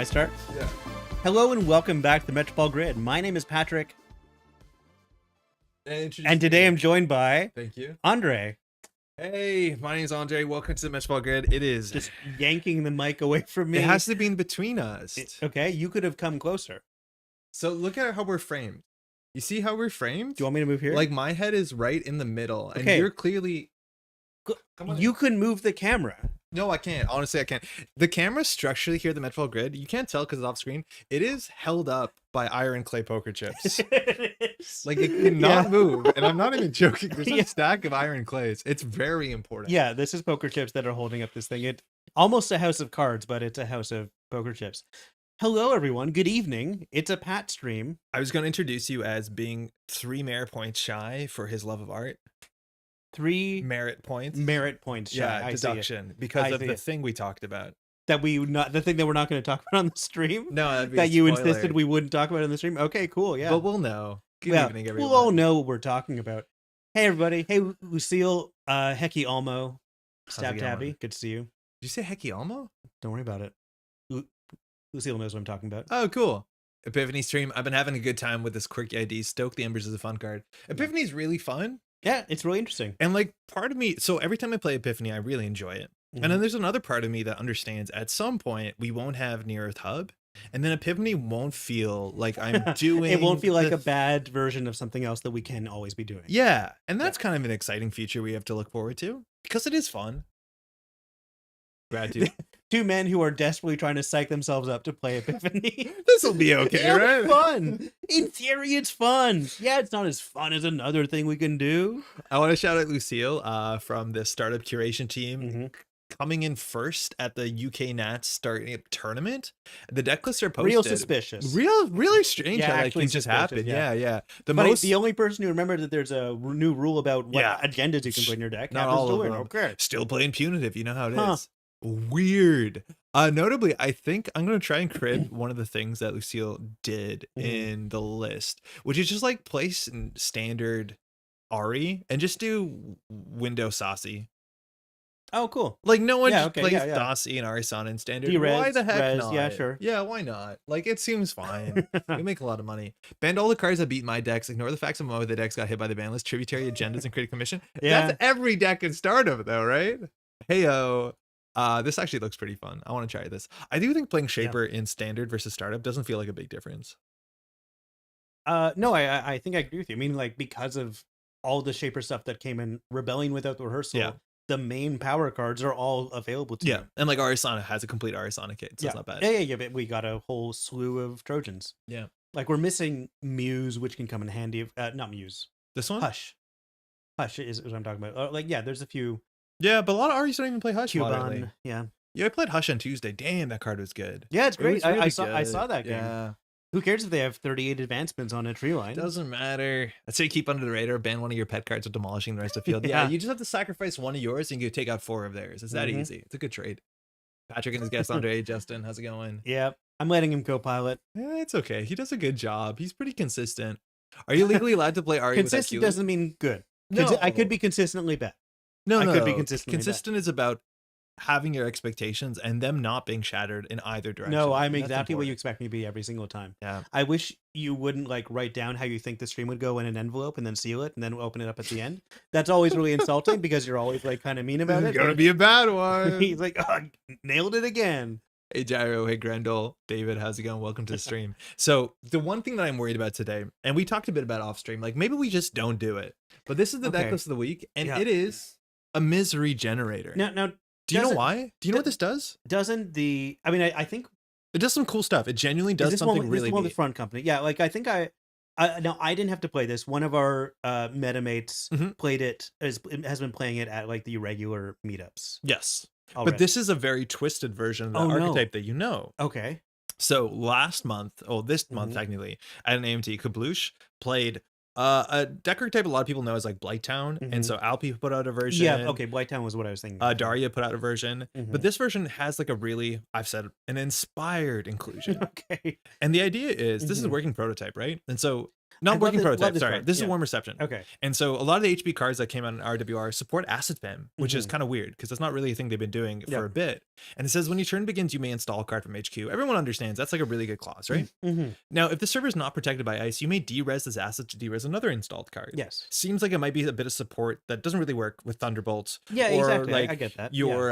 I start? Yeah. Hello and welcome back to the Metropole Grid. My name is Patrick. And today I'm joined by... Thank you. Andre. Hey, my name is Andre. Welcome to the Metropole Grid. It is... Just yanking the mic away from me. It has to be in between us. Okay, you could have come closer. So look at how we're framed. You see how we're framed? Do you want me to move here? Like my head is right in the middle. Okay. And you're clearly... Come on. You can move the camera. No, I can't. Honestly, I can't. The camera structurally here at the Metropole Grid, you can't tell because it's off screen. It is held up by iron clay poker chips. Like it cannot move. And I'm not even joking. There's a stack of iron clays. It's very important. Yeah, this is poker chips that are holding up this thing. Almost a house of cards, but it's a house of poker chips. Hello, everyone. Good evening. It's a Pat stream. I was going to introduce you as being 3 merit points shy for his love of art. 3 merit points. Merit points shy. Yeah, deduction because of the thing we talked about. The thing that we're not going to talk about on the stream. No, that'd be that you insisted we wouldn't talk about on the stream. Okay, cool. Yeah, but we'll know. Good evening, everyone. We'll all know what we're talking about. Hey, everybody. Hey, Lucille, Hecky Almo, Stab Tabby. Good to see you. Did you say Hecky Almo? Don't worry about it. Lucille knows what I'm talking about. Oh, cool. Epiphany stream. I've been having a good time with this quirky ID. Stoke the Embers is a fun card. Epiphany's really fun. Yeah, it's really interesting. And like part of me, so every time I play Epiphany, I really enjoy it. And then there's another part of me that understands at some point we won't have Near Earth Hub. And then Epiphany won't feel like I'm doing... It won't feel like a bad version of something else that we can always be doing. Yeah. And that's kind of an exciting feature we have to look forward to. Because it is fun. Gratitude. 2 men who are desperately trying to psych themselves up to play Epiphany. This will be okay, right? It's fun. In theory, it's fun. Yeah, it's not as fun as another thing we can do. I want to shout out Lucille from the startup curation team. Coming in first at the UK Nats starting tournament. The deck lists are posted. Real suspicious. Really strange how that can just happen. Yeah. The only person who remembered that there's a new rule about what agendas you can put in your deck. Not all of them. Okay. Still playing punitive. You know how it is. Weird. Notably, I think I'm going to try and crib one of the things that Lucille did in the list, which is just like place standard Ari and just do window saucy. Oh, cool. Like no one just plays Dossie and Arisan in standard. Why the heck not? Yeah, sure. Yeah, why not? Like it seems fine. We make a lot of money. Banned all the cards that beat my decks. Ignore the facts of most of the decks got hit by the ban list. Tributary agendas and critic commission. Yeah. That's every deck in startup though, right? Heyo. This actually looks pretty fun. I want to try this. I do think playing Shaper in standard versus startup doesn't feel like a big difference. No, I think I agree with you. I mean, like because of all the Shaper stuff that came in, Rebellion Without the Rehearsal, the main power cards are all available to you. And like Arisana has a complete Arisana kit, so it's not bad. Yeah, but we got a whole slew of Trojans. Yeah. Like we're missing Muse, which can come in handy. Not Muse. This one? Hush is what I'm talking about. There's a few. Yeah, but a lot of Aris don't even play Hush. Cuban, yeah, I played Hush on Tuesday. Damn, that card was good. Yeah, it's great. Really I saw that game. Yeah. Who cares if they have 38 advancements on a tree line? Doesn't matter. Let's say keep under the radar, ban one of your pet cards with demolishing the rest of the field. Yeah, you just have to sacrifice one of yours and you take out 4 of theirs. It's that easy. It's a good trade. Patrick and his guest Andre, Justin, how's it going? Yeah, I'm letting him co-pilot. Yeah, it's okay. He does a good job. He's pretty consistent. Are you legally allowed to play Ari? Consistent doesn't mean good. No. I could be consistently bad. I could be consistently consistent is about having your expectations and them not being shattered in either direction. No, I'm exactly what you expect me to be every single time. Yeah. I wish you wouldn't like write down how you think the stream would go in an envelope and then seal it and then open it up at the end. That's always really insulting because you're always like kind of mean about it. It's gonna be a bad one. He's like, oh, nailed it again. Hey Gyro, hey Grendel, David, how's it going? Welcome to the stream. So the one thing that I'm worried about today, and we talked a bit about off stream, like maybe we just don't do it. But this is the deck list of the week, and it is a misery generator. Now do you know why? Do you know what this does? Doesn't the... I mean, I think... It does some cool stuff. It genuinely does something really neat. This is front company. Yeah, like I think now I didn't have to play this. One of our metamates played it, has been playing it at like the regular meetups. Yes. Already. But this is a very twisted version of the archetype that you know. Okay. So last month, this month technically, at an AMT, Kabloosh played a deck archetype a lot of people know as like Blighttown, and so Alpi put out a version. Yeah, okay, Blighttown was what I was thinking. Daria put out a version, but this version has like a really, I've said, an inspired inclusion. Okay. And the idea is this is a working prototype, right? And so not working prototype, sorry. This is warm reception. Okay. And so a lot of the HB cards that came out in RWR support Acid Fem, which is kind of weird because that's not really a thing they've been doing for a bit. And it says when your turn begins, you may install a card from HQ. Everyone understands that's like a really good clause, right? Now, if the server is not protected by ice, you may derez this asset to derez another installed card. Yes. Seems like it might be a bit of support that doesn't really work with Thunderbolts. Yeah, or exactly. Like I get that. Your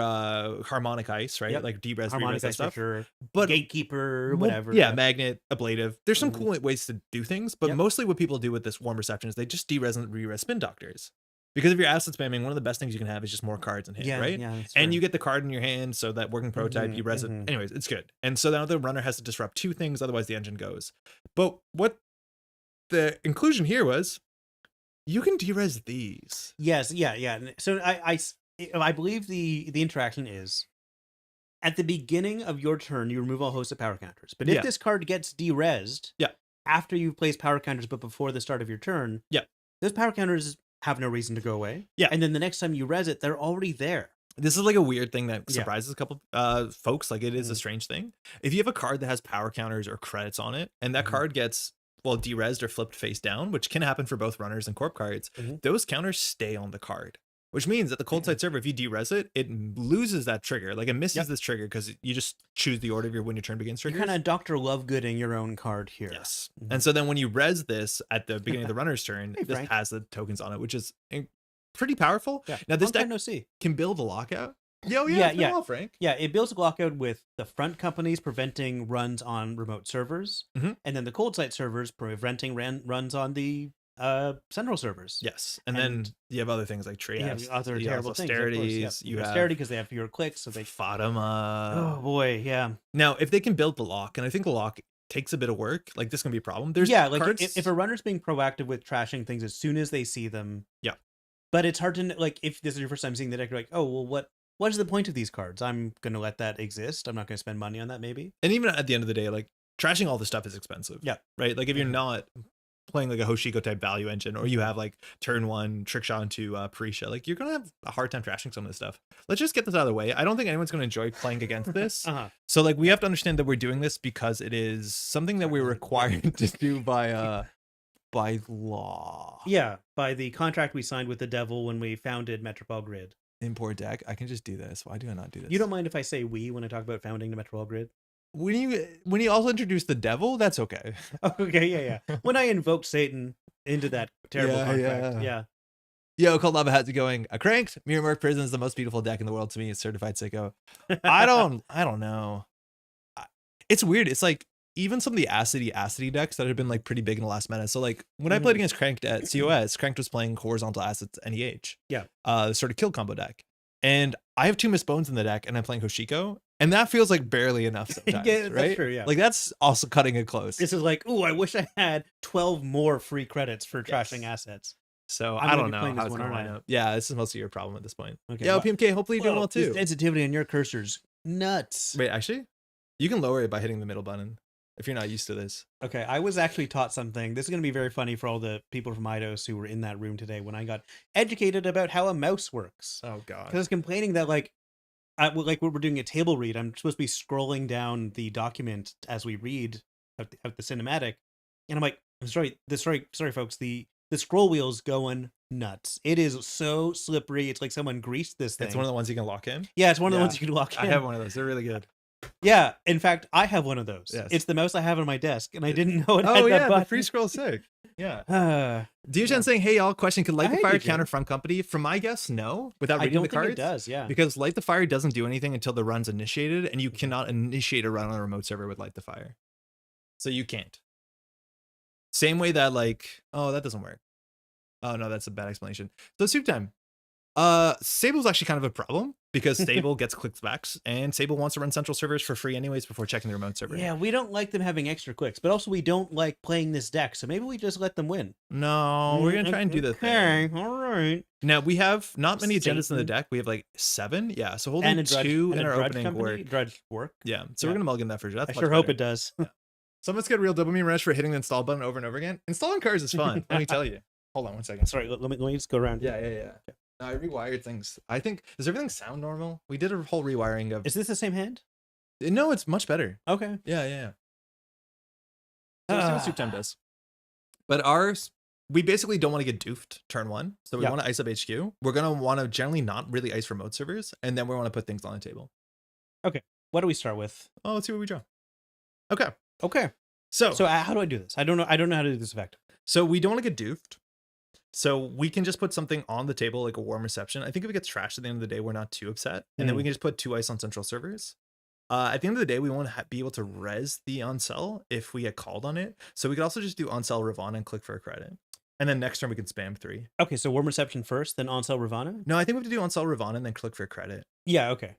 harmonic ice, right? Like derez, harmonic ice stuff. Sure. But Gatekeeper, whatever. Yeah, magnet, ablative. There's some cool ways to do things, but mostly what people do with this warm reception is they just derez and re-res spin doctors. Because if you're asset spamming, one of the best things you can have is just more cards in hand, right? Yeah, and you get the card in your hand, so that working prototype, you res it. Anyways, it's good. And so now the runner has to disrupt 2 things, otherwise the engine goes. But what the inclusion here was, you can derez these. Yes, yeah. So I believe the interaction is at the beginning of your turn, you remove all hosts of power counters. But if this card gets de-rezzed after you've placed power counters but before the start of your turn, those power counters have no reason to go away. And then the next time you res it, they're already there. This is like a weird thing that surprises a couple folks. Like it is a strange thing. If you have a card that has power counters or credits on it, and that card gets de-rezzed or flipped face down, which can happen for both runners and corp cards, those counters stay on the card. Which means that the cold side server, if you de-res it, it loses that trigger. Like it misses this trigger because you just choose the order of your when your turn begins triggers. You're kind of Dr. Lovegooding your own card here. Yes. And so then when you res this at the beginning of the runner's turn, this has the tokens on it, which is pretty powerful. Now this deck can build a lockout. Well, Frank. Yeah, it builds a lockout with the front companies preventing runs on remote servers, and then the cold site servers preventing runs on the central servers. Yes, and then you have other things like trias, other terrible things. Austerities. You have austerity because they have fewer clicks, so they Fatima. Oh boy, yeah. Now, if they can build the lock, and I think the lock takes a bit of work, like this can be a problem. There's like cards... if a runner's being proactive with trashing things as soon as they see them. But it's hard to like if this is your first time seeing the deck, you're like, oh well, what is the point of these cards? I'm gonna let that exist. I'm not gonna spend money on that, maybe. And even at the end of the day, like trashing all this stuff is expensive. Right. Like if you're not playing like a Hoshiko type value engine, or you have like turn one trick shot into Parisha, like you're gonna have a hard time trashing some of this stuff. Let's just get this out of the way. I don't think anyone's gonna enjoy playing against this. So like we have to understand that we're doing this because it is something that we're required to do by law. Yeah, by the contract we signed with the devil when we founded Métropole Grid. Import deck. I can just do this. Why do I not do this? You don't mind if I say we when I talk about founding the Métropole Grid? When you also introduce the devil, that's okay. Okay, yeah. When I invoked Satan into that terrible contract, Yo, Cold Lava has it going. A cranked MirrorMorph Prison is the most beautiful deck in the world to me. It's certified sicko. I don't know. It's weird. It's like even some of the acidy decks that have been like pretty big in the last meta. So like when I played against Cranked at COS, Cranked was playing horizontal assets NEH. Sort of kill combo deck. And I have 2 Miss Bones in the deck, and I'm playing Hoshiko, and that feels like barely enough sometimes, right? That's true, Like that's also cutting it close. This is like, ooh, I wish I had 12 more free credits for trashing assets. So I don't know how it's going to line up. Yeah, this is mostly your problem at this point. Okay, yeah, PMK, hopefully you're doing well too. Sensitivity on your cursors, nuts. Wait, actually, you can lower it by hitting the middle button if you're not used to this. Okay, I was actually taught something. This is going to be very funny for all the people from IDOS who were in that room today when I got educated about how a mouse works. Oh god. Because I was complaining that like when we're doing a table read, I'm supposed to be scrolling down the document as we read of the cinematic, and I'm like, sorry folks, the scroll wheel's going nuts. It is so slippery. It's like someone greased this thing. It's one of the ones you can lock in. Yeah, it's one of the ones you can lock in. I have one of those. They're really good. Yeah, in fact, I have one of those. Yes. It's the mouse I have on my desk, and I didn't know it had that button. The free scroll sick. Yeah. Dioshan saying, hey y'all, question, could Light the Fire counter front company? From my guess, no. Without reading the cards? I don't think it does, yeah. Because Light the Fire doesn't do anything until the run's initiated, and you cannot initiate a run on a remote server with Light the Fire. So you can't. Same way that like, oh, that doesn't work. Oh no, that's a bad explanation. So soup time. Sable's actually kind of a problem because Sable gets clickbacks, and Sable wants to run central servers for free anyways before checking the remote server. Yeah, we don't like them having extra clicks, but also we don't like playing this deck, so maybe we just let them win. No, we're gonna try and do the thing. All right. Now we have not many agendas in the deck. We have like 7. Yeah, so holding 2 in our opening work. Drudge work. Yeah, so we're gonna mulligan that for sure. I sure hope it does. So let's get real dopamine rush for hitting the install button over and over again. Installing cards is fun. Let me tell you. Hold on one second. Sorry, let me just go around. Yeah. Okay. I rewired things. I think, does everything sound normal? We did a whole rewiring of... Is this the same hand? No, it's much better. Okay. Yeah. So let's see what soup time does. But ours, we basically don't want to get doofed turn 1. So we want to ice up HQ. We're going to want to generally not really ice remote servers. And then we want to put things on the table. Okay. What do we start with? Oh, let's see what we draw. Okay. So how do I do this? I don't know how to do this effectively. So we don't want to get doofed. So we can just put something on the table like a warm reception. I think if it gets trashed at the end of the day, we're not too upset. And then we can just put 2 ice on central servers. At the end of the day, we want to be able to res the on-sell if we get called on it. So we could also just do on-sell Ravana and click for a credit. And then next turn we can spam 3. Okay, so warm reception first, then on-sell Ravana? No, I think we have to do on-sell Ravana and then click for a credit. Yeah, okay.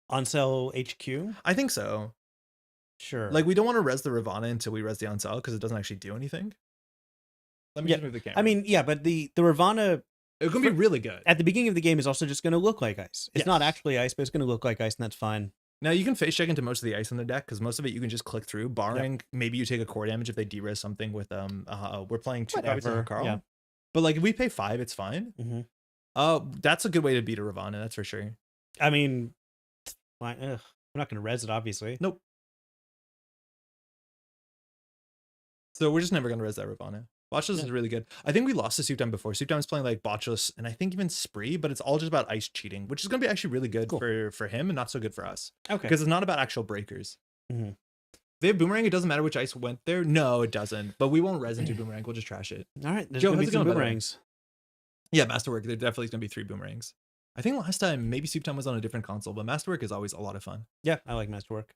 On-sell HQ? I think so. Sure. Like we don't want to res the Ravana until we res the on-sell because it doesn't actually do anything. Let me just move the camera. I mean, yeah, but the Ravana It's gonna be really good. At the beginning of the game is also just gonna look like ice. It's not Yes. actually ice, but it's gonna look like ice, and that's fine. Now you can face check into most of the ice on the deck because most of it you can just click through, barring maybe you take a core damage if they de-res something with we're playing 2 copies of Carl. Yeah. But like if we pay 5, it's fine. Mm-hmm. That's a good way to beat a Ravana, that's for sure. I mean, we're not gonna res it, obviously. Nope. So we're just never gonna res that Ravana. Botchless is really good. I think we lost to Soup Time before. Soup Time is playing like Botchless and I think even Spree, but it's all just about ice cheating, which is going to be actually really good for him and not so good for us. Okay. Because it's not about actual breakers. Mm-hmm. They have Boomerang. It doesn't matter which ice went there. No, it doesn't. But we won't res into Boomerang. We'll just trash it. All right. There's Joe, going to how's be it some going, boomerangs. Yeah, Masterwork. There definitely is going to be 3 Boomerangs. I think last time maybe Soup Time was on a different console, but Masterwork is always a lot of fun. Yeah, I like Masterwork.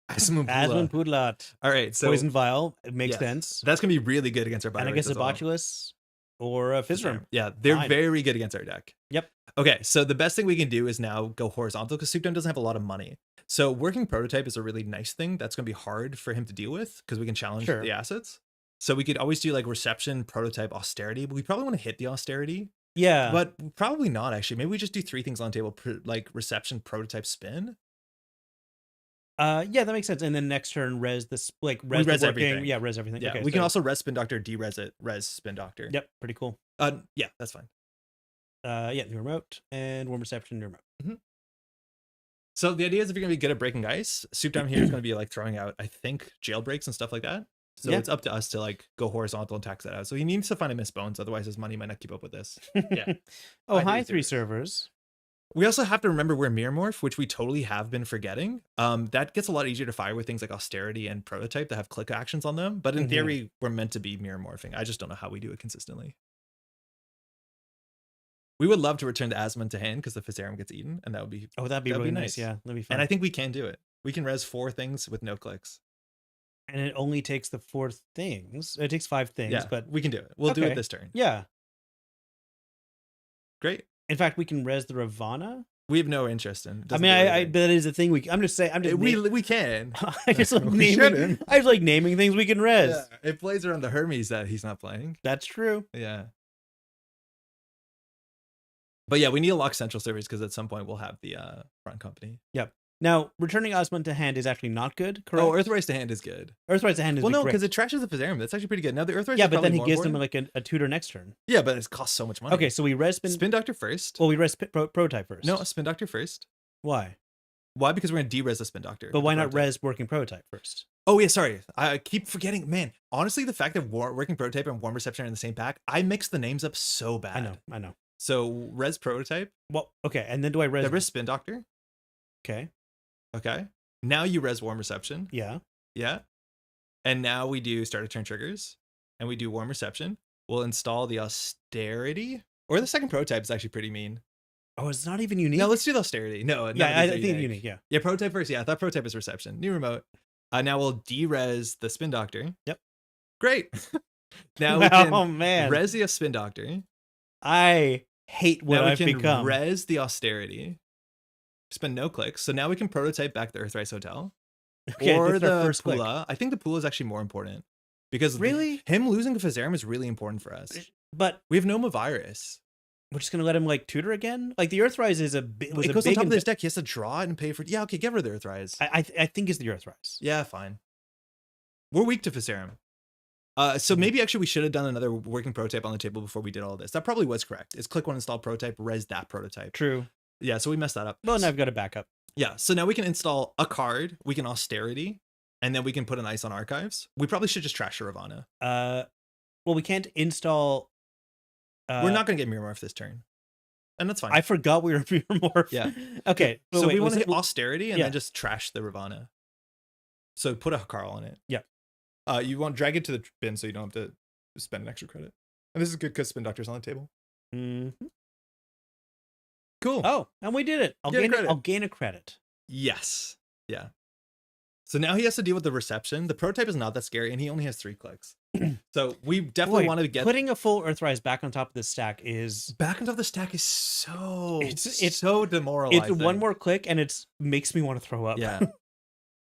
Asmonpudlat. All right, so Poison Vial. It makes sense. That's gonna be really good against our. And I guess a Botulus or a Fizzrum. Yeah, they're very good against our deck. Yep. Okay, so the best thing we can do is now go horizontal because Soup Time doesn't have a lot of money. So working prototype is a really nice thing. That's gonna be hard for him to deal with because we can challenge the assets. So we could always do like reception, prototype, austerity, but we probably want to hit the austerity. Yeah. But probably not actually. Maybe we just do 3 things on the table, like reception, prototype, spin. Yeah, that makes sense. And then next turn, res res everything. Yeah, res everything. Yeah, okay, we can also res Spin Doctor, de-res it, res Spin Doctor. Yep, pretty cool. Yeah, that's fine. Yeah, new remote and warm reception, new remote. Mm-hmm. So the idea is if you're gonna be good at breaking ice, Soup Time here is gonna be like throwing out, I think, jailbreaks and stuff like that. So it's up to us to like go horizontal and tax that out. So he needs to find a miss bones, otherwise his money might not keep up with this. Yeah. Oh, hi, 3 servers. We also have to remember we're MirrorMorph, which we totally have been forgetting. That gets a lot easier to fire with things like austerity and prototype that have click actions on them. But in theory, we're meant to be MirrorMorphing. I just don't know how we do it consistently. We would love to return the Asmon to hand because the Fizzarum gets eaten, and that would be that'd be really nice. Yeah, that'd be fun. And I think we can do it. We can res 4 things with no clicks. And it only takes the 4 things. It takes 5 things, but we can do it. We'll do it this turn. Yeah. Great. In fact, we can res the Ravana. We have no interest in. I mean, that is a thing I'm just saying. We can. I just like naming. I just like naming things we can res. Yeah, it plays around the Hermes that he's not playing. That's true. Yeah. But yeah, we need to lock central servers because at some point we'll have the front company. Yep. Now, returning Osmond to hand is actually not good, correct? Oh, Earthrise to hand is good. Earthrise to hand is well, no, because it trashes the Fizzarum. That's actually pretty good. Now the Earthrise. Yeah, but then he gives him like a tutor next turn. Yeah, but it costs so much money. Okay, so we res Spin Doctor first. Well, we res prototype first. No, Spin Doctor first. Why? Why? Because we're gonna de-res the Spin Doctor. But why not res working prototype first? Oh yeah, sorry. I keep forgetting. Man, honestly, the fact that working prototype and warm reception are in the same pack, I mix the names up so bad. I know. So res prototype. Well, okay, and then do I res? The res Spin Doctor. Okay. Okay. Now you res warm reception. Yeah. Yeah. And now we do start of turn triggers, and we do warm reception. We'll install the austerity, or the second prototype is actually pretty mean. Oh, it's not even unique. No, let's do the austerity. No, yeah, I think it's unique. Yeah. Yeah, prototype first. Yeah, I thought prototype is reception. New remote. Now we'll de-res the Spin Doctor. Yep. Great. Now we can man. res the Spin Doctor. I hate what I've become. Res the austerity. Spend no clicks. So now we can prototype back the Earthrise Hotel. Okay, or the first Pula. I think the Pula is actually more important. Because him losing the Fizzarum is really important for us. But we have Noma Virus. We're just gonna let him like tutor again. Like the Earthrise is it goes on top of this deck. He has to draw it and pay for it. Yeah, okay, give her the Earthrise. I think it's the Earthrise. Yeah, fine. We're weak to Fizzarum. So maybe actually we should have done another working prototype on the table before we did all this. That probably was correct. It's click 1 install prototype, res that prototype. True. Yeah, so we messed that up. Well, now I've got a backup. Yeah, so now we can install a card, we can austerity, and then we can put an ice on archives. We probably should just trash Ravana. Well, we can't install. We're not going to get MirrorMorph this turn. And that's fine. I forgot we were MirrorMorph. Yeah. Okay. So we want to hit austerity and then just trash the Ravana. So put a Carl on it. Yeah. You want to drag it to the bin so you don't have to spend an extra credit. And this is good because Spin Doctor's on the table. Mm-hmm. Cool. Oh, and we did it. I'll gain a credit. Yes. Yeah. So now he has to deal with the reception. The prototype is not that scary, and he only has 3 clicks. So we definitely want to get putting a full Earthrise back on top of the stack is so it's so demoralizing. It's one more click, and it makes me want to throw up. Yeah.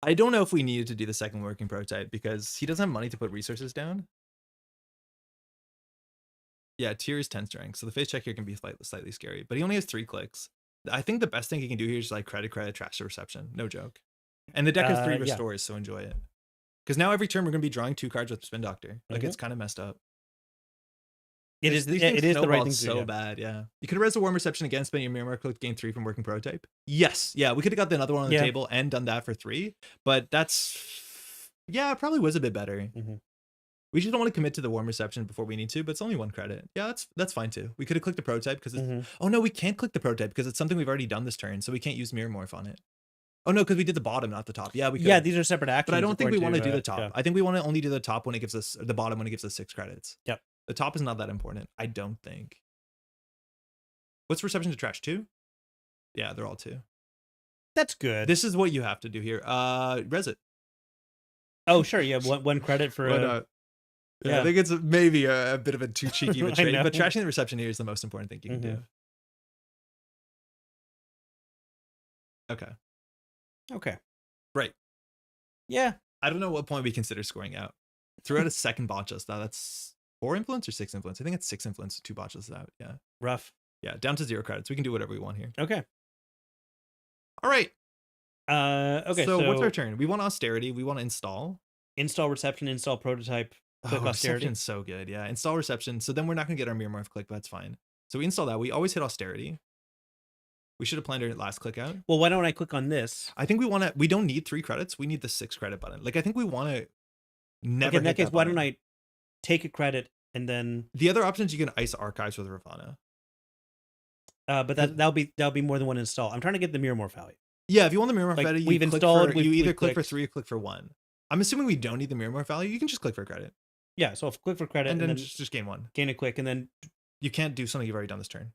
I don't know if we needed to do the second working prototype because he doesn't have money to put resources down. Yeah, tier is 10 strength. So the face check here can be slightly scary, but he only has 3 clicks. I think the best thing he can do here is like credit, trash to reception. No joke. And the deck has 3 restores, so enjoy it. Because now every turn we're going to be drawing 2 cards with Spin Doctor. Like it's kind of messed up. It is the right thing to do. So bad, yeah. You could have res the Warm Reception again, spend your MirrorMorph, click gain 3 from working prototype. Yes, yeah, we could have got another one on the table and done that for 3, but that's, yeah, it probably was a bit better. We just don't want to commit to the Warm Reception before we need to, but it's only 1 credit. Yeah, that's fine too. We could have clicked the prototype because it's, oh no, we can't click the prototype because it's something we've already done this turn, so we can't use MirrorMorph on it. Oh no, because we did the bottom, not the top. Yeah, we could. Yeah, these are separate actions. But I don't think we want to do the top. Yeah. I think we want to only do the top when it gives us, the bottom when it gives us 6 credits. Yep. The top is not that important, I don't think. What's reception to trash? 2? Yeah, they're all 2. That's good. This is what you have to do here. Res it. Oh, sure. Yeah, 1 credit for yeah, I think it's maybe a bit of a too cheeky of a trade, but trashing the reception here is the most important thing you can do. Okay. Right. Yeah. I don't know what point we consider scoring out. Threw out a second botchless. That's 4 influence or 6 influence? I think it's 6 influence, 2 botchless out. Yeah. Rough. Yeah, down to 0 credits. We can do whatever we want here. Okay. All right. Okay. So what's our turn? We want austerity. We want to install. Install reception, install prototype, click austerity. Reception's so good. Yeah, install reception. So then we're not going to get our MirrorMorph click, but that's fine. So we install that. We always hit austerity. We should have planned our last click out. Well, why don't I click on this? I think we don't need 3 credits. We need the 6 credit button. Like, I think we want to never in that case, why don't I take a credit and then... The other options, you can ice archives with Ravana. But that'll be more than 1 install. I'm trying to get the MirrorMorph value. Yeah, if you want the MirrorMorph value, you either click for 3 or click for 1. I'm assuming we don't need the MirrorMorph value. You can just click for credit. Yeah, so I'll click for credit and then just gain 1. Gain a quick, and then... You can't do something you've already done this turn.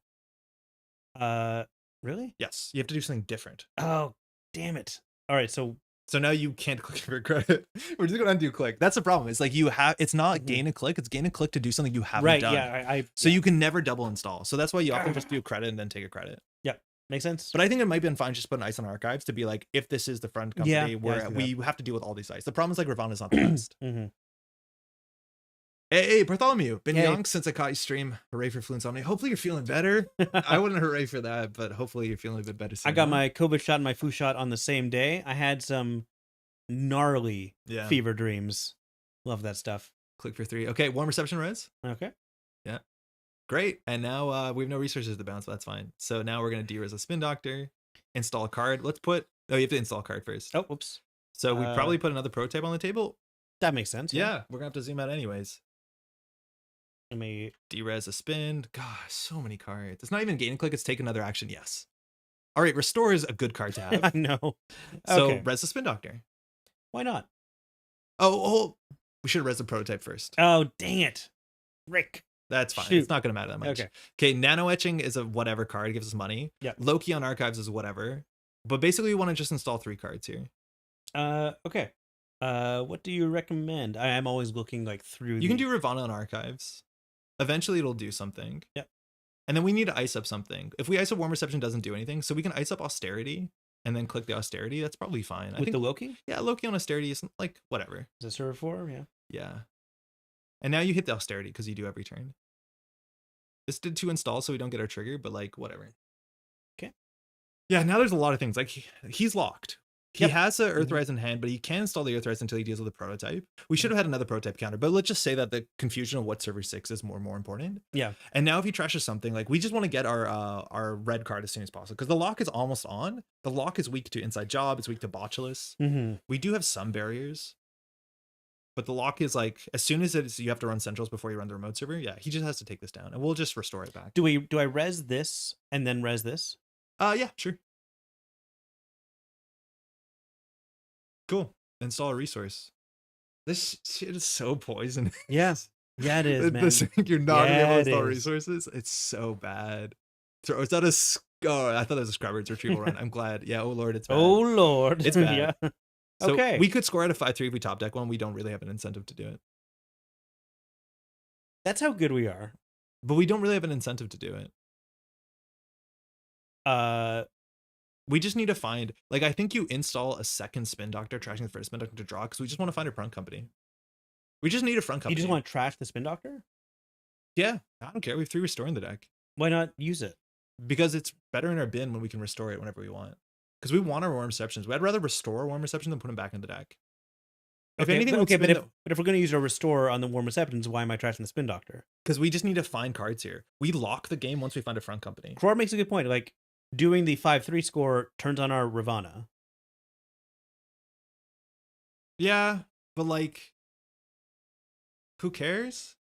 Really? Yes, you have to do something different. Oh, damn it. All right, so now you can't click for credit. We're just going to undo click. That's the problem. It's like it's not gain a click. It's gain a click to do something you haven't done. Yeah, so you can never double install. So that's why you often just do a credit and then take a credit. Yeah, makes sense. But I think it might be fine just put an ice on archives to be like, if this is the front company where we have to deal with all these ice. The problem is like Ravana's not the best. Hey, Bartholomew, been young since I caught you stream. Hooray for Fluent Omni. Hopefully you're feeling better. I wouldn't hooray for that, but hopefully you're feeling a bit better soon. I got my COVID shot and my flu shot on the same day. I had some gnarly fever dreams. Love that stuff. Click for 3. Okay, Warm Reception res. Okay. Yeah. Great. And now we have no resources to bounce, so that's fine. So now we're going to de-res a Spin Doctor, install a card. You have to install a card first. Oh, whoops. So we probably put another prototype on the table. That makes sense. Yeah, we're going to have to zoom out anyways. Let me de-res a spin. Gosh, so many cards. It's not even gain and click. It's take another action. Yes. All right. Restore is a good card to have. I know. So res the Spin Doctor. Why not? Oh, we should have res the prototype first. Oh, dang it. Rick. That's fine. Shoot. It's not going to matter that much. Okay. Nano Etching is a whatever card. It gives us money. Yeah. Loki on archives is whatever. But basically, we want to just install 3 cards here. Okay. What do you recommend? I am always looking like through. You can do Ravana on archives. Eventually it'll do something. Yeah. And then we need to ice up something. If we ice up Warm Reception, doesn't do anything. So we can ice up austerity and then click the austerity. That's probably fine. With the Loki? Yeah, Loki on austerity is like whatever. Is it server 4? Yeah. Yeah. And now you hit the austerity because you do every turn. This did 2 installs so we don't get our trigger, but like whatever. Okay. Yeah, now there's a lot of things. Like he's locked. He has an Earthrise in hand, but he can't install the Earthrise until he deals with the prototype. We should have had another prototype counter, but let's just say that the confusion of what server 6 is more and more important. Yeah. And now if he trashes something, like we just want to get our red card as soon as possible because the lock is almost on. The lock is weak to Inside Job. It's weak to Botulus. We do have some barriers, but the lock is like as soon as you have to run centrals before you run the remote server. Yeah, he just has to take this down, and we'll just restore it back. Do I res this and then res this? Yeah, sure. Cool. Install a resource. This shit is so poison. Yes. Yeah, it is, man. You're not able to install resources. It's so bad. So is that I thought it was a Scrubber's retrieval run. I'm glad. Yeah, oh Lord, it's bad. Oh Lord. It's bad. Yeah. So okay. We could score at a 5-3 if we top deck one. We don't really have an incentive to do it. That's how good we are. But we don't really have an incentive to do it. We just need to find, like, I think you install a second Spin Doctor, trashing the first Spin Doctor to draw, because we just want to find a front company. We just need a front company. You just want to trash the Spin Doctor? Yeah, I don't care. We have 3 restore in the deck. Why not use it? Because it's better in our bin when we can restore it whenever we want. Because we want our warm receptions. I'd rather restore warm reception than put them back in the deck. If anything, but if we're going to use a restore on the warm receptions, why am I trashing the Spin Doctor? Because we just need to find cards here. We lock the game once we find a front company. Corp makes a good point. Like, doing the 5/3 score turns on our Ravana. Yeah, but like, who cares?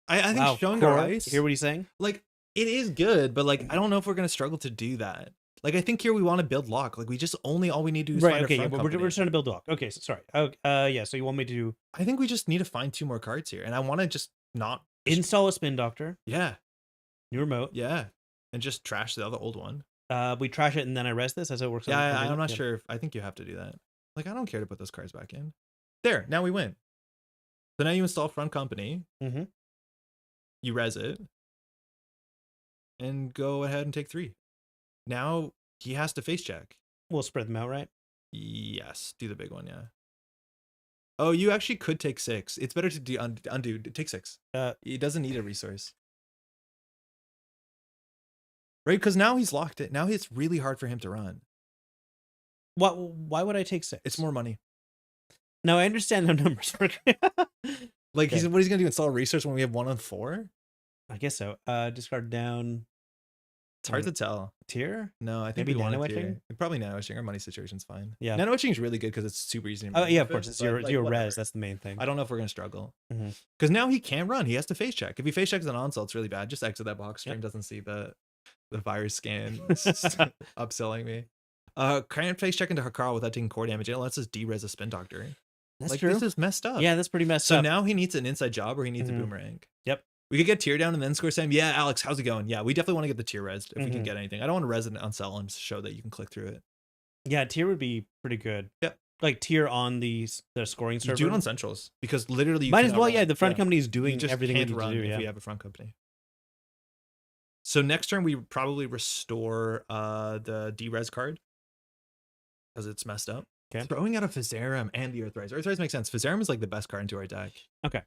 I think showing Corp, our ice. Hear what he's saying? Like, it is good, but like, I don't know if we're gonna struggle to do that. Like, I think here we want to build lock. Like, we just all we need to do is find a front company. We're trying to build lock. Okay, so sorry. Yeah. So you want me to do? I think we just need to find 2 more cards here, and I want to just not install a Spin Doctor. Yeah. New remote. Yeah, and just trash the other old one. We trash it and then I res this. That's how it works. Yeah, I'm not sure. I think you have to do that. Like, I don't care to put those cards back in. There. Now we win. So now you install front company. Mm-hmm. You res it, and go ahead and take 3. Now he has to face check. We'll spread them out, right? Yes, do the big one, yeah. Oh, you actually could take 6. It's better to do undo. Take 6. He doesn't need a resource. Right, because now he's locked it. Now it's really hard for him to run. Why would I take 6? It's more money. No, I understand how numbers work. Like, okay. What he's going to do, install a resource when we have 1 on 4? I guess so. Discard down. It's hard to tell. Tier? No, I think maybe we want nano to etching. Probably nano etching. Our money situation's fine. Yeah, nano etching is really good because it's super easy. Oh yeah, of course. It's your res. That's the main thing. I don't know if we're gonna struggle because now he can't run. He has to face check. If he face checks an onsult, it's really bad. Just exit that box. Stream doesn't see the virus scan. It's just upselling me. Can't face check into Hakara without taking core damage. It lets us de-res a Spin Doctor. That's like, true. This is messed up. Yeah, that's pretty messed up. So up. now he needs an inside job or he needs a boomerang. Yep. We could get tier down and then score Sam. Yeah, Alex, how's it going? Yeah, we definitely want to get the tier res if we can get anything. I don't want to res it on sell and show that you can click through it. Yeah, tier would be pretty good. Yep. Like tier on the scoring server. You do it on centrals because literally you might as well. Yeah, the front company is doing everything we need run to do. If we have a front company. So next turn we probably restore the D-res card because it's messed up. Okay. Throwing out a Physarum and the Earthrise. Earthrise makes sense. Physarum is like the best card into our deck. Okay.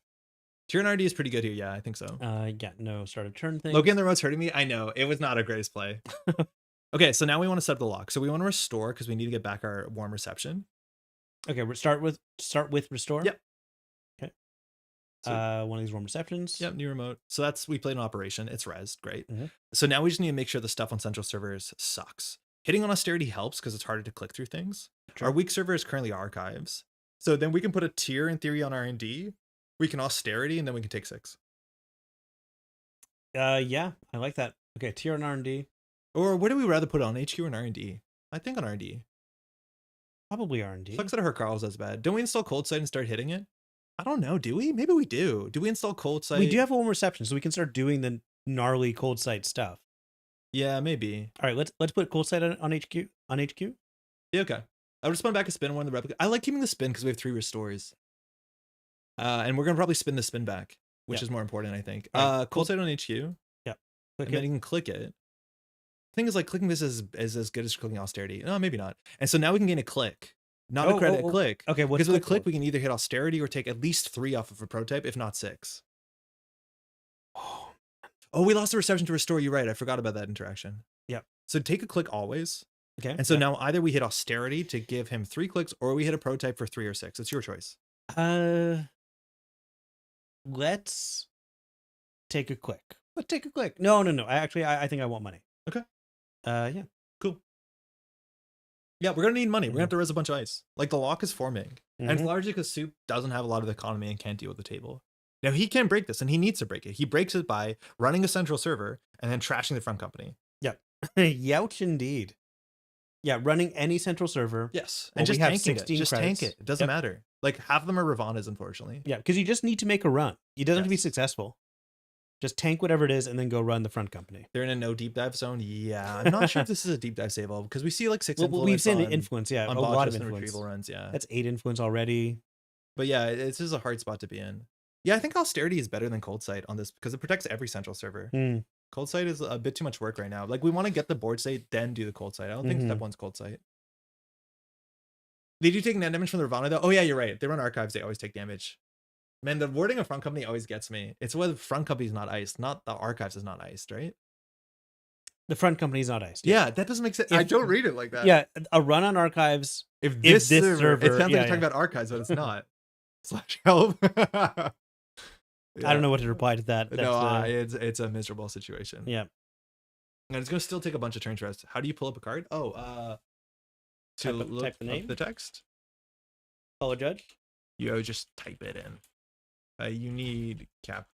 Tier and RD is pretty good here. Yeah, I think so. Yeah, no start of turn thing. Logan, the road's hurting me. I know. It was not a greatest play. Okay, so now we want to set up the lock. So we want to restore because we need to get back our warm reception. Okay, start with restore. Yep. Okay. So, one of these warm receptions. Yep, new remote. So we played an operation. It's res. Great. So now we just need to make sure the stuff on central servers sucks. Hitting on austerity helps because it's harder to click through things. Sure. Our weak server is currently archives. So then we can put a tier in theory on R&D. We can austerity and then we can take 6. Yeah, I like that. Okay, tier on R&D. Or what do we rather put on HQ or R&D? I think on R&D. Probably R&D. Sucks that her Carl's as bad. Don't we install Cold Sight and start hitting it? I don't know. Do we? Maybe we do. Do we install Cold Sight? We do have a warm reception, so we can start doing the gnarly Cold Sight stuff. Yeah, maybe. All right, let's put Cold Sight on HQ. On HQ. Yeah, okay. I would spin back a spin one of the replica. I like keeping the spin because we have 3 restores. And we're gonna probably spin the spin back, which is more important, I think. Cold Sight on HQ. Yeah. And then you can click it. The thing is, like, clicking this is as good as clicking austerity. No, maybe not. And so now we can gain a click. Not a credit click. Okay, because with a click, we can either hit austerity or take at least 3 off of a prototype, if not 6. Oh, we lost the reception to restore. You're right. I forgot about that interaction. Yeah. So take a click always. Okay. And so now either we hit austerity to give him 3 clicks or we hit a prototype for 3 or 6. It's your choice. Let's take a click. Let's take a click. No. I think I want money. Okay. Yeah. Cool. Yeah, we're gonna need money. We're gonna have to res a bunch of ice. Like, the lock is forming. And it's largely because Soup doesn't have a lot of economy and can't deal with the table. Now he can break this and he needs to break it. He breaks it by running a central server and then trashing the front company. Yeah. Youch indeed. Yeah, running any central server. Yes. And just tanking it. Just tank it. It doesn't matter. Like, half of them are Ravana's, unfortunately. Yeah, because you just need to make a run. You doesn't have to be successful. Just tank whatever it is and then go run the front company. They're in a no deep dive zone. Yeah, I'm not sure if this is a deep dive save all because we see like 6 influence. We've seen influence, yeah, on a lot of and influence. retrieval runs. Yeah, that's 8 influence already. But yeah, this is a hard spot to be in. Yeah, I think austerity is better than Cold Sight on this because it protects every central server. Cold Sight is a bit too much work right now. Like, we want to get the board state, then do the Cold Sight. I don't think step 1's Cold Sight. They do take net damage from the Ravana though. Oh yeah, you're right. If they run archives, they always take damage. Man, the wording of front company always gets me. It's whether front company is not iced, not the archives is not iced, right? The front company's not iced. Yeah, that doesn't make sense. I don't read it like that. Yeah, a run on archives. If this server, it sounds like yeah, you're talking about archives, but it's not. /help. I don't know what to reply to that. No, it's a miserable situation. Yeah. And it's gonna still take a bunch of turns for us. How do you pull up a card? Oh, to look type the name? up the text. Call a judge. You just type it in. You need cap.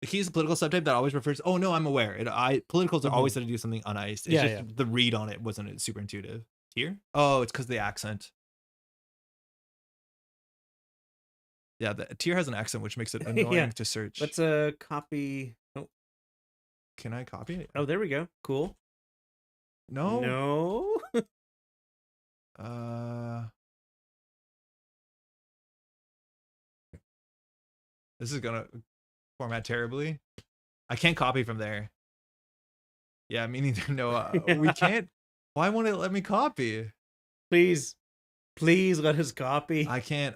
The key is a political subtype that always refers. Oh no, I'm aware. Politicals are always going to do something uniced. It's just the read on it wasn't super intuitive. Here? Oh, it's because of the accent. Yeah, the tier has an accent, which makes it annoying to search. Let's copy. Oh, can I copy it? Oh, there we go. Cool. No. This is gonna format terribly. I can't copy from there. Yeah, me neither. No, we can't. Why won't it let me copy? Please let us copy. I can't.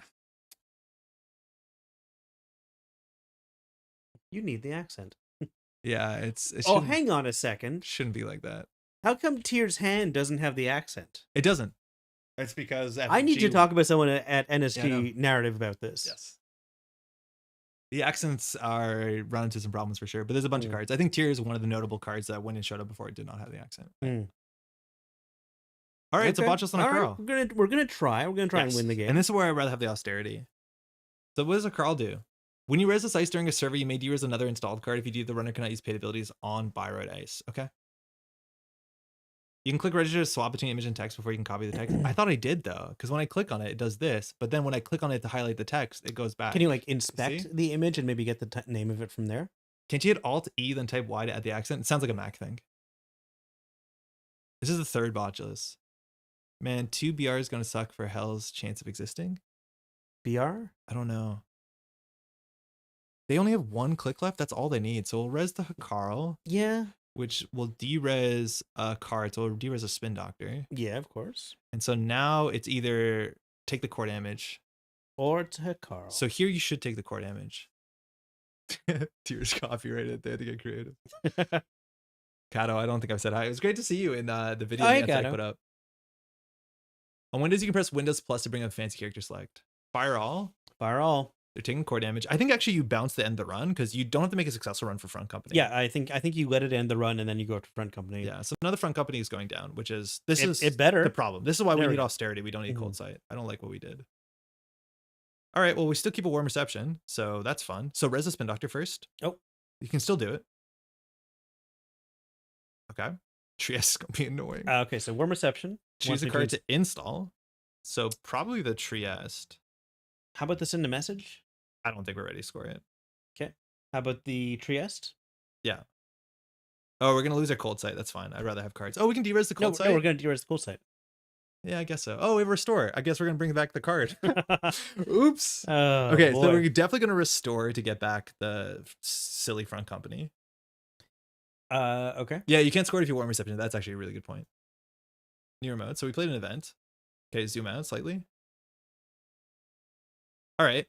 You need the accent. Yeah, it oh, hang on a second. Shouldn't be like that. How come Tier's hand doesn't have the accent? It doesn't. It's because I need to talk about someone at NSG narrative about this. Yes. The accents run into some problems for sure, but there's a bunch of cards. I think Tier is one of the notable cards that when it showed up before it did not have the accent. All right, it's a botchless on a Carl. Right, we're gonna try. We're gonna try and win the game. And this is where I'd rather have the austerity. So what does a Carl do? When you res this ice during a server, you may de-res another installed card if you do. The runner cannot use paid abilities on Byroid ice. Okay. You can click register to swap between image and text before you can copy the text. I thought I did though, because when I click on it, it does this. But then when I click on it to highlight the text, it goes back. Can you like inspect the image and maybe get the name of it from there? Can't you hit Alt E then type Y to add the accent? It sounds like a Mac thing. This is the third botchless. Man, 2 BR is going to suck for Hell's chance of existing. BR? I don't know. They only have one click left. That's all they need. So we'll res the Carl. Yeah. Which will de-res a card. So we'll de-res a Spin Doctor. Yeah, of course. And so now it's either take the core damage. Or to Carl. So here you should take the core damage. Tears copyrighted. They had to get creative. Kato, I don't think I've said hi. It was great to see you in the video that I put up. On Windows, you can press Windows Plus to bring up fancy character select. Fire all. Fire all. They're taking core damage. I think actually you bounce the end the run because you don't have to make a successful run for front company. Yeah, I think you let it end the run and then you go to front company. Yeah, so another front company is going down, which is it better. The problem. This is why we need austerity. We don't need cold sight. I don't like what we did. All right, well, we still keep a warm reception, so that's fun. So res the Spin Doctor first. Oh. You can still do it. Okay. Trieste is going to be annoying. Okay, so warm reception. Choose a card to install. So probably the Trieste. How about this in the message? I don't think we're ready to score it. Okay. How about the Trieste? Yeah. Oh, we're going to lose our cold sight. That's fine. I'd rather have cards. Oh, we can de-res the cold sight? No, we're going to de-res the cold sight. Yeah, I guess so. Oh, we have restore. I guess we're going to bring back the card. Oops. Oh, okay, boy. So we're definitely going to restore to get back the silly front company. Okay. Yeah, you can't score it if you warm reception. That's actually a really good point. New remote. So we played an event. Okay, zoom out slightly. All right.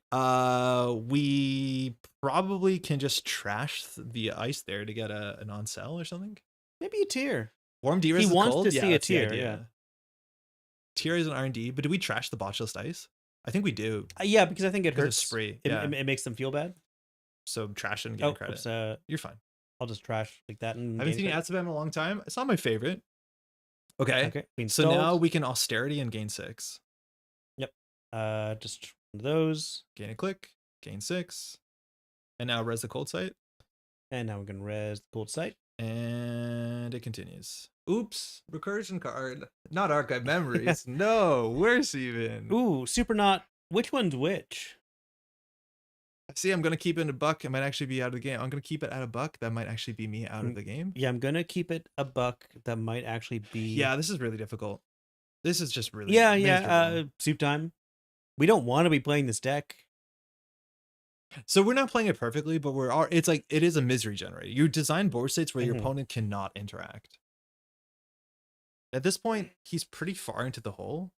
We probably can just trash the ice there to get a non-sell or something. Maybe a tier. Warm D-res. He wants to see a tier. Yeah. Tier is an R&D, but do we trash the botchless ice? I think we do. Yeah, because I think it hurts. Spree. It makes them feel bad. So trash and get credit. Oops, you're fine. I'll just trash like that. And I haven't seen Adsabam in a long time. It's not my favorite. Okay. Okay. So now we can austerity and gain 6. Yep. Just one of those. Gain a click. Gain 6. And now res the cold sight. And now we're gonna res the cold sight. And it continues. Oops. Recursion card. Not archive memories. No. Worse even. Ooh, super not. Which one's which? See, I'm going to keep it in a buck. It might actually be out of the game. I'm going to keep it at a buck. That might actually be me out of the game. Yeah, I'm going to keep it a buck. That might actually be... Yeah, this is really difficult. This is just really... Yeah. Soup time. We don't want to be playing this deck. So we're not playing it perfectly, but it's like, it is a misery generator. You design board states where your opponent cannot interact. At this point, he's pretty far into the hole.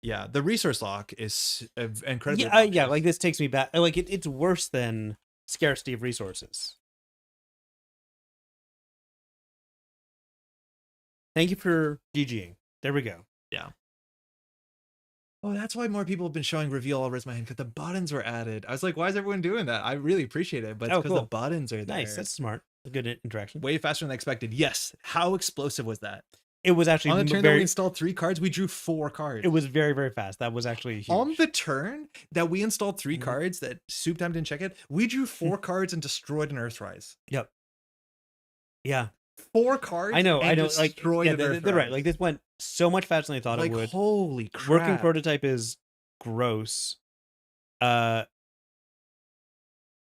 Yeah, the resource lock is incredibly Yeah, yeah. Like this takes me back. Like it's worse than scarcity of resources. Thank you for GGing. There we go. Yeah. Oh, that's why more people have been showing reveal all my hand, because the buttons were added. I was like, why is everyone doing that? I really appreciate it, but it's because the buttons are there. Nice, that's smart. A good interaction. Way faster than I expected. Yes. How explosive was that? It was actually on the turn that we installed 3 cards, we drew 4 cards. It was very, very fast. That was actually huge. On the turn that we installed 3 cards that Soup Time didn't check it, we drew 4 cards and destroyed an Earthrise. Yep. Yeah. 4 cards. I know. Like, yeah, they're right. Like this went so much faster than I thought it would. Holy crap! Working prototype is gross. Yeah,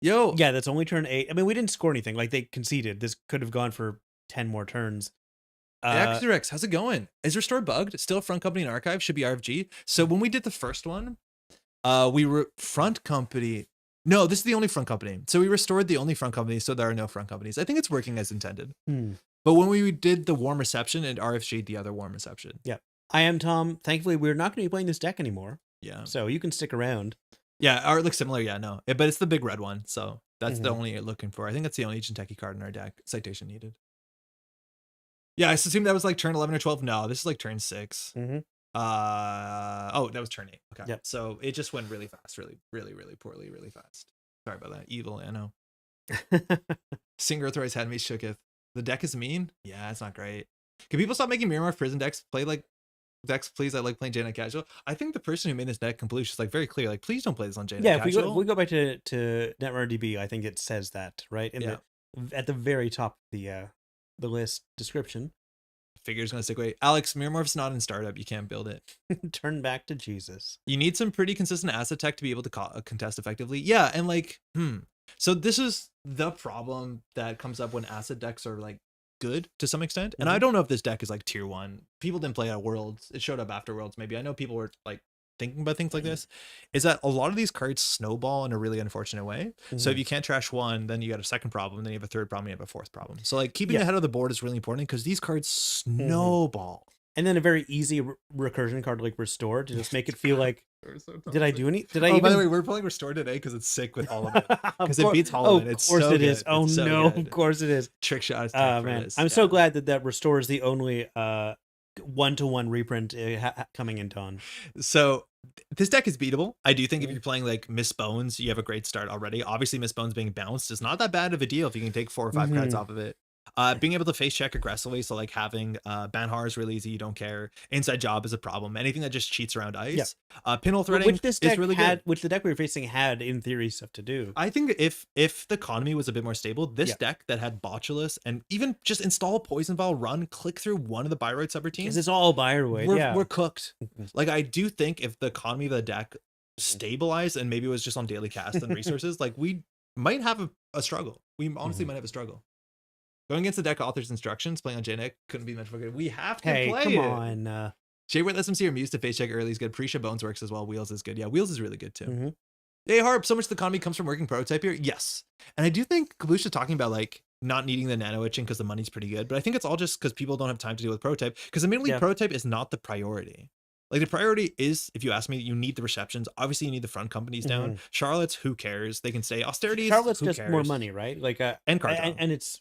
that's only turn 8. I mean, we didn't score anything. Like they conceded. This could have gone for 10 more turns. X, how's it going? Is Restore bugged? Still front company and archive, should be RFG. So when we did the first one, we were front company. No, this is the only front company. So we restored the only front company, so there are no front companies. I think it's working as intended. But when we did the warm reception, and RFG'd the other warm reception. Yeah. I am Tom. Thankfully, we're not going to be playing this deck anymore. Yeah. So you can stick around. Yeah, or it looks similar. Yeah, no. But it's the big red one. So that's the only looking for. I think that's the only Agent Techie card in our deck. Citation needed. Yeah, I assume that was like turn 11 or 12. No, this is like turn 6. Oh, that was turn 8. Okay. Yep. So it just went really fast, really, really, really poorly, really fast. Sorry about that. Evil, I know. Singer Earthrise had me shooketh. The deck is mean? Yeah, it's not great. Can people stop making MirrorMorph prison decks? Play like decks, please. I like playing JNet casual. I think the person who made this deck completely is like very clear. Like, please don't play this on JNet casual. Yeah, if we go back to Netrunner DB, I think it says that, right? At the very top of the list description. Figure's gonna stick away. Alex, MirrorMorph's not in startup. You can't build it. Turn back to Jesus. You need some pretty consistent asset tech to be able to contest effectively. Yeah, and like, So this is the problem that comes up when asset decks are like good to some extent. And I don't know if this deck is like tier 1. People didn't play at Worlds. It showed up after Worlds. Maybe I know people were like thinking about things like this. Is that a lot of these cards snowball in a really unfortunate way. So if you can't trash one, then you got a second problem, then you have a third problem, you have a fourth problem. So like keeping ahead of the board is really important because these cards snowball. And then a very easy recursion card like Restore to just make it feel like, did I do any? By the way, we're playing Restore today because it's sick with all of it. Because it beats Holo Man. It's of course so it good. is. Oh so no, good. Of course it is. Trick shot. Man, I'm so glad that Restore is the only one-to-one reprint coming in Dawn. So this deck is beatable. I do think if you're playing like Miss Bones, you have a great start already. Obviously, Miss Bones being bounced is not that bad of a deal if you can take 4 or 5 cards off of it. Being able to face check aggressively, so like having Banhar is really easy, you don't care. Inside Job is a problem. Anything that just cheats around ice. Pinhole Threading is really good. Which the deck we were facing had, in theory, stuff to do. I think if the economy was a bit more stable, this deck that had Botulus and even just install Poison Vial, run, click through one of the Bioroid subroutines. It's all Bioroid, we're cooked. Like, I do think if the economy of the deck stabilized and maybe it was just on daily cast and resources, like we might have a struggle. We honestly might have a struggle. Going against the deck author's instructions, playing on JNet couldn't be much for good. We have to play come it. on. J-Word SMC or Muse to face check early is good. Prisha Bones works as well. Wheels is good. Yeah, Wheels is really good too. Hey, Harp, so much of the economy comes from working prototype here. Yes. And I do think Kabusha talking about like not needing the nano etching because the money's pretty good. But I think it's all just because people don't have time to deal with prototype. Because admittedly, prototype is not the priority. Like the priority is, if you ask me, you need the receptions. Obviously, you need the front companies down. Charlotte's, who cares? They can stay austerities. Charlotte's just more money, right? Like and card draw. And it's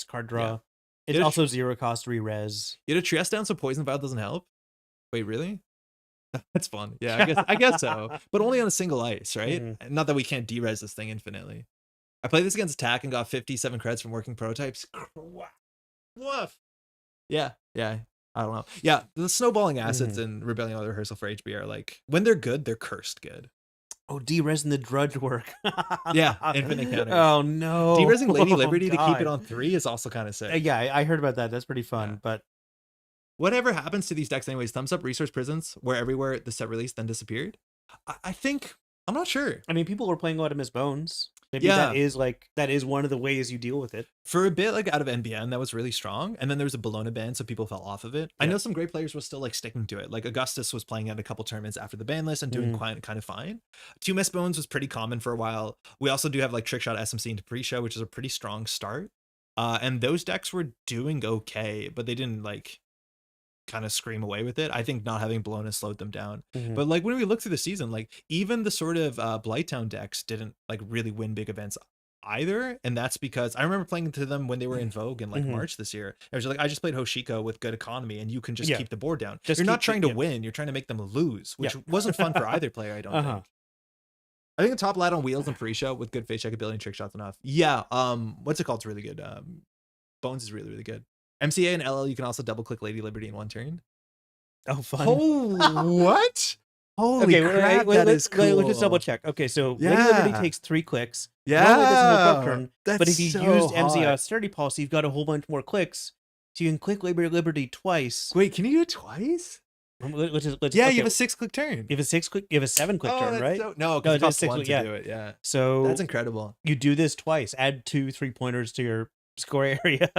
card draw. Yeah. It's also 0 cost re-res. You had a Trieste down so Poison Vial doesn't help? Wait, really? That's fun. Yeah, I guess so. But only on a single ice, right? Not that we can't de-res this thing infinitely. I played this against Attack and got 57 credits from working prototypes. Woof. Yeah. I don't know. Yeah, the snowballing assets and Rebellion or Rehearsal for HB are like, when they're good, they're cursed good. Oh, de-resing the drudge work. Yeah, infinite counters. Oh, no. De-resing Lady Liberty to keep it on 3 is also kind of sick. Yeah, I heard about that. That's pretty fun, but... Whatever happens to these decks anyways, thumbs up Resource Prisons, where everywhere the set release then disappeared. I think... I'm not sure. I mean, people were playing a lot of Miss Bones. Maybe that is one of the ways you deal with it. For a bit, like out of NBN, that was really strong. And then there was a Bologna ban, so people fell off of it. Yeah. I know some great players were still like sticking to it. Like Augustus was playing at a couple tournaments after the ban list and doing kind of fine. 2 Miss Bones was pretty common for a while. We also do have like Trickshot SMC into pre-show, which is a pretty strong start. And those decks were doing okay, but they didn't like kind of scream away with it. I think not having blown has slowed them down. Mhm. But like when we look through the season, like even the sort of Blighttown decks didn't like really win big events either, and that's because I remember playing to them when they were in vogue in like March this year. I was like, I just played Hoshiko with good economy, and you can just keep the board down. You're not trying to win; you're trying to make them lose, which wasn't fun for either player. I don't think. I think a top lat on wheels and pre-show with good face check ability and trick shots enough. Yeah. What's it called? It's really good. Bones is really, really good. MCA and LL, you can also double click Lady Liberty in one turn. Oh, fun. Oh, what? Holy crap, that is cool. Let's just double check. Okay, so Lady Liberty takes 3 clicks. Yeah. Normally it doesn't hold turn, That's but if you so used MZ hot. Sturdy Pulse, you've got a whole bunch more clicks. So you can click Lady Liberty twice. Wait, can you do it twice? Let's You okay. have a 6-click turn. You have a 6-click, you have a 7-click turn, right? No, because it costs 1 to yeah. do it. Yeah. So that's incredible. You do this twice. Add 2 3-pointers to your score area.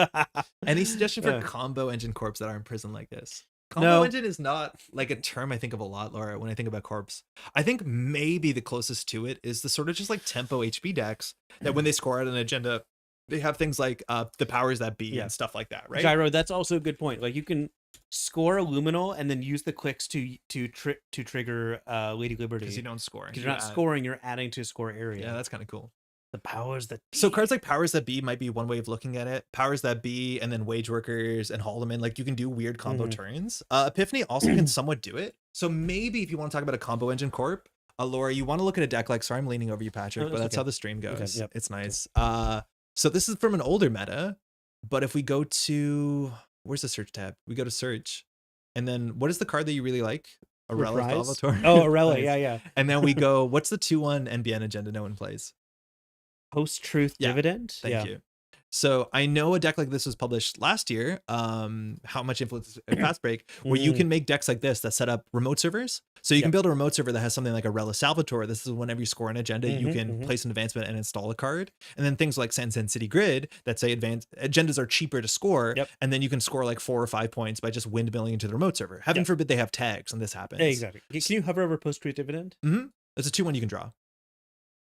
Any suggestion for combo engine corps that are in prison like this? Combo engine is not like a term I think of a lot, Laura, when I think about corps. I think maybe the closest to it is the sort of just like tempo HP decks that when they score out an agenda, they have things like the powers that be and stuff like that, right? Gyro, that's also a good point. Like you can score a luminal and then use the clicks to trigger Lady Liberty. Because you don't score. Because you're not scoring, you're adding to a score area. Yeah, that's kind of cool. The powers that be. So cards like Powers That Be might be one way of looking at it. Powers That Be and then Wage Workers and Holo Man, like you can do weird combo turns. Epiphany also can somewhat do it. So maybe if you want to talk about a combo engine corp, Laura, you want to look at a deck like, sorry, I'm leaning over you, Patrick, but that's how the stream goes. Okay, It's nice. So this is from an older meta, but if we go to, where's the search tab? We go to search. And then what is the card that you really like? Arella Salvatore. Oh, Arella, nice. yeah. And then we go, what's the 2-1 NBN agenda no one plays? Post-truth dividend. Thank you. So I know a deck like this was published last year. How much influence Fast Break, where you can make decks like this that set up remote servers. So you can build a remote server that has something like Arella Salvatore. This is whenever you score an agenda, you can place an advancement and install a card. And then things like Sansan City Grid that say advanced agendas are cheaper to score. And then you can score like 4 or 5 points by just windmilling into the remote server. Heaven forbid they have tags and this happens. Yeah, exactly. Can you hover over post-truth dividend? It's a 2-1 you can draw.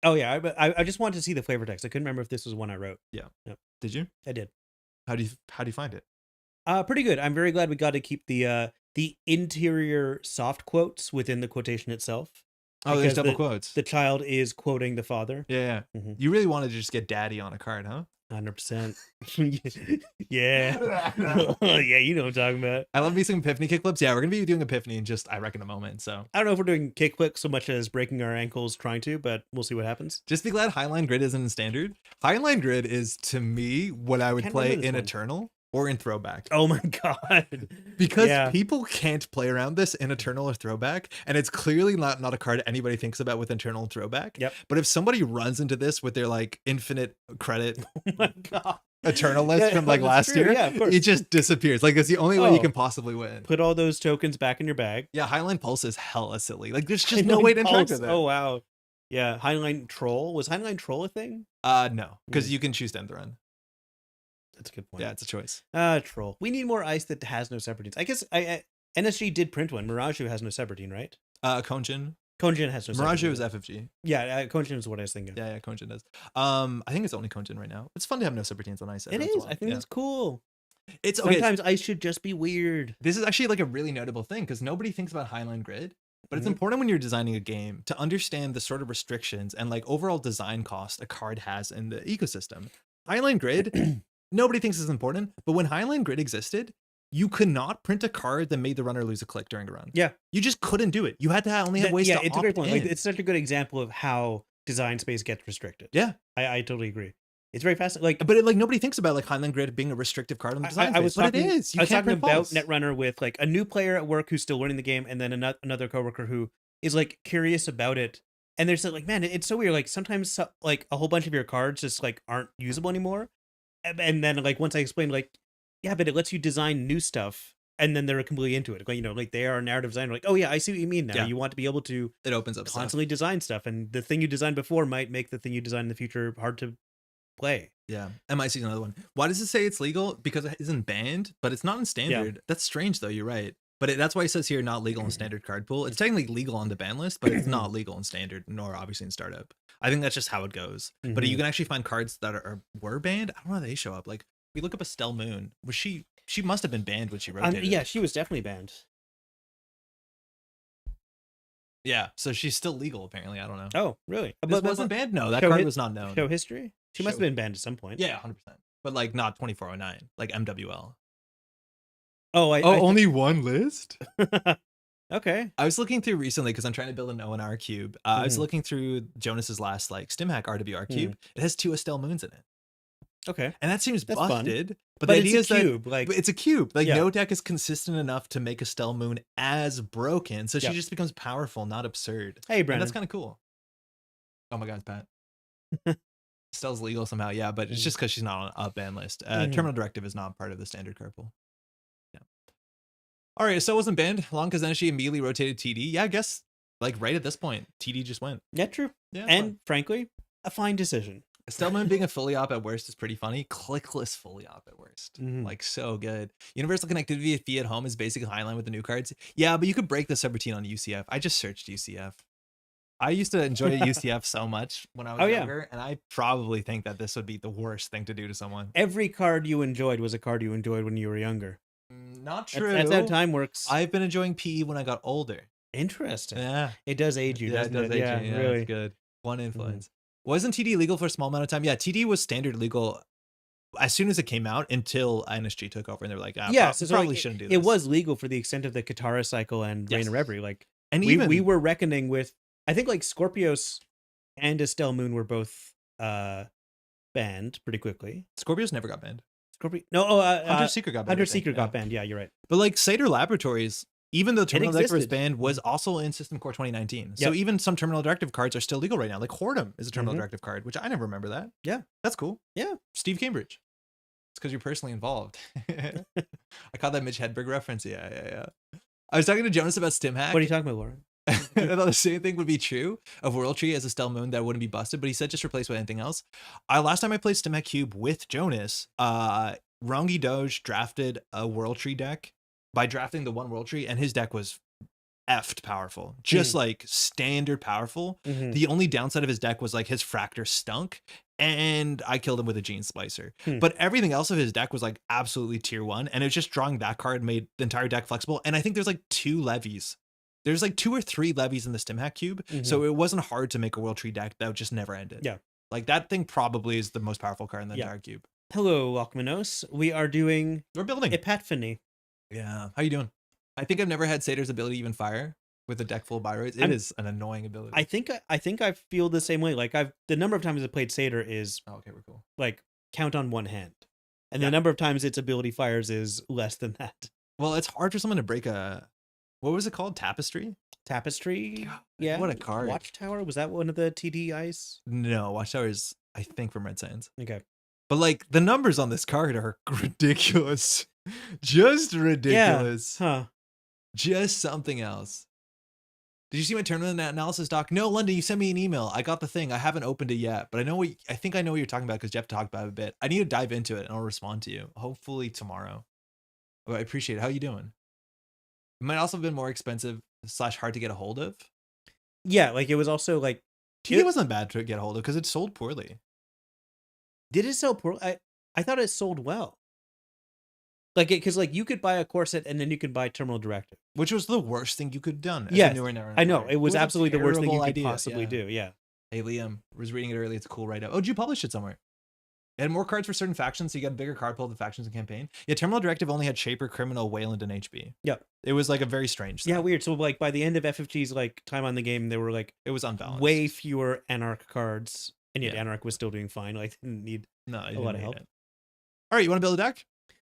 Oh yeah, I just wanted to see the flavor text. I couldn't remember if this was one I wrote. Yeah. Did you? I did. How do you find it? Pretty good. I'm very glad we got to keep the interior soft quotes within the quotation itself. Oh, there's double quotes. The child is quoting the father. Yeah. You really wanted to just get daddy on a card, huh? 100%. Yeah. Yeah, you know what I'm talking about. I love me some Epiphany kickflips. Yeah, we're going to be doing Epiphany in just, I reckon, a moment. So I don't know if we're doing kickflips so much as breaking our ankles trying to, but we'll see what happens. Just be glad Highline Grid isn't in standard. Highline Grid is, to me, what I would play in Eternal or in Throwback. Oh my God. Because people can't play around this in Eternal or Throwback, and it's clearly not a card anybody thinks about with Eternal and Throwback. But if somebody runs into this with their like infinite credit Eternal list from like last year, it just disappears. Like it's the only way you can possibly win. Put all those tokens back in your bag. Yeah, Highline Pulse is hella silly. Like there's just no way to interact with it. Oh wow. Yeah, Highline Troll. Was Highline Troll a thing? No, because you can choose to end the run. That's a good point. Yeah, it's a choice. Troll. We need more ice that has no Separtines. I guess NSG did print one. Miraju has no Separtine, right? Konjin. Konjin has no Miraju is FFG. Yeah, Konjin is what I was thinking. Yeah, Konjin does. I think it's only Konjin right now. It's fun to have no Separtines on ice. It is. Well. I think it's cool. It's Sometimes ice should just be weird. This is actually like a really notable thing because nobody thinks about Highline Grid. But it's important when you're designing a game to understand the sort of restrictions and like overall design cost a card has in the ecosystem. Highline Grid, nobody thinks is important, but when Highline Grid existed, you could not print a card that made the runner lose a click during a run. Yeah. You just couldn't do it. You had to only have ways to it's a great point. in. Like, it's such a good example of how design space gets restricted. Yeah. I totally agree. It's very fascinating. But nobody thinks about like Highline Grid being a restrictive card on the design space. But it is. I was talking about Netrunner with like a new player at work who's still learning the game, and then another coworker who is like curious about it. And they're like, man, it's so weird. Like sometimes like a whole bunch of your cards just like aren't usable anymore. And then like once I explained like, yeah, but it lets you design new stuff. And then they're completely into it. Like, you know, like they are a narrative designer. Like, oh yeah, I see what you mean now. Yeah. You want to be able to it opens up constantly design stuff. And the thing you designed before might make the thing you design in the future hard to play. Yeah. MIC is another one. Why does it say it's legal? Because it isn't banned, but it's not in standard. Yeah. That's strange though. You're right. But that's why it says here not legal in standard card pool. It's technically legal on the ban list, but it's not legal in standard, nor obviously in startup. I think that's just how it goes. But you can actually find cards that were banned. I don't know how they show up. Like we look up Estelle Moon. Was she she must have been banned when she rotated. Yeah, she was definitely banned. Yeah, so she's still legal apparently. I don't know. Oh, really? This wasn't banned? No, that card was not known. Show history? She must have been banned at some point. Yeah, 100%. But like not 2409, like MWL. Oh, only one list? Okay. I was looking through recently because I'm trying to build an ONR cube. I was looking through Jonas's last like StimHack RWR cube. It has 2 Estelle moons in it. Okay. And that seems busted. Fun. But the idea is cube, that it's a cube. Like no deck is consistent enough to make Estelle moon as broken. So she just becomes powerful, not absurd. Hey, Brandon. And that's kind of cool. Oh my God, Pat. Estelle's legal somehow. Yeah, but it's just because she's not on a ban list. Terminal Directive is not part of the standard card pool. Yeah. All right, Estelle wasn't banned. Long as she immediately rotated TD. Yeah, I guess like right at this point, TD just went. Yeah, true. Yeah, and frankly, a fine decision. Estelle moon being a fully op at worst is pretty funny. Clickless fully op at worst. Like so good. Universal connectivity fee at home is basically highline with the new cards. Yeah, but you could break the subroutine on UCF. I just searched UCF. I used to enjoy UCF so much when I was younger, and I probably think that this would be the worst thing to do to someone. Every card you enjoyed was a card you enjoyed when you were younger. Not true. That's how time works. I've been enjoying PE when I got older. Interesting. Yeah. It does age you, doesn't it? Yeah, really. It's good. One influence. Wasn't TD legal for a small amount of time? Yeah, TD was standard legal as soon as it came out until NSG took over, and they were like, probably shouldn't do this. It was legal for the extent of the Katara cycle and Reign of Reverie. Like, and we were reckoning with, I think like Scorpios and Estelle Moon were both banned pretty quickly. Scorpios never got banned. Hunter Secret got banned. Hunter Secret got banned. Yeah, you're right. But like Satyr Laboratories, even though Terminal Directive was banned, was also in System Core 2019. So even some Terminal Directive cards are still legal right now. Like Hordem is a Terminal Directive card, which I never remember that. Yeah. That's cool. Yeah. Steve Cambridge. It's because you're personally involved. I caught that Mitch Hedberg reference. Yeah. I was talking to Jonas about StimHack. What are you talking about, Lauren? I thought the same thing would be true of World Tree as a Estelle Moon that wouldn't be busted, but he said just replace with anything else. Last time I played StimHack Cube with Jonas, Rongi Doge drafted a World Tree deck by drafting the one World Tree, and his deck was effed powerful, just like standard powerful. The only downside of his deck was like his Fractor stunk, and I killed him with a Gene Splicer. But everything else of his deck was like absolutely tier 1, and it was just drawing that card made the entire deck flexible. And I think there's like 2 levies. There's like 2 or 3 levies in the StimHack cube, so it wasn't hard to make a World Tree deck that just never ended. Yeah, like that thing probably is the most powerful card in the entire cube. Hello, Walkmanos. We're building Epatphany. Yeah, how you doing? I think I've never had Satyr's ability even fire with a deck full of Byroids. It is an annoying ability. I think I feel the same way. Like the number of times I played Satyr is okay, we're cool. Like count on one hand, and the number of times its ability fires is less than that. Well, it's hard for someone to break a, what was it called? Tapestry. God, yeah. What a card. Watchtower, was that one of the TD ice? No, Watchtower is I think from Red Sands. Okay, but like the numbers on this card are ridiculous. Just ridiculous. Yeah. Huh. Just something else. Did you see my tournament analysis doc? No, London, you sent me an email. I got the thing. I haven't opened it yet, but I think I know what you're talking about because Jeff talked about it a bit. I need to dive into it and I'll respond to you. Hopefully tomorrow. But I appreciate it. How you doing? It might also have been more expensive / hard to get a hold of. Yeah, like it was also like TD wasn't bad to get a hold of because it sold poorly. Did it sell poorly? I thought it sold well. Like because like you could buy a core set and then you could buy Terminal Directive, which was the worst thing you could have done. Yeah, I know it was absolutely the worst thing you could possibly do. Yeah. Hey Liam, was reading it early. It's a cool write up. Oh, did you publish it somewhere? It had more cards for certain factions, so you got a bigger card pool of the factions and campaign. Yeah, Terminal Directive only had Shaper, Criminal, Wayland, and HB. Yeah, it was like a very strange thing. Yeah, weird. So like by the end of FFG's like time on the game, there were like it was unbalanced. Way fewer Anarch cards, and yet Anarch was still doing fine. Like didn't need a lot of help. All right, you want to build a deck?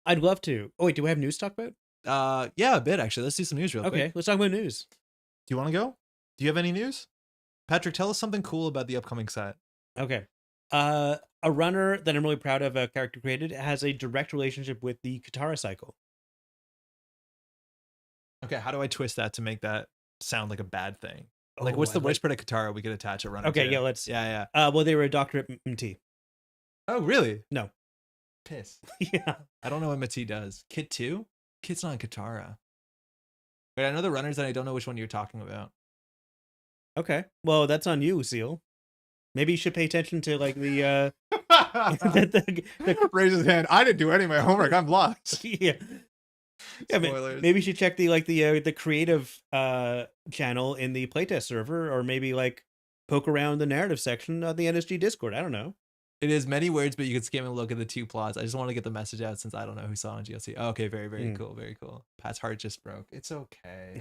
I'd love to. Oh wait, do we have news to talk about? Yeah, a bit actually. Let's do some news real quick. Okay, let's talk about news. Do you want to go? Do you have any news? Patrick, tell us something cool about the upcoming set. Okay. A runner that I'm really proud of, a character created, has a direct relationship with the Katara cycle. Okay, how do I twist that to make that sound like a bad thing? Like, what's the worst part of Katara we could attach a runner to? Okay, yeah, let's. Yeah. Well, they were a doctor at MT. Oh, really? No. Piss. Yeah. I don't know what MT does. Kit 2? Kit's not Katara. Wait, I know the runners and I don't know which one you're talking about. Okay. Well, that's on you, Seal. Maybe you should pay attention to like the Raise his hand. I didn't do any of my homework. I'm lost. Yeah. Yeah, maybe you should check the creative channel in the playtest server, or maybe like poke around the narrative section of the NSG Discord. I don't know. It is many words, but you can skim and look at the 2 plots. I just want to get the message out since I don't know who saw on GLC. Oh, okay, very, very cool, very cool. Pat's heart just broke. It's okay.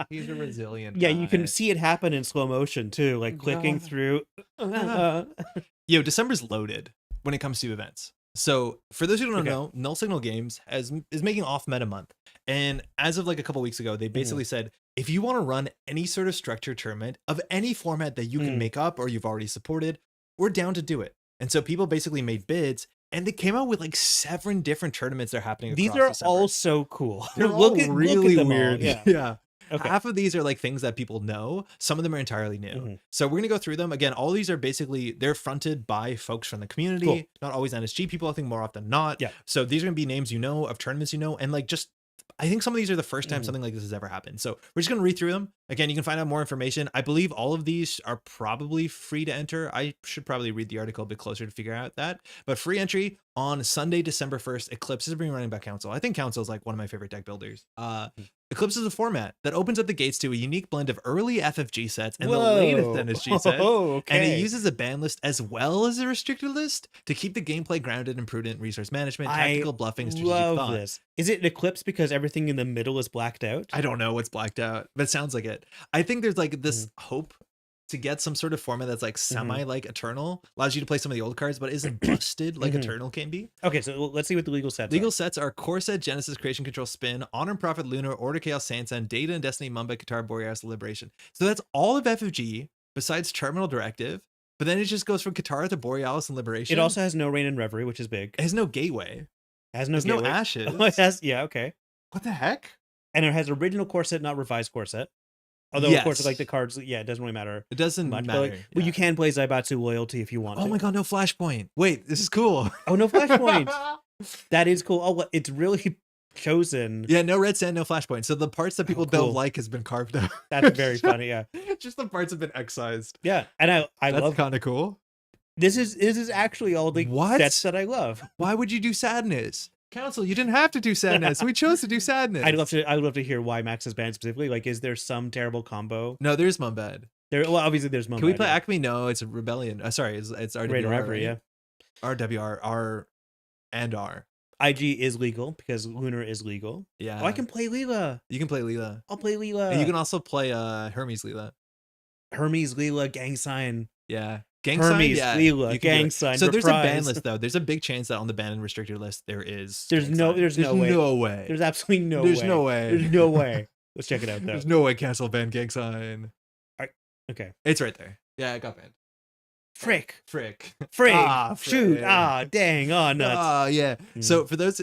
He's a resilient guy. You can see it happen in slow motion too, like clicking through. Yo, December's loaded when it comes to events. So for those who don't know, Null Signal Games is making off meta month. And as of like a couple weeks ago, they basically said, if you want to run any sort of structured tournament of any format that you can make up or you've already supported, we're down to do it. And so people basically made bids, and they came out with like 7 different tournaments that are happening. These are all so cool. They're all really weird. Yeah. Okay. Half of these are like things that people know. Some of them are entirely new. So we're going to go through them. Again, all these are basically, they're fronted by folks from the community, not always NSG people, I think more often than not. Yeah. So these are going to be names you know, of tournaments you know, and like just, I think some of these are the first time something like this has ever happened. So we're just going to read through them. Again, you can find out more information. I believe all of these are probably free to enter. I should probably read the article a bit closer to figure out that. But free entry on Sunday, December 1st. Eclipse is being running by Council. I think Council is like one of my favorite deck builders. Eclipse is a format that opens up the gates to a unique blend of early FFG sets and the latest NSG sets. And it uses a ban list as well as a restricted list to keep the gameplay grounded in prudent resource management, tactical bluffing, strategic thought. This. Is it an Eclipse because everything in the middle is blacked out? I don't know what's blacked out, but it sounds like it. I think there's like this hope to get some sort of format that's like semi like Eternal, allows you to play some of the old cards, but isn't busted like Eternal can be. Okay, so let's see what the legal sets Legal sets are Core Set, Genesis, Creation Control, Spin, Honor and Prophet, Lunar, Order, Chaos, Sansan, Data and Destiny, Mumbai, Qatar, Boreas, Liberation. So that's all of FFG besides Terminal Directive, but then it just goes from Qatar to Borealis and Liberation. It also has no Rain and Reverie, which is big. It has no Gateway. It has no Ashes. Oh, it has, yeah, okay. What the heck? And it has original Core Set, not revised Core Set. Although, of course, like the cards, yeah, it doesn't really matter. It doesn't much, matter. But, like, well, you can play Zaibatsu Loyalty if you want to. Oh my god, no Flashpoint. Wait, this is cool. Oh, no Flashpoint. That is cool. Oh, it's really chosen. Yeah, no Red Sand, no Flashpoint. So the parts that people don't like has been carved out. That's very funny, yeah. Just the parts have been excised. Yeah, and I love... That's kind of cool. This is actually all the sets that I love. Why would you do Sadness? Council, you didn't have to do Sadness. We chose to do Sadness. I'd love to hear why Max is banned specifically. Like, is there some terrible combo? No, there's Mumbad. Well, obviously there's Mumbad. Can we play Acme? No, it's a Rebellion. Sorry, it's RWR. Rain Reverie, yeah. RWR, R and R. IG is legal because Lunar is legal. Yeah. Oh, I can play Leela. You can play Leela. I'll play Leela. And you can also play Hermes Leela. Hermes Leela, Gang Sign. Yeah. Gang Hermes, sign, Leela, Gang Sign. So there's a ban list though. There's a big chance that on the ban and restricted list there is. There's no way. There's absolutely no way. There's no way. There's no way. Let's check it out though. There's no way cancel ban Gang Sign. Okay. It's right there. Yeah, it got banned. Frick. Frick. Shoot. Dang. Oh, nuts. Yeah. So for those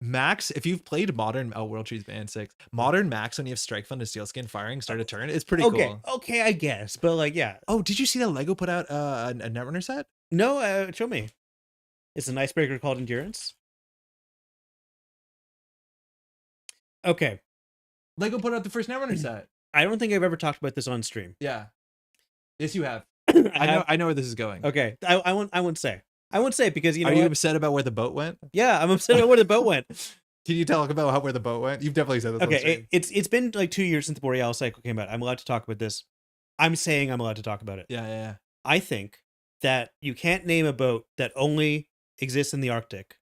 Max, if you've played Modern World Trees Band 6, Modern Max when you have Strike Fund and Steelskin firing start a turn, it's pretty cool. Okay, I guess. But like, yeah. Oh, did you see that Lego put out a Netrunner set? No, show me. It's an icebreaker called Endurance. Okay. Lego put out the first Netrunner set. I don't think I've ever talked about this on stream. Yeah. Yes, you have. I know where this is going. Okay. I won't say. I won't say it because you know. Are you upset about where the boat went? Yeah, I'm upset about where the boat went. Can you talk about where the boat went? You've definitely said this. Okay, it's been like 2 years since the Borealis cycle came out. I'm allowed to talk about this. I'm saying I'm allowed to talk about it. Yeah. I think that you can't name a boat that only exists in the Arctic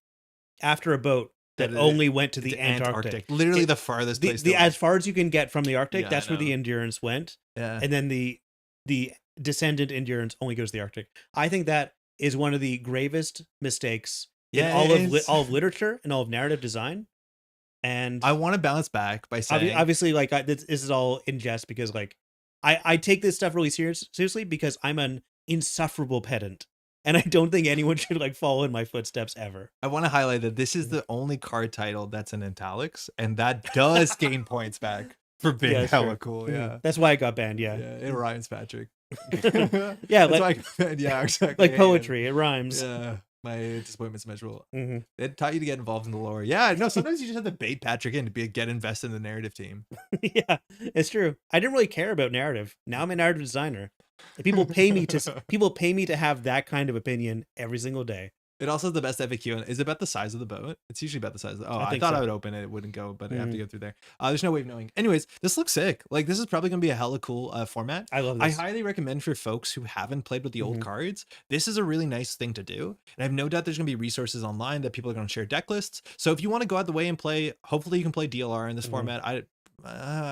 after a boat that only went to the Antarctic. Literally the farthest place. As far as you can get from the Arctic, that's where the Endurance went. Yeah. And then the Descendant Endurance only goes to the Arctic. I think that is one of the gravest mistakes in all of literature and all of narrative design. And I want to bounce back by saying, obviously, like this is all in jest because like I take this stuff really seriously because I'm an insufferable pedant, and I don't think anyone should like follow in my footsteps ever. I want to highlight that this is the only card title that's in italics, and that does gain points back for being hella cool. Yeah, that's why I got banned. Yeah, it rhymes, Patrick. Yeah, exactly. Like poetry, it rhymes. Yeah, my disappointment's measurable. It taught you to get involved in the lore. Yeah, no, sometimes you just have to bait Patrick in to get invested in the narrative team. Yeah, it's true. I didn't really care about narrative. Now I'm a narrative designer. People pay me to have that kind of opinion every single day. It also has the best FAQ. And is it about the size of the boat? It's usually about the size. I think thought so. I would open it. It wouldn't go, but I have to go through there. There's no way of knowing. Anyways, this looks sick. Like, this is probably going to be a hella cool format. I love this. I highly recommend for folks who haven't played with the old cards. This is a really nice thing to do. And I have no doubt there's going to be resources online that people are going to share deck lists. So if you want to go out the way and play, hopefully you can play DLR in this format. I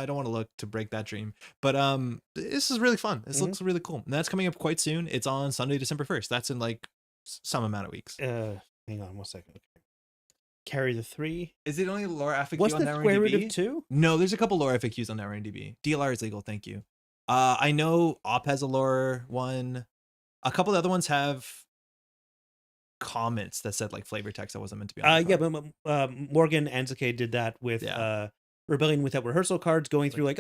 don't want to look to break that dream, but this is really fun. This looks really cool. And that's coming up quite soon. It's on Sunday, December 1st. That's in like some amount of weeks. Hang on 1 second. Carry the 3. Is it only lore FAQ What's on the square root of 2? No, there's a couple lore FAQs on NetRunnerDB. DLR is legal, thank you. I know Op has a lore one. A couple of other ones have comments that said like flavor text that wasn't meant to be on. Yeah, but Morgan Anzuke did that with Rebellion Without Rehearsal cards, going through like,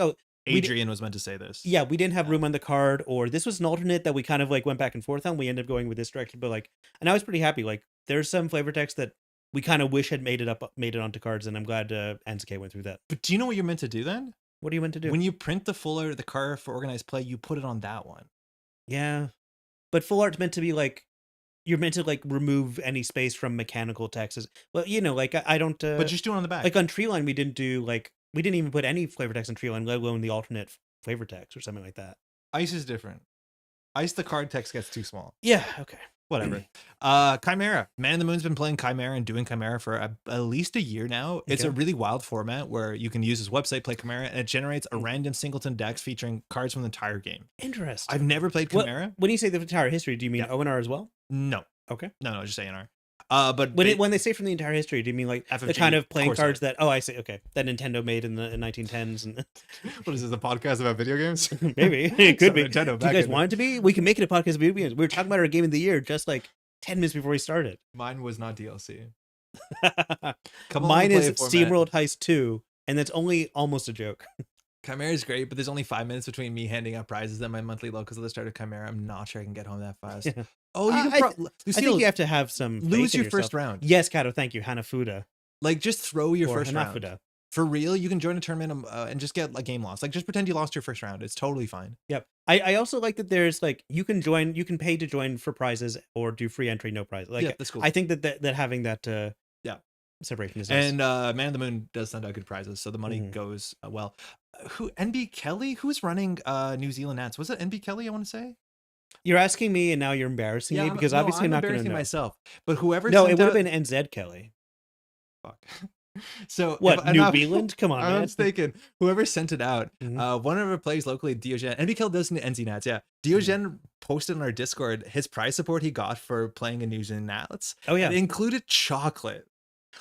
Adrian was meant to say this. Yeah, we didn't have room on the card, or this was an alternate that we kind of like went back and forth on. We ended up going with this direction, but like, and I was pretty happy. Like, there's some flavor text that we kind of wish had made it onto cards, and I'm glad Anzuke went through that. But do you know what you're meant to do then? What are you meant to do? When you print the full art of the card for organized play, you put it on that one. Yeah, but full art's meant to be like, you're meant to like remove any space from mechanical texts. Well, you know, like I don't. But just do it on the back. Like on Treeline, we didn't even put any flavor text on Treeline, let alone the alternate flavor text or something like that. Ice is different. Ice, the card text gets too small. Yeah. Okay. Whatever. Chimera. Man in the Moon's been playing Chimera and doing Chimera for at least a year now. It's a really wild format where you can use his website, play Chimera, and it generates a random singleton deck featuring cards from the entire game. Interesting. I've never played Chimera. When you say the entire history, do you mean ONR as well? No. Okay. No, just ANR. But when they say from the entire history, do you mean like FFG, the kind of playing cards that? Oh, I see. Okay, that Nintendo made in the 1910s. And what is this, a podcast about video games? Maybe it could be. Nintendo, do you guys want it to be? We can make it a podcast about video games. We were talking about our game of the year just like 10 minutes before we started. Mine was not DLC. Mine is SteamWorld Heist 2, and that's only almost a joke. Chimera is great, but there's only 5 minutes between me handing out prizes at my monthly locals at the start of Chimera. I'm not sure I can get home that fast. Yeah. Oh, you can I think you have to have some lose your yourself. first round. Yes, Kato, thank you. Hanafuda. Like, just throw your first Hanafuda. round. For real, you can join a tournament and just get a game loss. Like, just pretend you lost your first round. It's totally fine. Yep. I also like that there's like, you can pay to join for prizes or do free entry, no prize. Like, yeah, that's cool. I think that having that separation is nice. And Man in the Moon does send out good prizes, so the money goes well. Who NB Kelly? Who's running New Zealand Nats? Was it NB Kelly? I want to say. You're asking me, and now you're embarrassing me because obviously I'm not going to know myself. But whoever it would have been NZ Kelly. Fuck. So what? New Zealand? Come on, I'm man. mistaken. Whoever sent it out, one of our plays locally, Diogen. NB Kelly does NZ Nats. Yeah, Diogen posted on our Discord his prize support he got for playing a New Zealand Nats. Oh yeah, it included chocolate.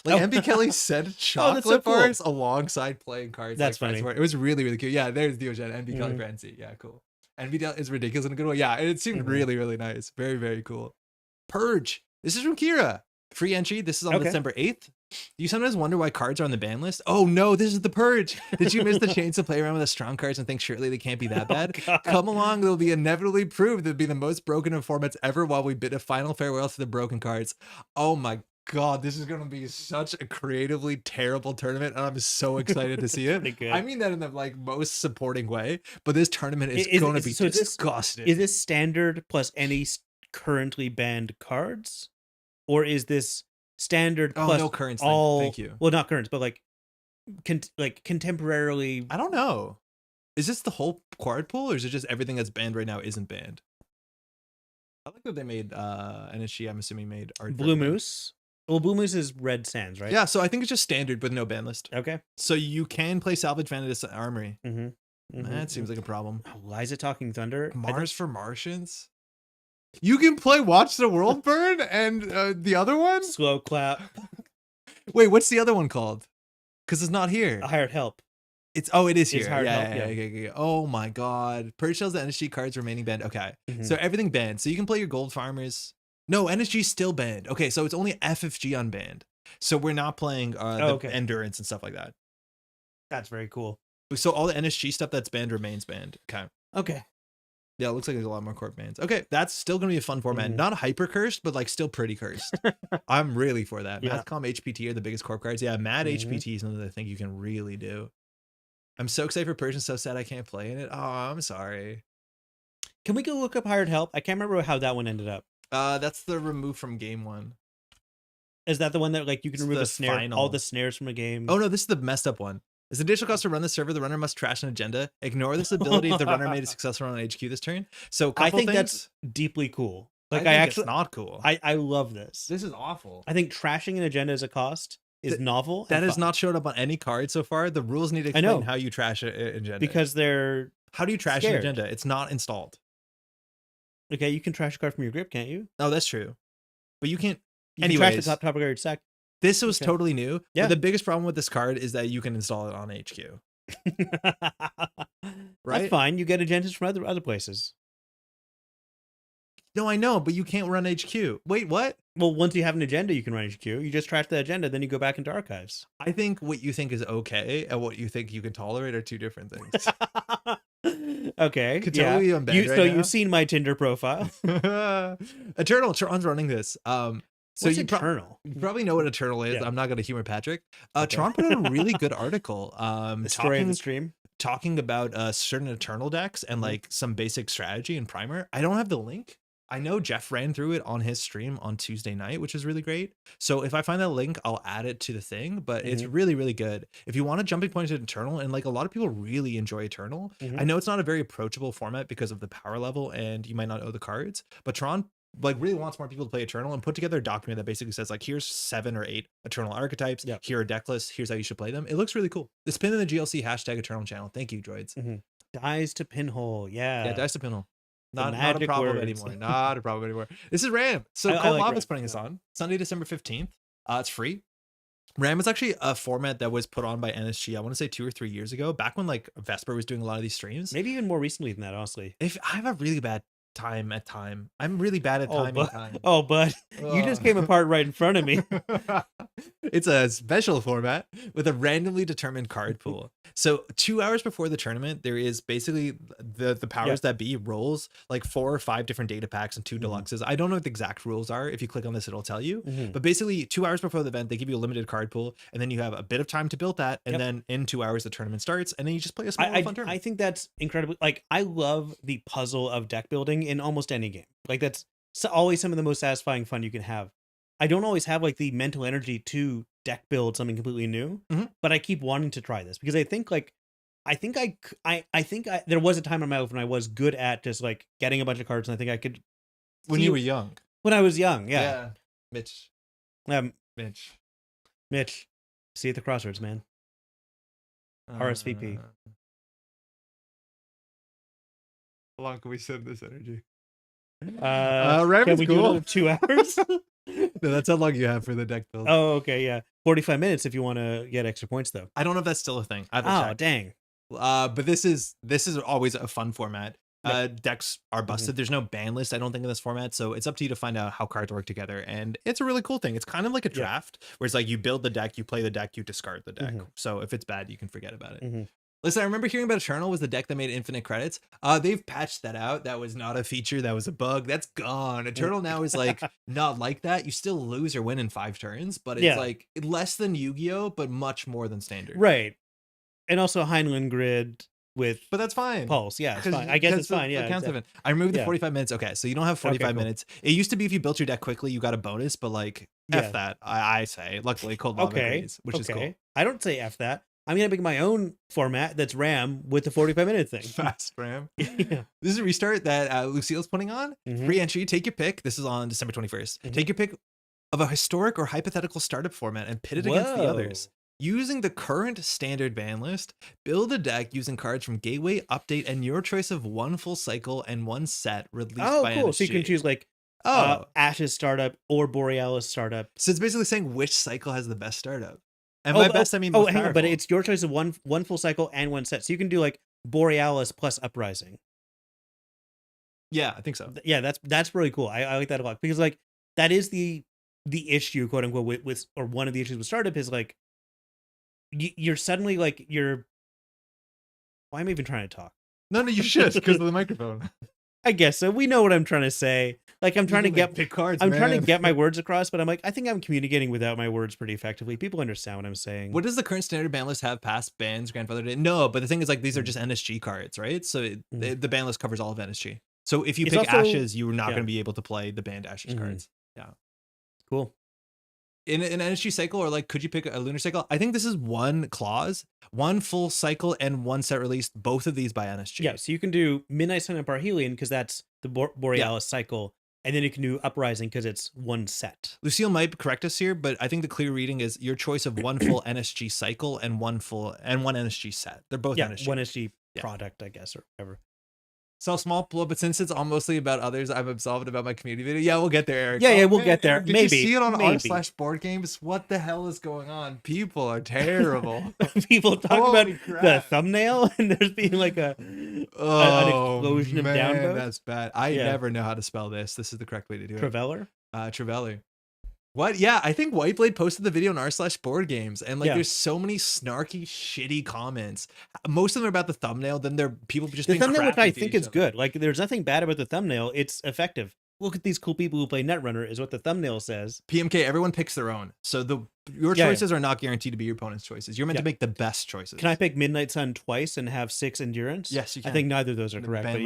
Like NB Kelly sent chocolate so cool. bars alongside playing cards. That's like funny. It was really, really cute. Yeah, there's Diogen, NB Kelly for NC. Yeah, cool. NB is ridiculous in a good way. Yeah, it seemed really, really nice. Very, very cool. Purge. This is from Kira. Free entry. This is on December 8th. You sometimes wonder why cards are on the ban list. Oh no, this is the Purge. Did you miss the chance to play around with the strong cards and think surely they can't be that bad? Come along, they'll be inevitably proved to be the most broken of formats ever while we bid a final farewell to the broken cards. Oh my God, this is going to be such a creatively terrible tournament, and I'm so excited to see it. I mean that in the like most supporting way, but this tournament is going to be disgusting. Is this standard plus any currently banned cards, or is this standard plus no currents? All, thank you. Well, not currents, but like contemporarily. I don't know. Is this the whole card pool, or is it just everything that's banned right now isn't banned? I like that they made NSG. I'm assuming made art. Blue Moose. Well, Blue Moose is Red Sands, right? Yeah, so I think it's just standard with no ban list. Okay. So you can play Salvage Vanadis Armory. That seems like a problem. Liza Talking Thunder. Mars for Martians? You can play Watch the World Burn and the other one? Slow Clap. Wait, what's the other one called? Because it's not here. Hired Help. It is here. Yeah. Oh my God. Purge tells the NSG cards remaining banned. Okay. So everything banned. So you can play your gold farmers. No, NSG's still banned. Okay, so it's only FFG unbanned. So we're not playing the Endurance and stuff like that. That's very cool. So all the NSG stuff that's banned remains banned. Okay. Yeah, it looks like there's a lot more Corp bans. Okay, that's still going to be a fun format. Not hyper cursed, but like still pretty cursed. I'm really for that. Yeah. Mathcom HPT are the biggest Corp cards. Yeah, Mad HPT is something that I think you can really do. I'm so excited for Persian, so sad I can't play in it. Oh, I'm sorry. Can we go look up Hired Help? I can't remember how that one ended up. That's the remove from game one. Is that the one that like you can remove a snare, final. all the snares from a game? Oh no, this is the messed up one. As additional cost to run the server, the runner must trash an agenda. Ignore this ability if the runner made a successful run on HQ this turn. So I think that's deeply cool. Like I actually, it's not cool. I love this. This is awful. I think trashing an agenda as a cost is novel. That has not showed up on any card so far. The rules need to explain how you trash an agenda. Because they're how do you trash an agenda? It's not installed. Okay, you can trash a card from your grip, can't you? Oh, that's true. But you can't. Anyways, trash the top of your stack. This was totally new. Yeah. But the biggest problem with this card is that you can install it on HQ. Right? That's fine. You get agendas from other places. No, I know, but you can't run HQ. Wait, what? Well, once you have an agenda, you can run HQ. You just trash the agenda, then you go back into archives. I think what you think is okay and what you think you can tolerate are two different things. Okay. Could totally be on bed right now. You've seen my Tinder profile. Eternal, Tron's running this. So you Eternal? You probably know what Eternal is. Yeah. I'm not going to humor Patrick. Tron put out a really good article. The story of the stream. Talking about certain Eternal decks and like some basic strategy and primer. I don't have the link. I know Jeff ran through it on his stream on Tuesday night, which is really great. So if I find that link, I'll add it to the thing, but it's really, really good. If you want a jumping point to Eternal, and like a lot of people really enjoy Eternal, I know it's not a very approachable format because of the power level and you might not know the cards, but Tron like really wants more people to play Eternal and put together a document that basically says like, here's 7 or 8 Eternal archetypes. Yep. Here are deck lists. Here's how you should play them. It looks really cool. It's pinned in the GLC hashtag Eternal channel. Thank you, droids. Dies to pinhole. Yeah. Yeah, dies to pinhole. Not a problem anymore. Not a problem anymore. This is RAM. So Cold Lava is putting this on Sunday, December 15th. It's free. RAM is actually a format that was put on by NSG, I want to say 2 or 3 years ago, back when like Vesper was doing a lot of these streams. Maybe even more recently than that, honestly. If I have a really bad time at time. I'm really bad at time and time. Oh, but you just came apart right in front of me. It's a special format with a randomly determined card pool. So 2 hours before the tournament, there is basically the powers that be rolls like 4 or 5 different data packs and 2 deluxes. I don't know what the exact rules are. If you click on this, it'll tell you. But basically 2 hours before the event, they give you a limited card pool, and then you have a bit of time to build that. And then in 2 hours, the tournament starts, and then you just play a small fun tournament. I think that's incredibly, like, I love the puzzle of deck building in almost any game. Like, that's always some of the most satisfying fun you can have. I don't always have like the mental energy to deck build something completely new, but I keep wanting to try this because I think there was a time in my life when I was good at just like getting a bunch of cards, and I think I could. When you were young. When I was young, yeah. Mitch. See you at the crossroads, man. RSVP. How long can we send this energy? Can we do 2 hours? No, that's how long you have for the deck build. Oh, okay, yeah. 45 minutes if you want to get extra points, though. I don't know if that's still a thing. Dang. But this is always a fun format. Decks are busted. There's no ban list, I don't think, in this format, so it's up to you to find out how cards work together, and it's a really cool thing. It's kind of like a draft, where it's like you build the deck, you play the deck, you discard the deck. So if it's bad, you can forget about it. Listen, I remember hearing about Eternal was the deck that made infinite credits. They've patched that out. That was not a feature. That was a bug. That's gone. Eternal now is like not like that. You still lose or win in 5 turns, but it's like less than Yu-Gi-Oh, but much more than standard. Right. And also Heinlein grid with but that's fine. Pulse. Yeah, it's fine. I guess it's fine. Yeah. I removed the 45 minutes. Okay, so you don't have 45 minutes. It used to be if you built your deck quickly, you got a bonus, but like F that. I say. Luckily, Cold Lava agrees, which is cool. I don't say F that. I'm going to make my own format that's RAM with the 45-minute thing. Fast RAM. This is a restart that Lucille's putting on. Free entry. Take your pick. This is on December 21st. Take your pick of a historic or hypothetical startup format and pit it against the others. Using the current standard ban list, build a deck using cards from Gateway, Update, and your choice of 1 full cycle and 1 set released by NSG. So you can choose like Ash's startup or Borealis startup. So it's basically saying which cycle has the best startup. And by best, I mean most powerful. But it's your choice of one full cycle and 1 set. So you can do like Borealis plus Uprising. Yeah, I think so. Yeah, that's really cool. I like that a lot because like that is the issue, quote unquote, with or one of the issues with startup is like you're suddenly like why am I even trying to talk? No, you should because of the microphone. I guess so. We know what I'm trying to say. Like I'm trying to get cards. I'm trying to get my words across, but I'm like, I think I'm communicating without my words pretty effectively. People understand what I'm saying. What does the current standard ban list have past bans grandfather did? No, but the thing is like these are just NSG cards, right? So the ban list covers all of NSG. So if you It's pick also- Ashes, you're not yeah. going to be able to play the banned Ashes Mhm. cards. Cool. In an energy cycle, or like, could you pick a lunar cycle? I think this is one clause, one full cycle, and one set release. Both of these by NSG. Yeah, so you can do Midnight Sun and Parhelion because that's the Borealis cycle, and then you can do Uprising because it's one set. Lucille might correct us here, but I think the clear reading is your choice of one full NSG cycle and one NSG set. They're both NSG. One SG product, I guess, or whatever. So small, but since it's all mostly about others, I'm absolved about my community video. Yeah, we'll get there, Eric. Yeah, we'll get there. Eric, did maybe. you see it on maybe. r/board games? What the hell is going on? People are terrible. People talk Holy about crap. the thumbnail, and there's being like an explosion of downvotes. That's bad. I never know how to spell this. This is the correct way to do it. Traveller? Traveller. What? Yeah, I think Whiteblade posted the video on r/board games, and like there's so many snarky, shitty comments. Most of them are about the thumbnail. Then they're people just the being thumbnail, which crappy I to think each is other. good. Like, there's nothing bad about the thumbnail. It's effective. Look at these cool people who play Netrunner, is what the thumbnail says. PMK, everyone picks their own. So your choices are not guaranteed to be your opponent's choices. You're meant to make the best choices. Can I pick Midnight Sun twice and have 6 endurance? Yes, you can. I think neither of those are correct. But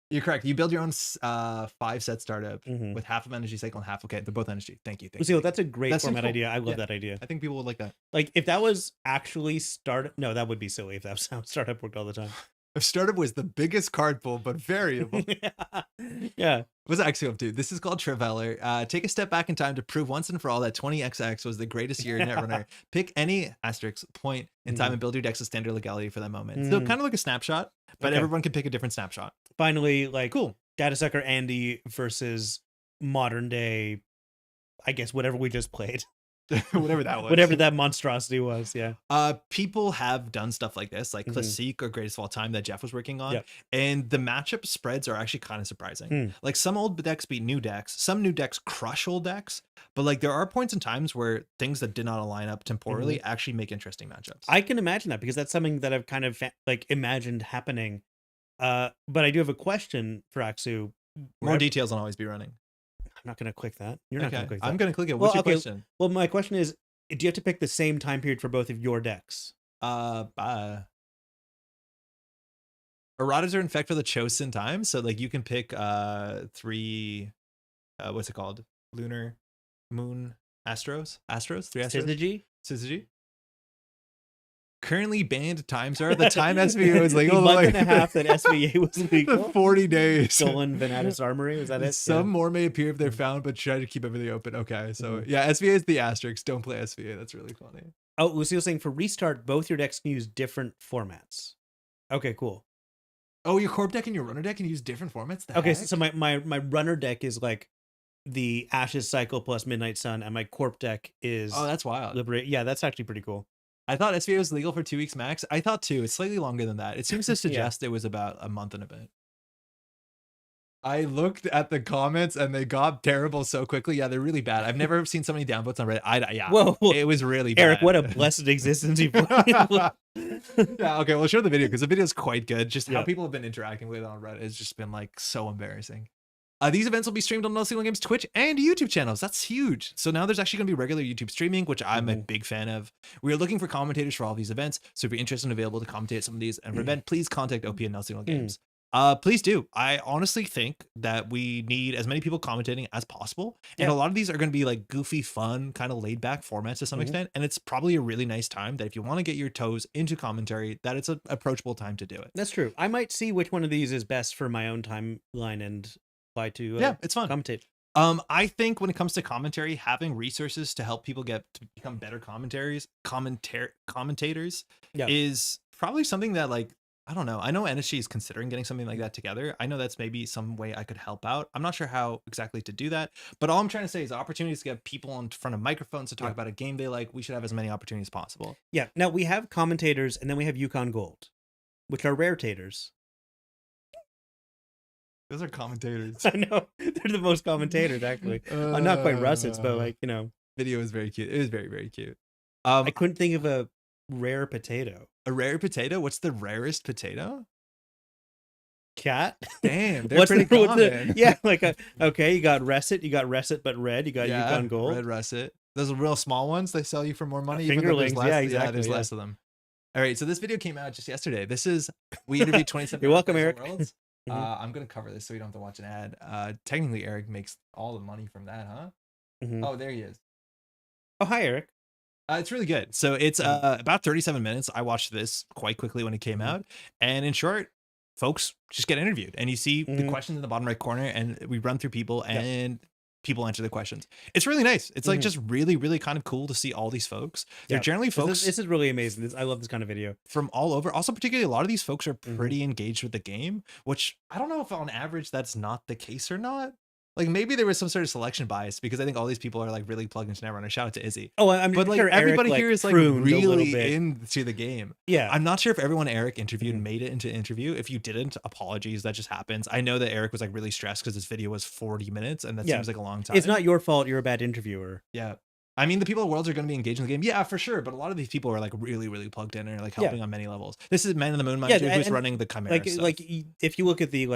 You're correct. You build your own 5-set startup with half of energy cycle and half. Okay, they're both energy. Thank you. That's a great format idea. I love that idea. I think people would like that. Like, if that was actually startup, no, that would be silly if that was how startup worked all the time. If startup was the biggest card pool, but variable. Yeah. What's actually up to? This is called Traveller. Take a step back in time to prove once and for all that 20XX was the greatest year in Netrunner. Pick any asterisk point in time and build your decks of standard legality for that moment. So kind of like a snapshot, but everyone can pick a different snapshot. Finally, like, cool. Data Sucker Andy versus modern day, I guess, whatever we just played. Whatever that was. Whatever that monstrosity was, yeah. People have done stuff like this, like Classique or Greatest of All Time that Jeff was working on. And the matchup spreads are actually kind of surprising. Like, some old decks beat new decks. Some new decks crush old decks. But like, there are points and times where things that did not align up temporally actually make interesting matchups. I can imagine that because that's something that I've kind of like imagined happening. But I do have a question for Aksu. More details on Always Be Running. I'm not going to click that. You're not going to click that. I'm going to click it. What's your question? Well, my question is, do you have to pick the same time period for both of your decks? Erratas are in fact for the chosen time. So like, you can pick 3, what's it called? Lunar, Moon, Astros? 3 Astros? Syzygy? Currently banned times are the time SVA was legal. A month and a half that SVA was legal. 40 days. Stolen Venatus Armory, was that it? Some more may appear if they're found, but try to keep everything open. Okay, so yeah, SVA is the asterisk. Don't play SVA. That's really funny. Oh, Lucille's saying for restart, both your decks can use different formats. Okay, cool. Oh, your Corp deck and your Runner deck can use different formats? Okay, so my Runner deck is like the Ashes Cycle plus Midnight Sun, and my Corp deck is... Oh, that's wild. Liberate. Yeah, that's actually pretty cool. I thought SVA was legal for 2 weeks max. I thought too. It's slightly longer than that. It seems to suggest it was about a month and a bit. I looked at the comments and they got terrible so quickly. Yeah, they're really bad. I've never seen so many downvotes on Reddit. Yeah, whoa, it was really bad. Eric, what a blessed existence you've Yeah, okay, we'll show the video because the video is quite good. Just how people have been interacting with it on Reddit has just been like so embarrassing. These events will be streamed on No Single Games Twitch and YouTube channels. That's huge. So now there's actually going to be regular YouTube streaming, which I'm a big fan of. We are looking for commentators for all these events. So if you're interested and available to commentate at some of these and for event, please contact OP and No Single Games. Please do. I honestly think that we need as many people commentating as possible. And a lot of these are going to be like goofy, fun, kind of laid back formats to some extent. And it's probably a really nice time that if you want to get your toes into commentary, that it's an approachable time to do it. That's true. I might see which one of these is best for my own timeline and apply to it's fun. Commentate. I think when it comes to commentary, having resources to help people get to become better commentators is probably something that, like, I don't know. I know NSG is considering getting something like that together. I know that's maybe some way I could help out. I'm not sure how exactly to do that, but all I'm trying to say is opportunities to get people in front of microphones to talk about a game they like. We should have as many opportunities as possible. Yeah. Now we have commentators and then we have Yukon Gold, which are rare-tators. Those are commentators. I know. They're the most commentators, actually. Not quite russets, but like, you know. Video is very cute. It was very, very cute. I couldn't think of a rare potato. A rare potato? What's the rarest potato? Cat? Damn, they're pretty common. Yeah, like okay, you got russet but red, you got Yukon Gold. Red russet. Those are real small ones they sell you for more money. Fingerlings, less, yeah, exactly. There's less of them. All right, so this video came out just yesterday. We interviewed 27. You're welcome, Eric. Worlds. I'm gonna cover this so you don't have to watch an ad. Technically, Eric makes all the money from that, huh? Oh, there he is. Oh, hi, Eric. It's really good. So it's about 37 minutes. I watched this quite quickly when it came out, and in short, folks just get interviewed, and you see the questions in the bottom right corner, and we run through people and. People answer the questions. It's really nice. It's like just really, really kind of cool to see all these folks. They're generally folks. This is really amazing. I love this kind of video from all over. Also, particularly a lot of these folks are pretty engaged with the game, which I don't know if on average that's not the case or not. Like maybe there was some sort of selection bias because I think all these people are like really plugged into Netrunner. Shout out to Izzy. Oh, I'm but like sure everybody Eric, here is like really into the game. Yeah, I'm not sure if everyone Eric interviewed made it into interview. If you didn't, apologies. That just happens. I know that Eric was like really stressed because this video was 40 minutes, and that seems like a long time. It's not your fault. You're a bad interviewer. Yeah. I mean, the people at Worlds are going to be engaged in the game. Yeah, for sure. But a lot of these people are like really, really plugged in and are like helping on many levels. This is Man in the Moon Mine who's running the Chimera stuff. Like if you look at the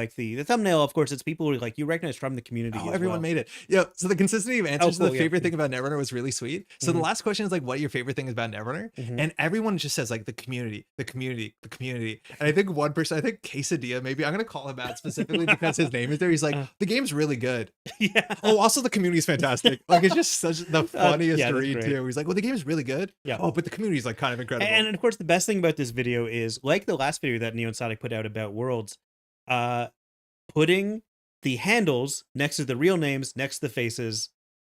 thumbnail, of course, it's people who like you recognize from the community. Oh, everyone made it. Yeah. So the consistency of answers to the favorite thing about Netrunner was really sweet. So the last question is like, what your favorite thing is about Netrunner? And everyone just says like the community. And I think one person, I think Quesadilla, maybe I'm going to call him out specifically because his name is there. He's like, the game's really good. Yeah. Oh, also the community is fantastic. Like it's just such the funniest read too. He's like, well, the game is really good. Yeah. Oh, but the community is like kind of incredible. And of course, the best thing about this video is like the last video that Neon Static put out about Worlds, putting the handles next to the real names, next to the faces,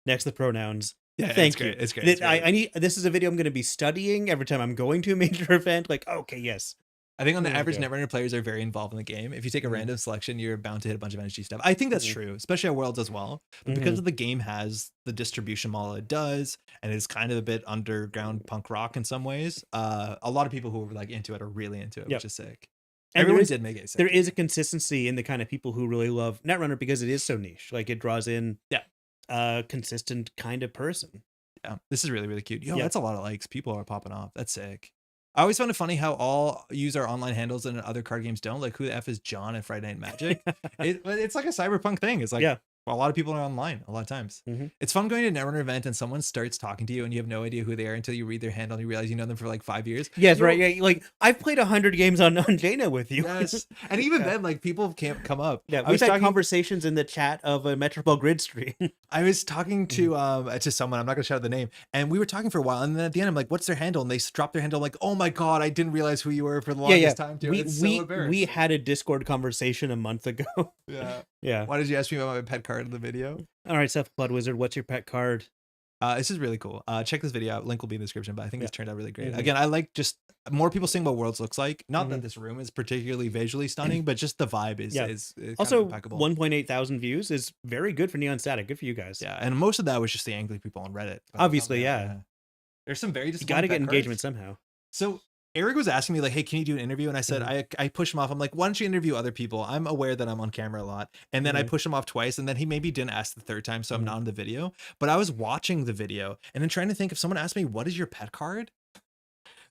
next to the pronouns. Yeah, thank you. It's great. I need. This is a video I'm going to be studying every time I'm going to a major event. Like, okay, yes. I think on the average, Netrunner players are very involved in the game. If you take a random selection, you're bound to hit a bunch of NG stuff. I think that's true, especially at Worlds as well. But because of the game has the distribution model it does, and it's kind of a bit underground punk rock in some ways, a lot of people who are like into it are really into it, which is sick. And everyone did make it sick. There is a consistency in the kind of people who really love Netrunner because it is so niche. Like it draws in a consistent kind of person. Yeah, this is really, really cute. Yo, that's a lot of likes. People are popping off. That's sick. I always found it funny how all use our online handles and other card games don't. Like, who the F is John at Friday Night Magic? It's like a cyberpunk thing. It's like a lot of people are online a lot of times. It's fun going to a Netrunner event and someone starts talking to you and you have no idea who they are until you read their handle and you realize you know them for like 5 years. Yes, right. Yeah, like I've played 100 games on Jaina with you. Yes, and even then, like people can't come up. Yeah, we've had conversations in the chat of a Metropole Grid stream. I was talking to someone, I'm not gonna shout out the name, and we were talking for a while, and then at the end I'm like, "What's their handle?" And they dropped their handle. I'm like, "Oh my god, I didn't realize who you were for the longest time too." It's so embarrassing. We had a Discord conversation a month ago. Yeah. Why did you ask me about my pet card in the video? All right, Seth Blood Wizard, what's your pet card? This is really cool. Check this video out. Link will be in the description, but I think it's turned out really great. Again, I like just more people seeing what Worlds looks like. Not that this room is particularly visually stunning, but just the vibe is also kind of 1.8 thousand views is very good for Neon Static. Good for you guys. Yeah, and most of that was just the angry people on Reddit. Obviously, yeah. There's some very you got to get engagement somehow. So Eric was asking me like, "Hey, can you do an interview?" And I said, I pushed him off. I'm like, "Why don't you interview other people?" I'm aware that I'm on camera a lot, and then I push him off twice, and then he maybe didn't ask the third time, so I'm not in the video. But I was watching the video and then trying to think if someone asked me, "What is your pet card?"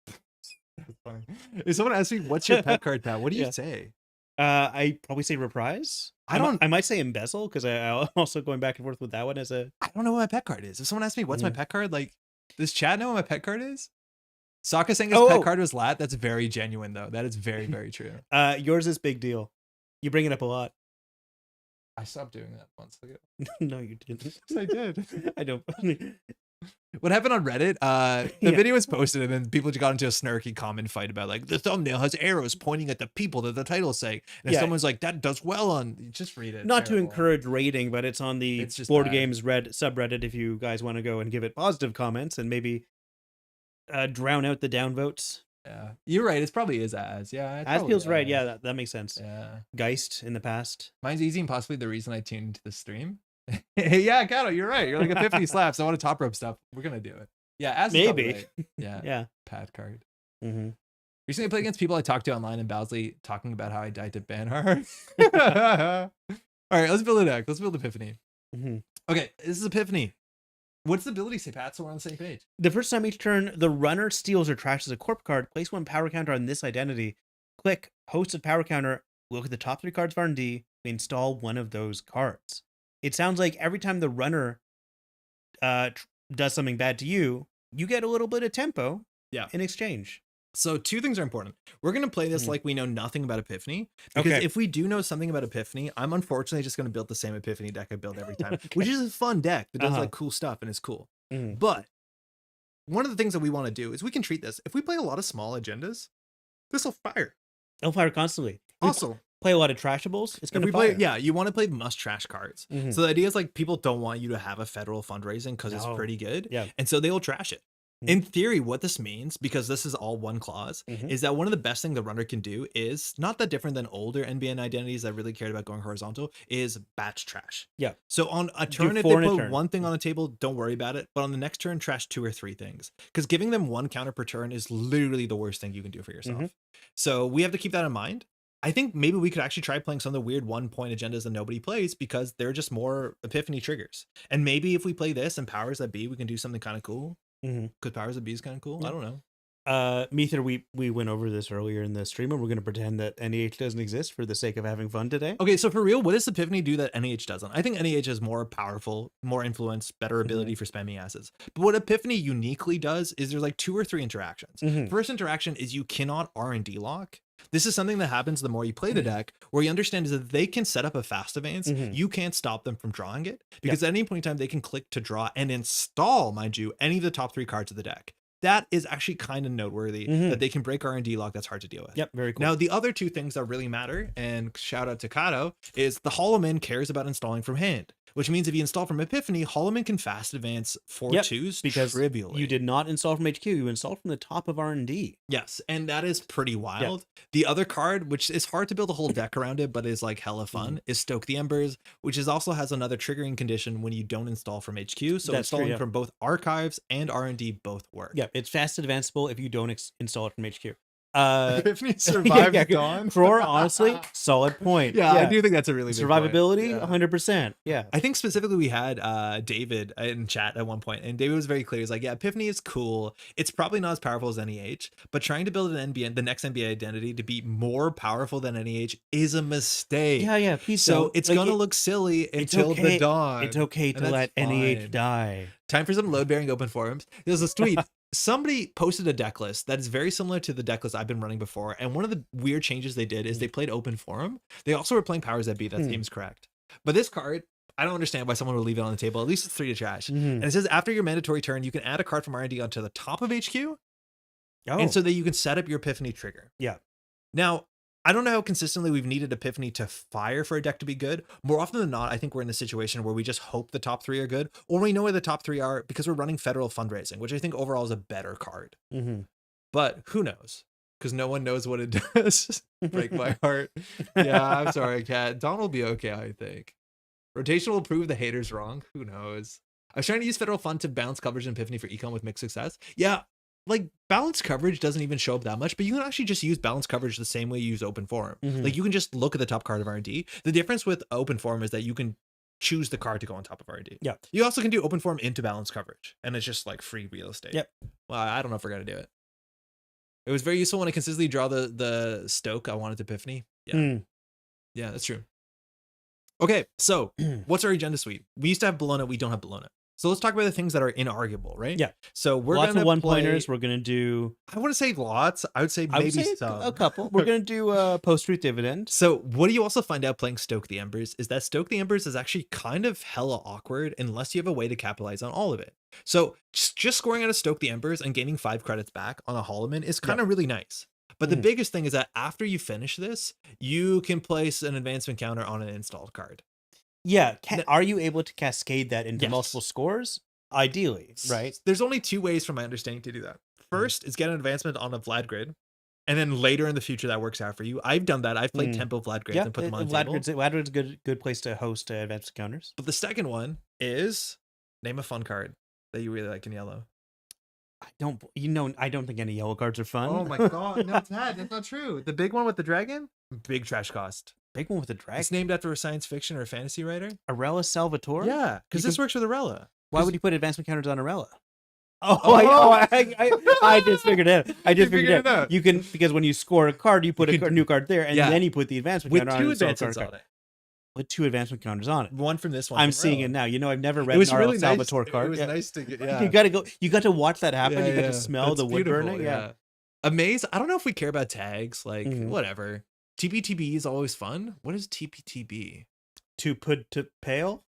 That's funny. If someone asked me, "What's your pet card, Pat?" What do you say? I probably say Reprise. I might say Embezzle because I'm also going back and forth with that one as a. I don't know what my pet card is. If someone asks me, "What's my pet card?" Like, does Chad know what my pet card is? Sokka saying his pet card was Lat. That's very genuine, though. That is very, very true. Yours is Big Deal. You bring it up a lot. I stopped doing that months ago. No, you didn't. Yes, I did. I don't. What happened on Reddit? The video was posted, and then people got into a snarky comment fight about like the thumbnail has arrows pointing at the people that the title's saying. And if someone's like, "That does well on," just read it. Not to encourage rating, but it's on the Board Games subreddit. If you guys want to go and give it positive comments and maybe drown out the downvotes. Yeah, you're right. It probably is as. Yeah, as feels right. Yeah, that makes sense. Yeah, Geist in the past. Mine's easy and possibly the reason I tuned into the stream. Yeah, Kato, you're right. You're like Epiphany slaps. I want to top rope stuff. We're gonna do it. Yeah, as maybe. Right. Yeah, yeah. Pad card. Recently, I played against people I talked to online in Bowsley, talking about how I died to Banhart. All right, let's build a deck. Let's build Epiphany. Okay, this is Epiphany. What's the ability say, Pat? So we're on the same page. The first time each turn, the runner steals or trashes a Corp card. Place one power counter on this identity. Click host of power counter. Look at the top 3 cards of R&D. Install one of those cards. It sounds like every time the runner does something bad to you, you get a little bit of tempo in exchange. So 2 things are important. We're going to play this like we know nothing about Epiphany, because if we do know something about Epiphany, I'm unfortunately just going to build the same Epiphany deck I build every time, which is a fun deck that does like cool stuff and is cool. But one of the things that we want to do is we can treat this. If we play a lot of small agendas, this will fire. It'll fire constantly. Also, play a lot of trashables, it's going to fire. Yeah, you want to play must trash cards. So the idea is like people don't want you to have a federal fundraising because it's pretty good. Yeah. And so they'll trash it. In theory, what this means, because this is all one clause, is that one of the best things the runner can do is not that different than older NBN identities that really cared about going horizontal, is batch trash. Yeah. So on a turn, if they put one thing on a table, don't worry about it. But on the next turn, trash 2 or 3 things. Because giving them 1 counter per turn is literally the worst thing you can do for yourself. So we have to keep that in mind. I think maybe we could actually try playing some of the weird 1-point agendas that nobody plays because they're just more Epiphany triggers. And maybe if we play this and powers that be, we can do something kind of cool. Because powers that be is kind of cool. I don't know. Meether, we went over this earlier in the stream, and we're going to pretend that NEH doesn't exist for the sake of having fun today. Okay, so for real, what does Epiphany do that NEH doesn't? I think NEH is more powerful, more influence, better ability for spamming assets. But what Epiphany uniquely does is there's like 2 or 3 interactions. First interaction is you cannot R&D lock. This is something that happens the more you play the deck, where you understand is that they can set up a fast advance. You can't stop them from drawing it, because at any point in time, they can click to draw and install, mind you, any of the top 3 cards of the deck. That is actually kind of noteworthy that they can break R&D lock. That's hard to deal with. Yep, very cool. Now, the other 2 things that really matter, and shout out to Kato, is the Holo Man cares about installing from hand, which means if you install from Epiphany, Holo Man can fast advance 4/2s because trivially. You did not install from HQ. You installed from the top of R&D. Yes, and that is pretty wild. The other card, which is hard to build a whole deck around it, but is like hella fun, is Stoke the Embers, which is also has another triggering condition when you don't install from HQ. So installing from both archives and R&D both work. Yeah, it's fast advanceable if you don't install it from HQ. Epiphany survived Dawn. For honestly, solid point. Yeah, I do think that's a really big survivability, point. 100%. Yeah, I think specifically we had David in chat at one point, and David was very clear. He's like, "Yeah, Epiphany is cool. It's probably not as powerful as NEH, but trying to build an NBN, the next NBA identity, to be more powerful than NEH is a mistake. Yeah. So it's like, gonna look silly until the dawn. It's okay to let NEH die. Time for some load bearing open forums. There's a tweet." Somebody posted a deck list that is very similar to the deck list I've been running before. And one of the weird changes they did is they played open forum. They also were playing powers that be. That seems correct. But this card, I don't understand why someone would leave it on the table. At least it's 3 to trash. And it says after your mandatory turn, you can add a card from R&D onto the top of HQ. And so that you can set up your Epiphany trigger. Yeah. Now, I don't know how consistently we've needed Epiphany to fire for a deck to be good. More often than not, I think we're in a situation where we just hope the top 3 are good, or we know where the top 3 are because we're running federal fundraising, which I think overall is a better card. But who knows? Because no one knows what it does. Break my heart. Yeah, I'm sorry, Kat. Dawn will be okay, I think. Rotation will prove the haters wrong. Who knows? I was trying to use federal fund to balance coverage in Epiphany for econ with mixed success. Yeah. Like balanced coverage doesn't even show up that much, but you can actually just use balanced coverage the same way you use open forum. Like you can just look at the top card of R&D. The difference with open forum is that you can choose the card to go on top of R&D. Yeah. You also can do open forum into balanced coverage, and it's just like free real estate. Yep. Well, I don't know if we're gonna do it. It was very useful when I consistently draw the Stoke I wanted to Epiphany. Yeah. Yeah, that's true. Okay, so what's our agenda suite? We used to have Bologna, we don't have Bologna. So let's talk about the things that are inarguable, right? Yeah. So we're lots gonna of one-pointers. We're gonna do. I want to say lots. I would say maybe some. A couple. We're gonna do post-truth dividend. So what do you also find out playing Stoke the Embers is that Stoke the Embers is actually kind of hella awkward unless you have a way to capitalize on all of it. So just scoring out a Stoke the Embers and gaining 5 credits back on a Holo Man is kind of really nice. But the biggest thing is that after you finish this, you can place an advancement counter on an installed card. Yeah. Are you able to cascade that into multiple scores? Ideally, right? There's only 2 ways from my understanding to do that. First is get an advancement on a Vlad grid. And then later in the future, that works out for you. I've done that. I've played tempo Vlad grids and put them on the table. Vlad grid's a good place to host advanced counters. But the second one is name a fun card that you really like in yellow. I don't think any yellow cards are fun. Oh my god, no, that's not true. The big one with the dragon? Big trash cost. Big one with the dragon? It's named after a science fiction or a fantasy writer. Arella Salvatore? Yeah, because this works with Arella. Why would you put advancement counters on Arella? I just figured it out. I just figured it out. You can, because when you score a card, you put a new card there, and then you put the advancement counter on it. With 2 advancements on it. With 2 advancement counters on it. One from this one. I'm seeing it now. I've never read an Arella Salvatore card. It was nice to get. You got to watch that happen. You got to smell the wood burning. Yeah. Amaze, I don't know if we care about tags, like Mm-hmm. whatever. TPTB is always fun. What is TPTB? To put to pale?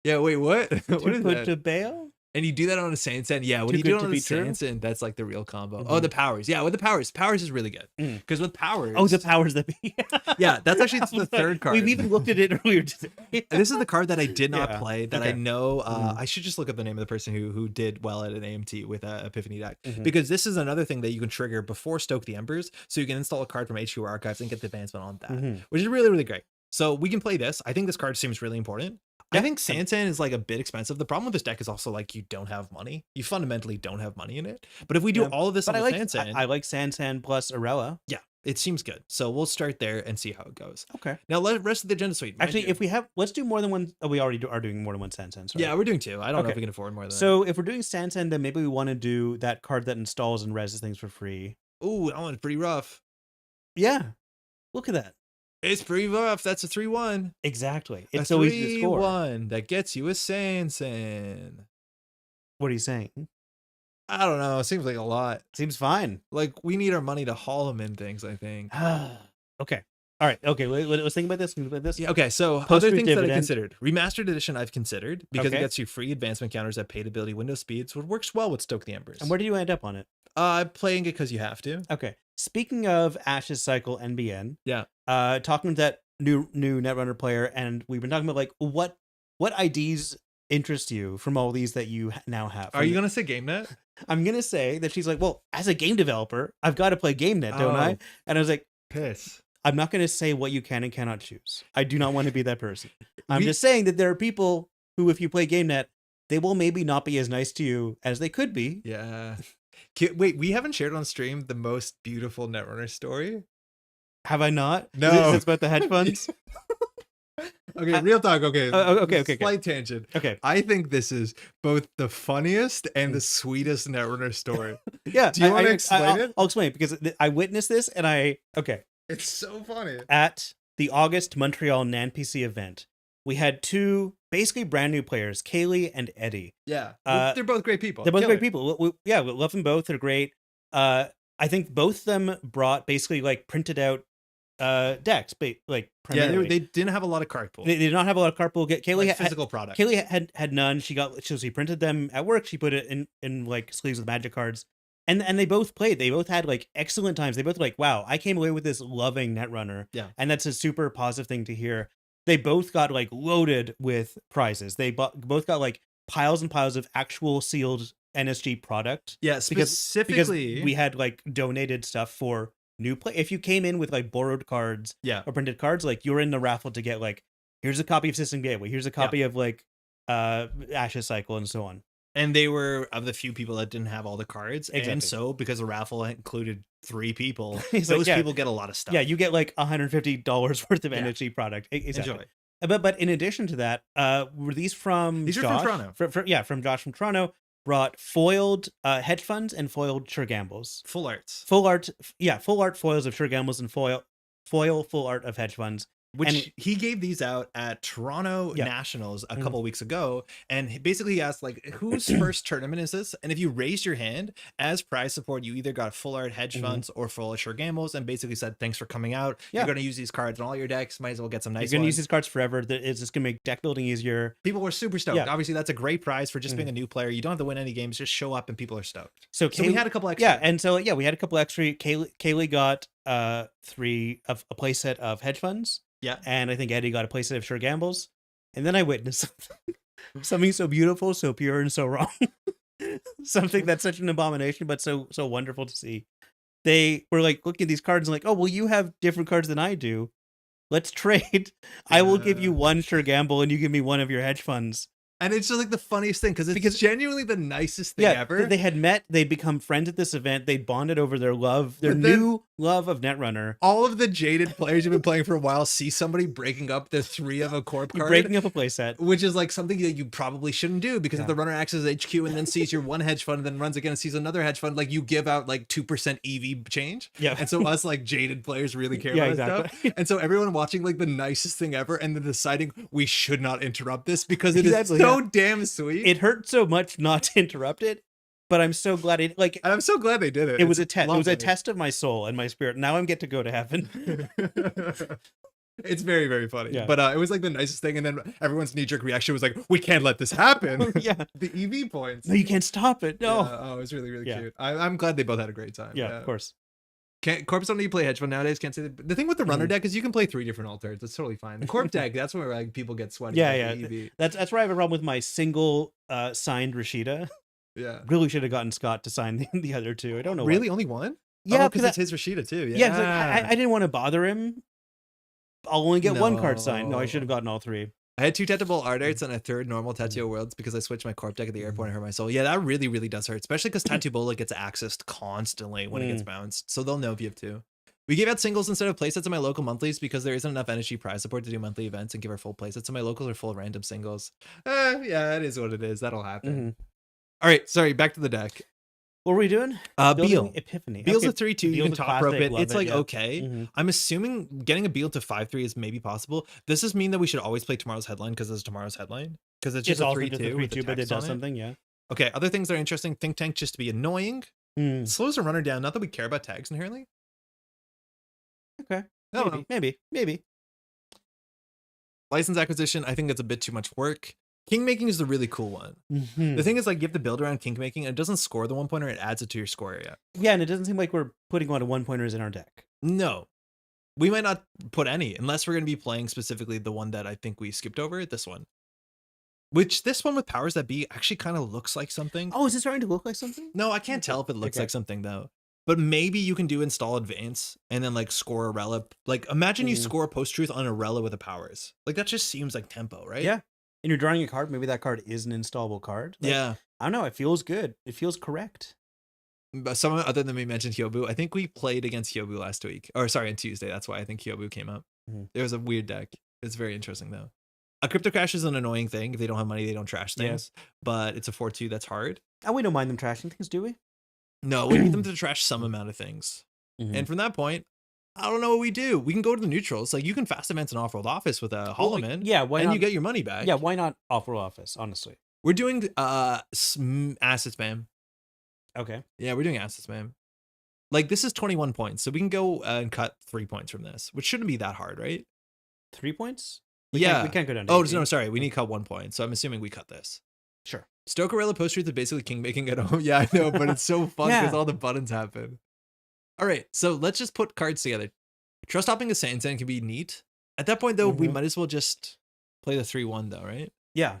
Yeah, wait, what? What To is put that? to bail? And you do that on a Sansan. Yeah, when Too you do good it to on the be true? Sansan, that's like the real combo. Oh, Mhm. the powers. Yeah, with the powers. Powers is really good. Mm. Because with powers. Oh, the powers that be. Yeah, that's actually the third card. We've even looked at it earlier today. And this is the card that I did not Yeah, play that I okay. know. I should just look up the name of the person who did well at an AMT with Epiphany deck. Mhm. Because this is another thing that you can trigger before Stoke the Embers. So you can install a card from HQ Archives and get the advancement on that, Mhm. which is really, really great. So we can play this. I think this card seems really important. I Yeah. think Sansan is like a bit expensive. The problem with this deck is also like you don't have money. You fundamentally don't have money in it. But if we do Yeah. all of this But on I the like Sansan, I like Sansan plus Arella. yeah, it seems good. So we'll start there and see how it goes. Okay. Now, let rest of the agenda suite. Actually, if we have, let's do more than one. Oh, we already are doing more than one Sansan. Sorry. Yeah, we're doing two. I don't know if Okay. we can afford more than So if we're doing Sansan, then maybe we want to do that card that installs and reses things for free. that. Ooh, that one's pretty rough. Yeah. Look at that. It's pretty rough. That's a 3-1. Exactly. It's a so easy to score. 3-1 that gets you a Sansan. What are you saying? I don't know. It seems like a lot. Seems fine. Like we need our money to haul them in things, I think. Okay. All right. Okay. Let's think about this. Think about this. Yeah, okay, so Post other route things that I dividend. considered. Remastered edition I've considered because Okay. it gets you free advancement counters at paid ability window speeds, which works well with Stoke the Embers. And where do you end up on it? I'm playing it because you have to. Okay. Speaking of Ashes Cycle NBN, Yeah. talking to that new Netrunner player, and we've been talking about like what IDs interest you from all these that you now have. Are you gonna say GameNet? I'm gonna say that she's like, well, as a game developer, I've got to play GameNet, don't I? Oh. And I was like, Piss. I'm not gonna say what you can and cannot choose. I do not want to be that person. I'm We- just saying that there are people who, if you play GameNet, they will maybe not be as nice to you as they could be. Yeah. Wait, we haven't shared on stream the most beautiful Netrunner story. Have I not? No. It's about the hedge funds. Okay, real talk. Okay. Okay. Slight tangent. Okay. I think this is both the funniest and the sweetest Netrunner story. Yeah. Do you want to explain it? I'll explain it because I witnessed this and okay. It's so funny. At the August Montreal NAN-PC event, we had two basically brand new players, Kaylee and Eddie. Yeah. They're both great people. They're both Killer. great people. We love them both. They're great. I think both of them brought basically like printed out decks, like Yeah, primarily. they didn't have a lot of card pool. They did not have a lot of card pool. Kaylee Like had physical product. Kaylee had none. She printed them at work. She put it in like sleeves with magic cards. And they both played. They both had like excellent times. They both were like, wow, I came away with this loving Netrunner. Yeah. And that's a super positive thing to hear. They both got like loaded with prizes. They both got like piles and piles of actual sealed NSG product. Yeah, Because specifically we had like donated stuff for new play. If you came in with like borrowed cards yeah. or printed cards, like you're in the raffle to get like, here's a copy of System Gateway, here's a copy of like Ashes Cycle and so on. And they were of the few people that didn't have all the cards. Exactly. And so because the raffle included 3 people, He's those like, yeah. people get a lot of stuff. Yeah, you get like $150 worth of Yeah. NSG product. Exactly. Enjoy. But in addition to that, were these from These are Josh? from Toronto. From Josh from Toronto. Brought foiled hedge funds and foiled sure gambles. Full arts. Full art foils of sure gambles and full art of hedge funds. Which he gave these out at Toronto Yeah. Nationals a couple weeks ago. And basically he asked, like, whose first tournament is this? And if you raised your hand as prize support, you either got full art hedge funds or full art sure gambles, and basically said, thanks for coming out. Yeah. You're going to use these cards in all your decks. Might as well get some nice You're going to ones. use these cards forever. It's just going to make deck building easier. People were super stoked. Yeah. Obviously, that's a great prize for just being a new player. You don't have to win any games. Just show up and people are stoked. So we had a couple extra. Yeah, and so we had a couple extra. Kaylee got 3 of a playset of hedge funds. Yeah. And I think Eddie got a playset of sure gambles. And then I witnessed something so beautiful, so pure, and so wrong. Something that's such an abomination, but so wonderful to see. They were like looking at these cards and like, oh, well, you have different cards than I do. Let's trade. I will give you 1 sure gamble and you give me 1 of your hedge funds. And it's just like the funniest thing because it's genuinely the nicest thing ever. They had met, they'd become friends at this event, they'd bonded over their new love of Netrunner. All of the jaded players who've been playing for a while see somebody breaking up the 3 of a Corp card. Breaking up a playset. Which is like something that you probably shouldn't do because if the runner accesses HQ and then sees your 1 hedge fund and then runs again and sees another hedge fund, like you give out like 2% EV change. Yeah. And so us like jaded players really care about stuff. And so everyone watching like the nicest thing ever and then deciding we should not interrupt this because it is so damn sweet. It hurt so much not to interrupt it, but I'm so glad it like. And I'm so glad they did it. It was a test. It was a test of my soul and my spirit. Now I'm get to go to heaven. It's very, very funny. Yeah. But it was like the nicest thing. And then everyone's knee-jerk reaction was like, we can't let this happen. Yeah. The EV points. No, you can't stop it. No. Yeah. Oh, it was really, really cute. I'm glad they both had a great time. Yeah, of course. Corps don't need to play hedge fund nowadays. Can't say the thing with the runner deck is you can play 3 different alters. That's totally fine. The Corp deck, that's where like people get sweaty. Yeah. That's where I have a problem with my single signed Rashida. Yeah. Really should have gotten Scott to sign the other 2. I don't know. Really? Only one? Yeah, because it's his Rashida too. Yeah. Like, I didn't want to bother him. I'll only get 1 card signed. No, I should have gotten all 3. I had 2 Tetable Art Arts and a 3rd normal Tattoo Worlds because I switched my Corp deck at the airport and hurt my soul. Yeah, that really, really does hurt, especially because Tattoo Bola gets accessed constantly when it gets bounced. So they'll know if you have 2. We gave out singles instead of playsets in my local monthlies because there isn't enough NSG prize support to do monthly events and give our full playsets. So my locals are full of random singles. Yeah, it is what it is. That'll happen. All right, sorry, back to the deck. What were we doing? Beal. Epiphany. Beal's a 3/2. You can top rope it. It's like okay. Mm-hmm. I'm assuming getting a Beal to 5/3 is maybe possible. Does this mean that we should always play tomorrow's headline because it's tomorrow's headline? Because it's just a 3/2, but it does something. Yeah. Okay. Other things that are interesting. Think Tank just to be annoying. Slows a runner down. Not that we care about tags inherently. Okay. Maybe. License acquisition. I think that's a bit too much work. King making is the really cool one. The thing is, like, you have to build around king making, and it doesn't score the 1-pointer; it adds it to your score area. Yeah, and it doesn't seem like we're putting a lot of 1-pointers in our deck. No, we might not put any unless we're going to be playing specifically the one that I think we skipped over. This one, this one with powers that be actually kind of looks like something. Oh, is it starting to look like something? No, I can't tell if it looks like something though. But maybe you can do install advance and then like score a relic. Like imagine you score post truth on a relic with the powers. Like that just seems like tempo, right? Yeah. And you're drawing a card, maybe that card is an installable card. Like, yeah. I don't know. It feels good. It feels correct. But someone other than me mentioned Hyobu. I think we played against Hyobu last week. Or sorry, on Tuesday. That's why I think Hyobu came up. It was a weird deck. It's very interesting though. A crypto crash is an annoying thing. If they don't have money, they don't trash things. Yeah. But it's a 4/2 that's hard. And we don't mind them trashing things, do we? No, we need them to trash some amount of things. And from that point, I don't know what we do. We can go to the neutrals. Like you can fast advance an off-world office with a Holo Man. Yeah, why not? And you get your money back. Yeah, why not off-world office? Honestly, we're doing asset spam. Okay. Yeah, we're doing asset spam. Like this is 21 points, so we can go and cut 3 points from this, which shouldn't be that hard, right? 3 points? We can't go down to 18. No, sorry. We need to cut 1 point. So I'm assuming we cut this. Sure. Stokerella post truth is basically king making at home. Yeah, I know, but it's so fun because all the buttons happen. All right, so let's just put cards together. Trust hopping a Sand can be neat. At that point, though, we might as well just play the 3/1, though, right? Yeah.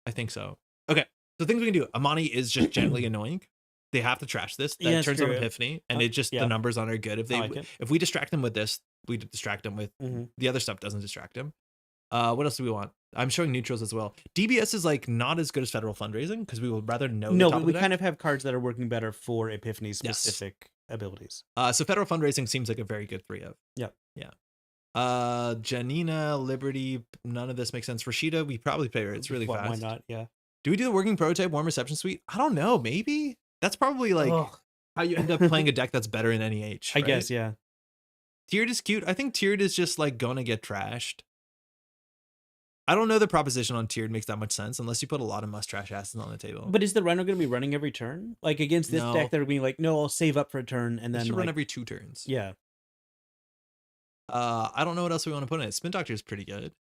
I think so. Okay, so things we can do. Amani is just gently annoying. They have to trash this. That turns on Epiphany, and it just the numbers on are good. If we distract them with this, we distract them with the other stuff doesn't distract them. What else do we want? I'm showing neutrals as well. DBS is like not as good as federal fundraising because we would rather know. No, we kind of have cards that are working better for Epiphany specific abilities. So federal fundraising seems like a very good 3 of. Yeah. Janina, Liberty, none of this makes sense. Rashida, we probably play her. It's really fast. Why not? Yeah. Do we do the working prototype warm reception suite? I don't know. Maybe that's probably like how you end up playing a deck that's better in NEH. I guess. Yeah. Tiered is cute. I think tiered is just like gonna get trashed. I don't know the proposition on tiered makes that much sense unless you put a lot of must trash assets on the table. But is the runner going to be running every turn? Like against this deck, they're being like, no, I'll save up for a turn and then run every 2 turns. Yeah. I don't know what else we want to put in it. Spin Doctor is pretty good.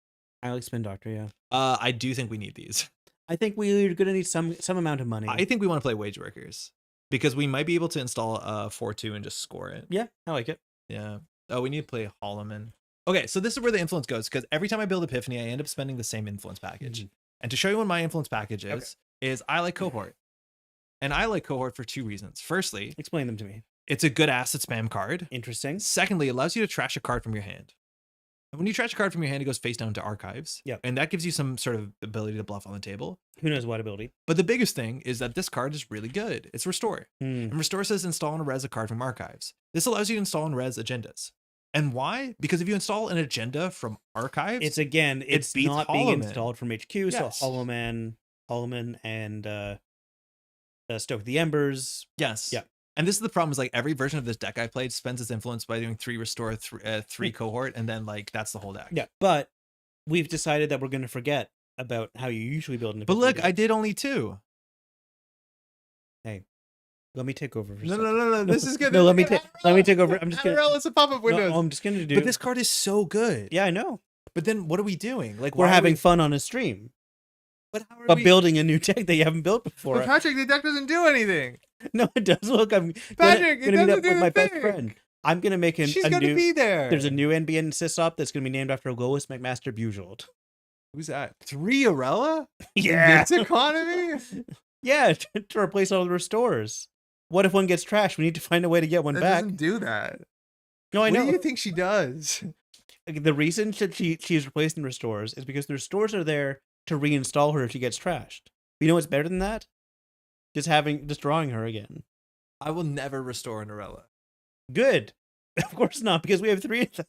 I like Spin Doctor. Yeah. I do think we need these. I think we're going to need some amount of money. I think we want to play Wage Workers because we might be able to install 4/2 and just score it. Yeah, I like it. Yeah. Oh, we need to play Holo Man. Okay, so this is where the influence goes because every time I build Epiphany, I end up spending the same influence package. And to show you what my influence package is I like Cohort. And I like Cohort for 2 reasons. Firstly, explain them to me. It's a good asset spam card. Interesting. Secondly, it allows you to trash a card from your hand. And when you trash a card from your hand, it goes face down to archives. Yeah. And that gives you some sort of ability to bluff on the table. Who knows what ability? But the biggest thing is that this card is really good. It's Restore. And Restore says install and res a card from archives. This allows you to install and res agendas. And why? Because if you install an agenda from archives, it's not being installed from HQ. Yes. So Holo Man, and Stoke the Embers. Yes. Yeah. And this is the problem: is like every version of this deck I played spends its influence by doing 3 Restore, 3 Cohort, and then like that's the whole deck. Yeah, but we've decided that we're going to forget about how you usually build an. But look, deck. I did only 2. Hey, Let me take over. For No. This is good. No, let me take over. I'm just gonna. It's a pop-up windows. No, I'm just gonna do. But this card is so good. Yeah, I know. But then what are we doing? Like we're having fun on a stream. But how are we building a new deck that you haven't built before? But Patrick, the deck doesn't do anything. No, it does. Look, I'm Patrick, gonna meet up with my best friend. I'm gonna make him. She's gonna be there. There's a new NBN sysop that's gonna be named after Lois McMaster Bujold. Who's that? 3 Arella? Yeah. This economy? Yeah, to replace all the restores. What if one gets trashed? We need to find a way to get one back. Doesn't do that. No, I know. What do you think she does? The reason that she's replacing restores is because the restores are there to reinstall her if she gets trashed. You know what's better than that? Just drawing her again. I will never restore an Arella. Good. Of course not, because we have 3 of them.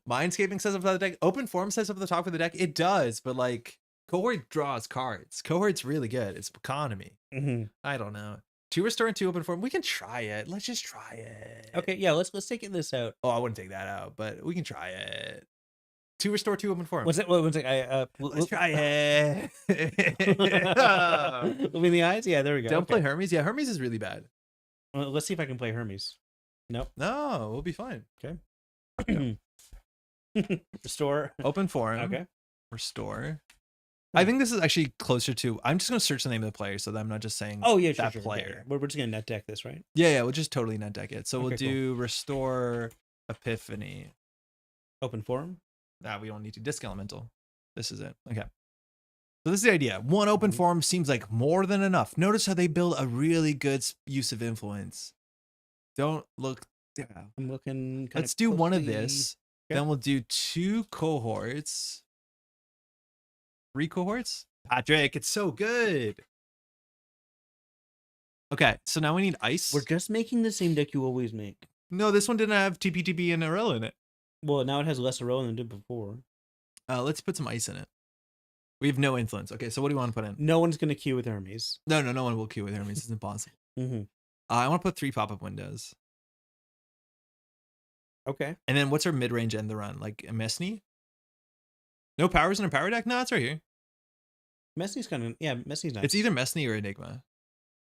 Mindscaping says up the deck. Open Form says up at the top of the deck. It does, but like Cohort draws cards. Cohort's really good. It's economy. I don't know. 2 restore and 2 open form. We can try it. Let's just try it. Okay, yeah, let's take this out. Oh, I wouldn't take that out, but we can try it. 2 restore, 2 open form. What's it? Let's try it. Look in the eyes. Yeah, there we go. Don't play Hermes. Yeah, Hermes is really bad. Well, let's see if I can play Hermes. Nope. No, we'll be fine. Okay. Restore. Open form. Okay. Restore. I think this is actually closer to. I'm just gonna search the name of the player so that I'm not just saying. Oh yeah, that sure. player. We're just gonna net deck this, right? Yeah, we'll just totally net deck it. So we'll do cool. Restore Epiphany. Open forum. Nah, we don't need to. Disc Elemental. This is it. Okay. So this is the idea. 1 open forum seems like more than enough. Notice how they build a really good use of influence. Don't look. Yeah. I'm looking. Let's do one of this. Okay. Then we'll do 2 cohorts. 3 cohorts? Patrick, it's so good. Okay, so now we need ice. We're just making the same deck you always make. No, this one didn't have TPTB and Arella in it. Well, now it has less Arella than it did before. Let's put some ice in it. We have no influence. Okay, so what do you want to put in? No one's going to queue with Hermes. No one will queue with Hermes. It's impossible. I want to put 3 pop-up windows. Okay. And then what's our mid-range end the run? Like a Messney? No powers in a power deck? No, it's right here. Messney's kind of, yeah, Messney's nice. It's either Messney or Enigma.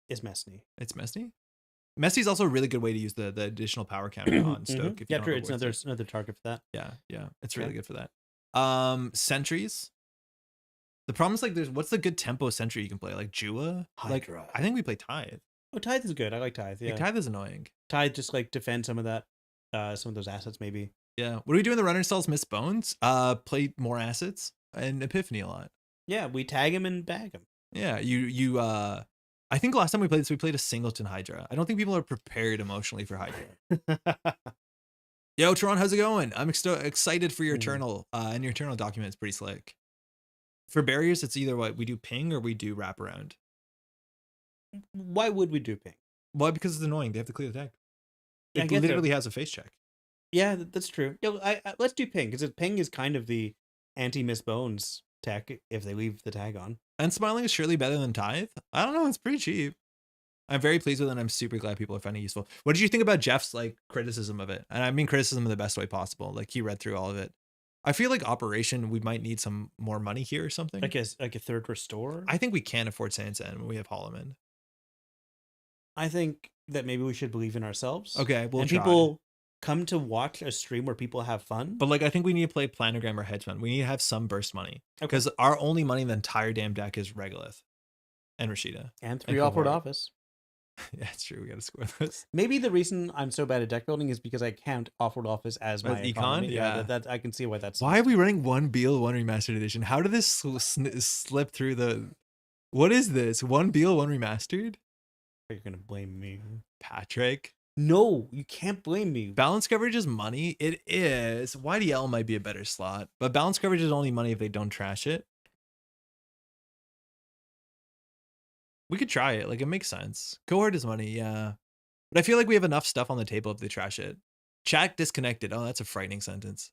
It's Messney. It's Messney? Messney's also a really good way to use the additional power counter on Stoke. If yeah, you true. It's another target for that. Yeah. It's really good for that. Sentries. The problem is like what's the good tempo sentry you can play? Like Jua? Hydra. Like, I think we play Tithe. Oh, Tithe is good. I like Tithe. Yeah. Like, Tithe is annoying. Tithe just like defend some of that, some of those assets maybe. Yeah. What do we do in the runner stalls? Miss Bones? Play more assets and Epiphany a lot. Yeah, we tag him and bag him. Yeah, you I think last time we played this, we played a singleton Hydra. I don't think people are prepared emotionally for Hydra. Yo, Tron, how's it going? I'm excited for your Eternal, and your Eternal document is pretty slick. For barriers, it's either what we do ping or we do wraparound. Why would we do ping? Why? Because it's annoying. They have to clear the deck. Yeah, it literally has a face check. Yeah, that's true. I let's do ping because ping is kind of the anti-miss bones tech if they leave the tag on. And smiling is surely better than Tithe. I don't know. It's pretty cheap. I'm very pleased with it, and I'm super glad people are finding it useful. What did you think about Jeff's like criticism of it? And I mean criticism in the best way possible. Like he read through all of it. I feel like operation, we might need some more money here or something. Like a third restore? I think we can't afford Sansan when we have Holo Man. I think that maybe we should believe in ourselves. Okay, we'll try. People come to watch a stream where people have fun. But like, I think we need to play Planogram or Hedge Fund. We need to have some burst money. Because our only money in the entire damn deck is Regolith and Rashida. And 3 Offward Office. Yeah, it's true. We got to score those. Maybe the reason I'm so bad at deck building is because I count Offward Office as my econ. Yeah, that I can see why that's. Why are we running 1 Beal, 1 Remastered Edition? How did this slip through the? What is this? 1 Beal, 1 Remastered? You're gonna blame me, Patrick. No, you can't blame me. Balance coverage is money. It is. YDL might be a better slot, but balance coverage is only money if they don't trash it. We could try it. Like, it makes sense. Cohort is money, yeah. But I feel like we have enough stuff on the table if they trash it. Chat disconnected. Oh, that's a frightening sentence.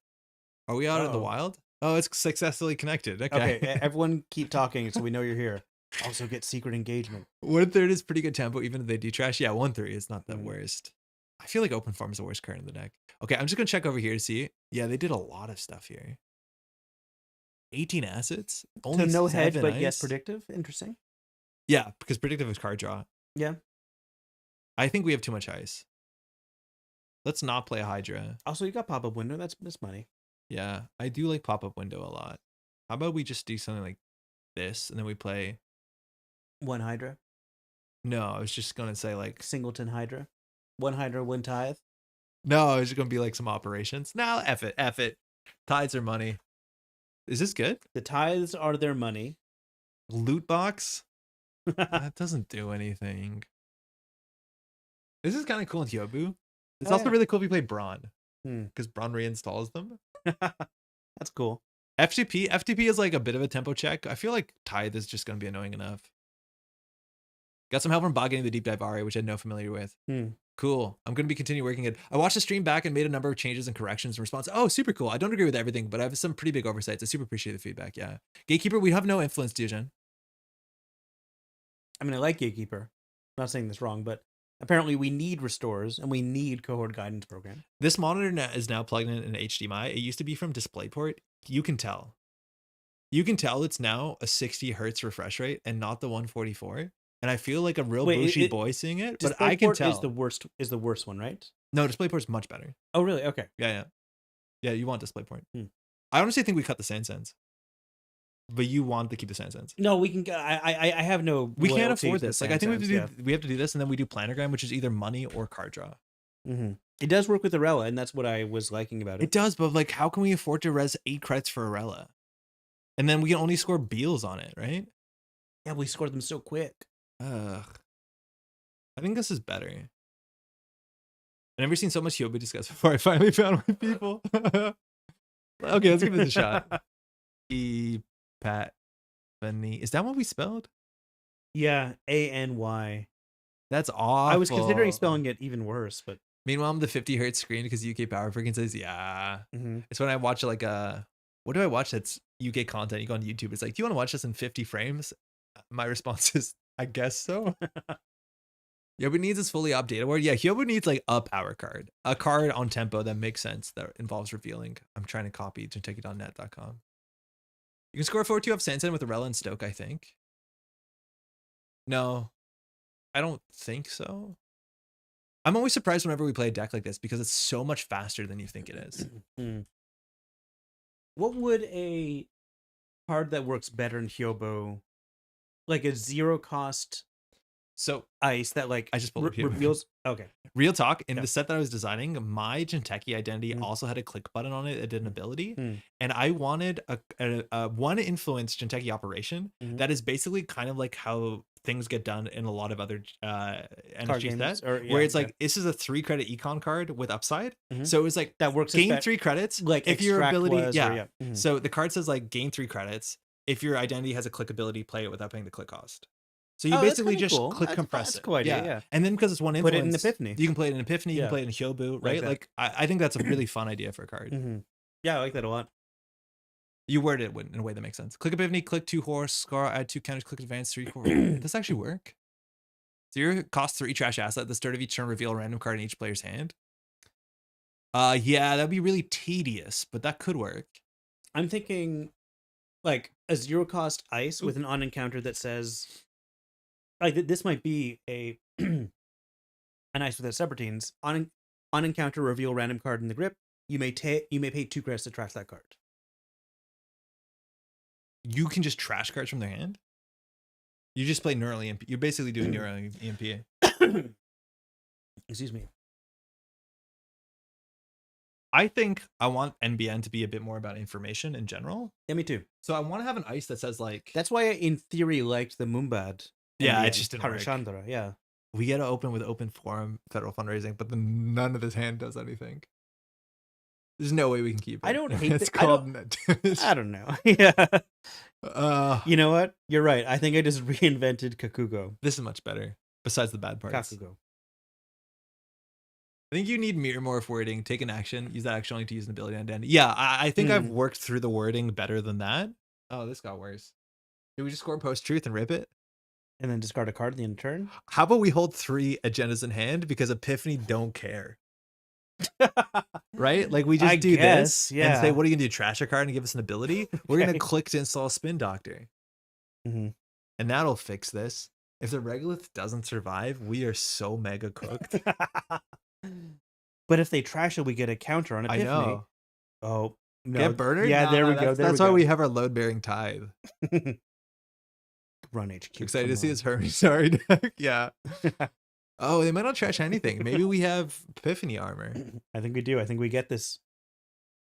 Are we out in the wild? Oh, it's successfully connected. Okay. Everyone keep talking so we know you're here. Also get secret engagement. 1/3 is pretty good tempo, even if they do trash. Yeah, 1/3 is not the worst. I feel like open farm is the worst card in the deck. Okay, I'm just gonna check over here to see. Yeah, they did a lot of stuff here. 18 assets. Only so no hedge, but yes, predictive. Interesting. Yeah, because predictive is card draw. Yeah. I think we have too much ice. Let's not play a Hydra. Also, you got pop-up window. That's money. Yeah, I do like pop-up window a lot. How about we just do something like this, and then we play... One Hydra? No, I was just going to say like... Singleton Hydra? One Hydra, one tithe? No, I was just going to be like some operations. No, F it. Tithes are money. Is this good? The tithes are their money. Loot box? That doesn't do anything. This is kind of cool in Hyobu. It's also really cool if you play Braun. Because Braun reinstalls them. That's cool. FTP is like a bit of a tempo check. I feel like Tithe is just going to be annoying enough. Got some help from Bob getting the deep dive RA, which I had no familiar with. Cool. I'm going to be continuing working it. I watched the stream back and made a number of changes and corrections in response. Oh, super cool. I don't agree with everything, but I have some pretty big oversights. I super appreciate the feedback. Yeah. Gatekeeper, we have no influence, Dijon. I mean, I like Gatekeeper. I'm not saying this wrong, but apparently we need restores and we need cohort guidance program. This monitor is now plugged in an HDMI. It used to be from DisplayPort. You can tell. You can tell it's now a 60 hertz refresh rate and not the 144. And I feel like a real bougie boy seeing it, but I can tell. Is the worst one, right? No, DisplayPort's much better. Oh, really? Okay. Yeah. You want DisplayPort. I honestly think we cut the Sansense. But you want to keep the Sansense. No, we can. I have no. We can't afford this. Like I think we have to do this, and then we do planogram, which is either money or card draw. It does work with Arella, and that's what I was liking about it. It does, but like, how can we afford to res 8 credits for Arella? And then we can only score Beals on it, right? Yeah, we scored them so quick. Ugh. I think this is better. I've never seen so much Hyobu discussed before. I finally found my people. Okay, let's give this a shot. Epatphany. Is that what we spelled? Yeah, ANY. That's awful. I was considering spelling it even worse, but meanwhile, I'm the 50 hertz screen because UK Power freaking says, yeah. It's when I watch like what do I watch that's UK content? You go on YouTube. It's like, do you want to watch this in 50 frames? My response is, I guess so. Hyobu needs his fully up data board. Yeah, Hyobu needs like a power card. A card on tempo that makes sense, that involves revealing. I'm trying to copy Kentucky.net.com. You can score 4-2 off Sansen with Arella and Stoke, I think. No, I don't think so. I'm always surprised whenever we play a deck like this because it's so much faster than you think it is. What would a card that works better in Hyobu, like a 0 cost ice that like I just pulled reveals? Okay. Real talk, in the set that I was designing, my Jinteki identity also had a click button on it. It did an ability. And I wanted a one influence Jinteki operation that is basically kind of like how things get done in a lot of other NFG sets, where it's like, this is a 3 credit econ card with upside. So it was like, that works, gain 3 credits. Like if your ability, So the card says like gain 3 credits. If your identity has a click ability, play it without paying the click cost. So you basically just click compress it. Cool idea, And then because it's one influence, put it in Epiphany. You can play it in Epiphany, you can play it in Hyobu, right? Like I think that's a really fun idea for a card. Yeah, I like that a lot. You word it in a way that makes sense. Click Epiphany, click 2 horse, scar, add 2 counters, click advance, 3 core. Does this actually work? 0 cost 3 trash asset. At the start of each turn, reveal a random card in each player's hand. Yeah, that'd be really tedious, but that could work. I'm thinking like a 0 cost ice with an on encounter that says, like, this might be a an ice with a subroutines. On encounter, reveal random card in the grip. You may pay 2 credits to trash that card. You can just trash cards from their hand. You just play neural EMP. You're basically doing neural EMP. Excuse me. I think I want NBN to be a bit more about information in general. Yeah, me too. So I want to have an ice that says like. That's why I, in theory, liked the Mumbad. Yeah, it just didn't work. Parashandra, yeah. We get to open with open forum federal fundraising, but then none of this hand does anything. There's no way we can keep it. I don't hate it's called. I don't know. Yeah. You know what? You're right. I think I just reinvented Kakugo. This is much better. Besides the bad parts. Kakugo. I think you need MirrorMorph wording. Take an action. Use that action only to use an ability on Dandy. Yeah, I think I've worked through the wording better than that. Oh, this got worse. Did we just score post-truth and rip it? And then discard a card at the end of turn? How about we hold 3 agendas in hand because Epiphany don't care. Right? Like we just do this and say, what are you gonna do? Trash a card and give us an ability? We're gonna click to install Spin Doctor. And that'll fix this. If the regolith doesn't survive, we are so mega cooked. But if they trash it, we get a counter on Epiphany. I know. Oh, no. Get Bernard? Yeah, No, there no, we go. That's why we have our load-bearing tithe. Run HQ. Excited to see his Hermes. Sorry, deck. Yeah. Oh, they might not trash anything. Maybe we have Epiphany armor. I think we do. I think we get this.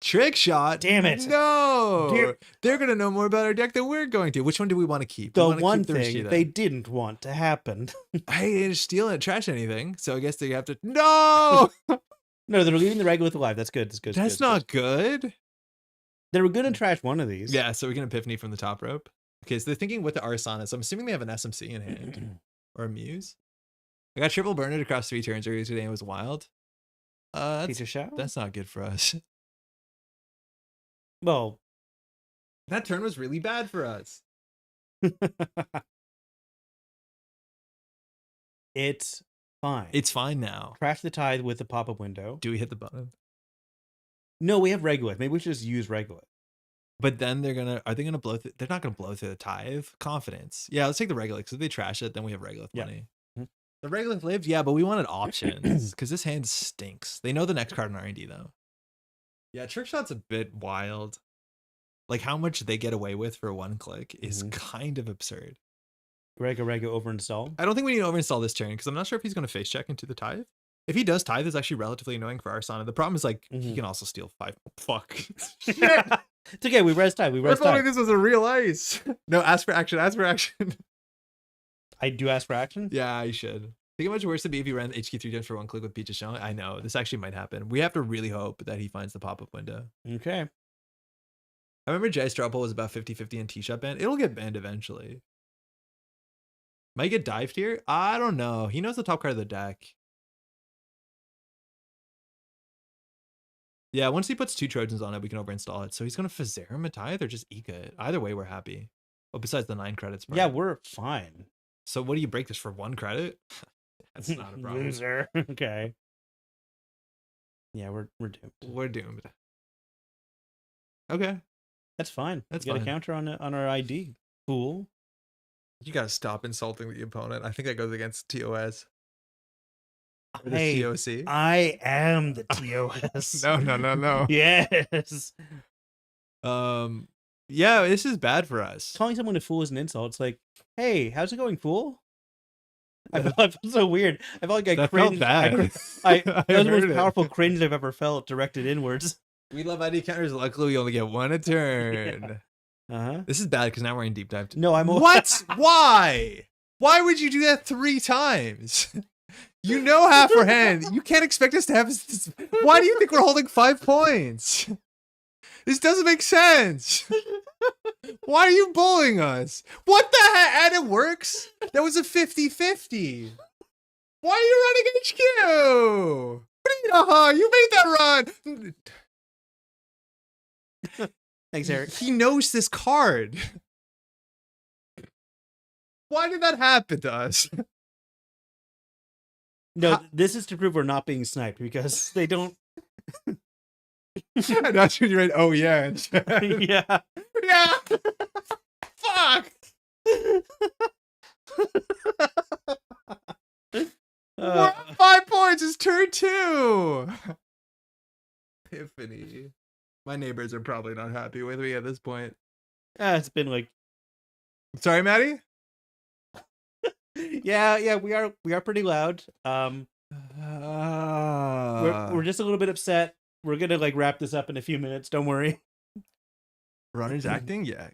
Trick shot. Damn it. No. They're going to know more about our deck than we're going to. Which one do we want to keep? The one thing they didn't want to happen. I didn't steal and trash anything. So I guess they have to. No. No, they're leaving the regolith alive. That's good. That's good. That's not good. They were going to trash one of these. Yeah, so we can Epiphany from the top rope. Okay, so they're thinking with the Arson. So I'm assuming they have an SMC in hand. Or a Muse. I got triple Bernard across 3 turns earlier today. It was wild. That's not good for us. Well, that turn was really bad for us. It's fine. It's fine now. Crash the tithe with the pop-up window. Do we hit the button? No, we have regolith. Maybe we should just use regolith. But then are they gonna blow through? They're not gonna blow through the tithe. Confidence. Yeah, let's take the regolith. Because if they trash it, then we have regolith money. The regolith lived, yeah, but we wanted options because this hand stinks. They know the next card in R&D though. Yeah, trick shot's a bit wild. Like how much they get away with for 1 click is kind of absurd. Rego overinstall. I don't think we need to overinstall this turn because I'm not sure if he's going to face check into the tithe. If he does, tithe is actually relatively annoying for Arsana. The problem is like he can also steal 5. Fuck. Shit. It's okay. We res tithe. I thought this was a real ice. No, ask for action. Ask for action. I do ask for action? Yeah, I should. Think how much worse it'd be if he ran HQ 3 times for 1 click with Peaches showing. I know. This actually might happen. We have to really hope that he finds the pop-up window. Okay. I remember Jay's drop hole was about 50-50 in T-shot ban. It'll get banned eventually. Might get dived here? I don't know. He knows the top card of the deck. Yeah, once he puts 2 Trojans on it, we can overinstall it. So he's going to Fazarum a tithe or just Eka it? Either way, we're happy. Well, besides the 9 credits. Yeah, we're fine. So what do you break this for? 1 credit? That's not a problem. Loser. Okay. Yeah, we're doomed. We're doomed. Okay. That's fine. That's fine. Get a counter on our ID. Fool. You gotta stop insulting the opponent. I think that goes against TOS. Hey, TOC. I am the TOS. No. Yes. Yeah, this is bad for us. Calling someone a fool is an insult. It's like, hey, how's it going, fool? I felt so weird. I felt like I cringed. Felt bad. That was the most powerful cringe I've ever felt directed inwards. We love ID counters. Luckily, we only get 1 a turn. Yeah. This is bad because now we're in deep dive. No, I'm what? Why? Why would you do that 3 times? You know half our hand. You can't expect us to have this. Why do you think we're holding 5 points? This doesn't make sense. Why are you bullying us? What the heck? And it works? That was a 50-50. Why are you running HQ? You made that run. Thanks, Eric. He knows this card. Why did that happen to us? No, this is to prove we're not being sniped because they don't. That's when you're right. Oh, yeah. Yeah. Yeah. Fuck. We're at 5 points. It's turn 2. Epiphany. My neighbors are probably not happy with me at this point. It's been like. Sorry, Maddie? Yeah, we are pretty loud. We're just a little bit upset. We're gonna like wrap this up in a few minutes. Don't worry. Runner's acting, yeah.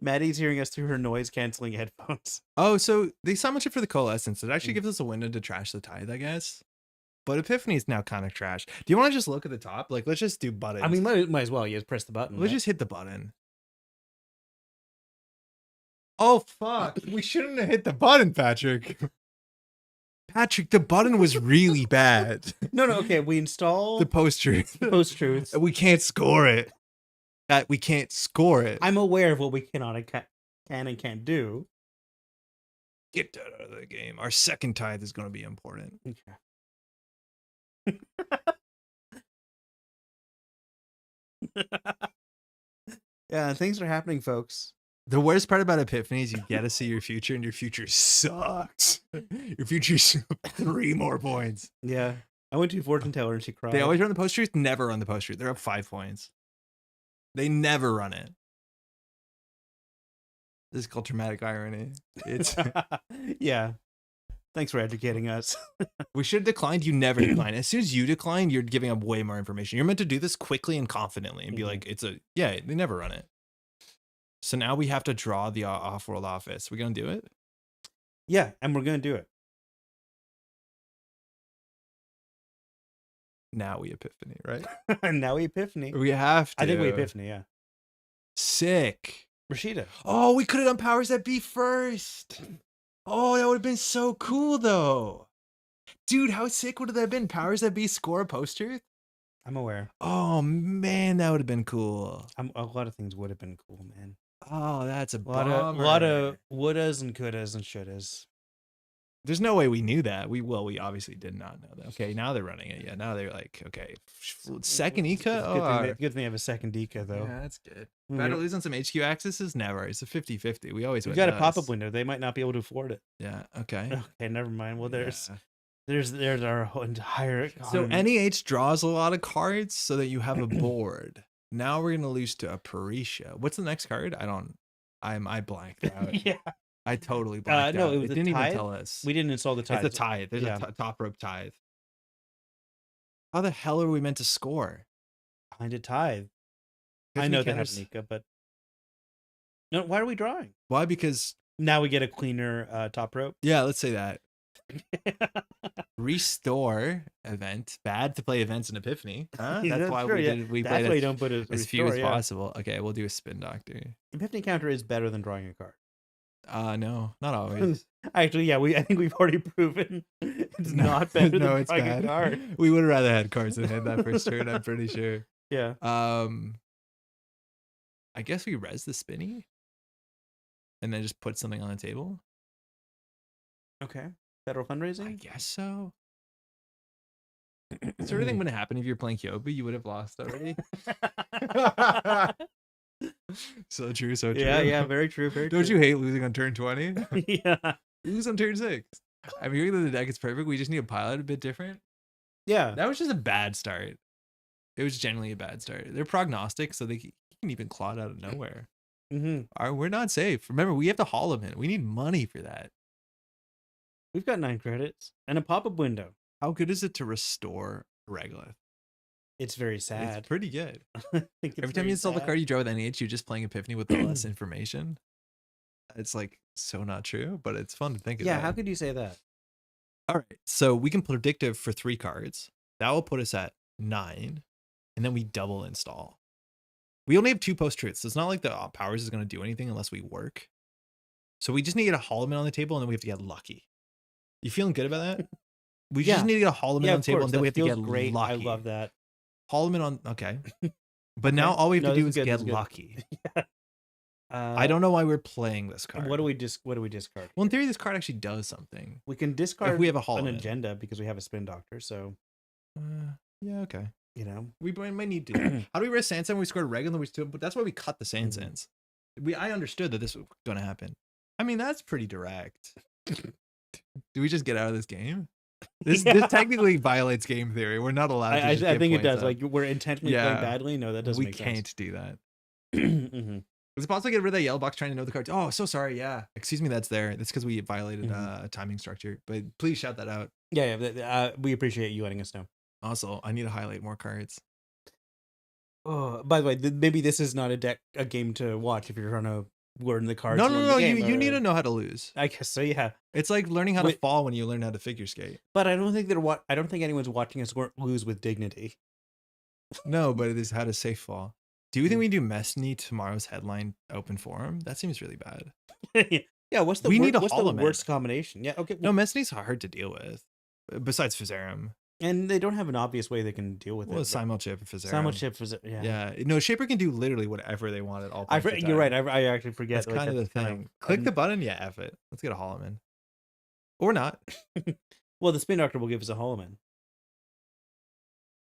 Maddie's hearing us through her noise canceling headphones. Oh, so they summoned it for the coalescence. It actually gives us a window to trash the tithe, I guess. But Epiphany is now kind of trash. Do you want to just look at the top? Like, let's just do buttons. I mean, might as well. You just press the button. Let's just hit the button. Oh, fuck. We shouldn't have hit the button, Patrick. Patrick, the button was really bad. No, okay. We install the post-truth. Post-truth. We can't score it. We can't score it. I'm aware of what we can and can't do. Get that out of the game. Our second tithe is going to be important. Okay. Yeah, things are happening, folks. The worst part about Epiphany is you get to see your future, and your future sucks. Your future's 3 more points. Yeah. I went to fortune teller and she cried. They always run the post-truth, never run the post-truth. They're up 5 points. They never run it. This is called traumatic irony. It's yeah. Thanks for educating us. We should have declined. You never decline. As soon as you decline, you're giving up way more information. You're meant to do this quickly and confidently and be like, they never run it. So now we have to draw the off-world office. We're going to do it? Yeah, and we're going to do it. Now we Epiphany, right? Now we Epiphany. We have to. I think we Epiphany, yeah. Sick. Rashida. Oh, we could have done powers that be first. Oh, that would have been so cool, though. Dude, how sick would that have been? Powers that be score a poster? I'm aware. Oh, man, that would have been cool. A lot of things would have been cool, man. Oh, that's a lot of wouldas and couldas and shouldas. There's no way we knew that. We obviously did not know that. Okay, now they're running it. Yeah, now they're like, okay, second Eca? Good thing they have a second Eca, though. Yeah, that's good. Better lose on some HQ accesses? Never. It's a 50-50. We always got a pop-up window. They might not be able to afford it. Yeah, okay. Okay, never mind. Well, there's our whole entire economy. So NEH draws a lot of cards so that you have a board. Now we're gonna lose to a Parisha. What's the next card? I blanked out. Yeah. I totally blanked out. It didn't tithe? even tell us. We didn't install the tithe. It's a tithe. There's a top rope tithe. How the hell are we meant to score? Behind a tithe. I know they have Nika, but no. Why are we drawing? Why? Because now we get a cleaner top rope. Yeah, let's say that. Restore event. Bad to play events in Epiphany. Huh? That's why we played you don't put as few as possible. Okay, we'll do a spin doctor. Epiphany counter is better than drawing a card. No, not always. Actually, yeah, I think we've already proven it's not better than it's drawing bad. a card. We would have rather had cards than had that first turn, I'm pretty sure. Yeah. I guess we res the spinny and then just put something on the table. Okay. Federal fundraising? I guess so. Sort of thing would have happened if you're playing Kyobi, you would have lost already. So true. Yeah, very true. Don't you hate losing on turn 20? Yeah. Lose on turn 6. I'm hearing that the deck is perfect. We just need to pilot a bit different. Yeah. That was just a bad start. It was generally a bad start. They're prognostic, so they can even claw out of nowhere. We're not safe. Remember, we have to haul them in. We need money for that. We've got 9 credits and a pop-up window. How good is it to restore Regolith? It's very sad. It's pretty good. Every time you install the card you draw with NEH, you're just playing Epiphany with the less information. It's like so not true, but it's fun to think about. Yeah, how could you say that? All right, so we can predictive for 3 cards. That will put us at 9, and then we double install. We only have 2 post-truths, so it's not like the powers is going to do anything unless we work. So we just need to get a Holo Man on the table, and then we have to get lucky. You feeling good about that? We just need to get a Holo Man on the table, and then we have to get great. lucky. I love that. Holo Man on, okay. But now all we have to do is get lucky. Yeah. I don't know why we're playing this card. What do we discard? Well, in theory, this card actually does something. We can discard if we have a Holo Man. an agenda because we have a spin doctor. So, yeah, okay. You know, we might need to. How do we rest Sansan when we scored regular? But that's why we cut the Sansans. I understood that this was going to happen. I mean, that's pretty direct. Do we just get out of this game? This technically violates game theory. We're not allowed to. I think it does. Like we're intentionally playing badly. No, that doesn't make sense. We can't do that. Is it possible to get rid of that yellow box trying to know the cards? Oh, so sorry. Yeah. Excuse me, that's there. That's because we violated a timing structure. But please shout that out. Yeah. We appreciate you letting us know. Also, I need to highlight more cards. Oh, by the way, maybe this is not a game to watch if you're trying to learn the cards. No. You need to know how to lose. I guess so. Yeah. It's like learning how to fall when you learn how to figure skate. But I don't think anyone's watching us lose with dignity. No, but it is how to safe fall. Do you think we do Messney tomorrow's headline open forum? That seems really bad. Yeah. What's the worst combination? Yeah. Okay. No, Messney's hard to deal with. Besides Fizzarum. And they don't have an obvious way they can deal with it. Well, Simulchip and Fizzarum. Simulchip, Fizzarum, yeah. No, Shaper can do literally whatever they want at all points. You're right. I actually forget. That's kind of the thing. Click the button. Yeah, F it. Let's get a Holo Man. Or not. Well, the spin doctor will give us a Holo Man.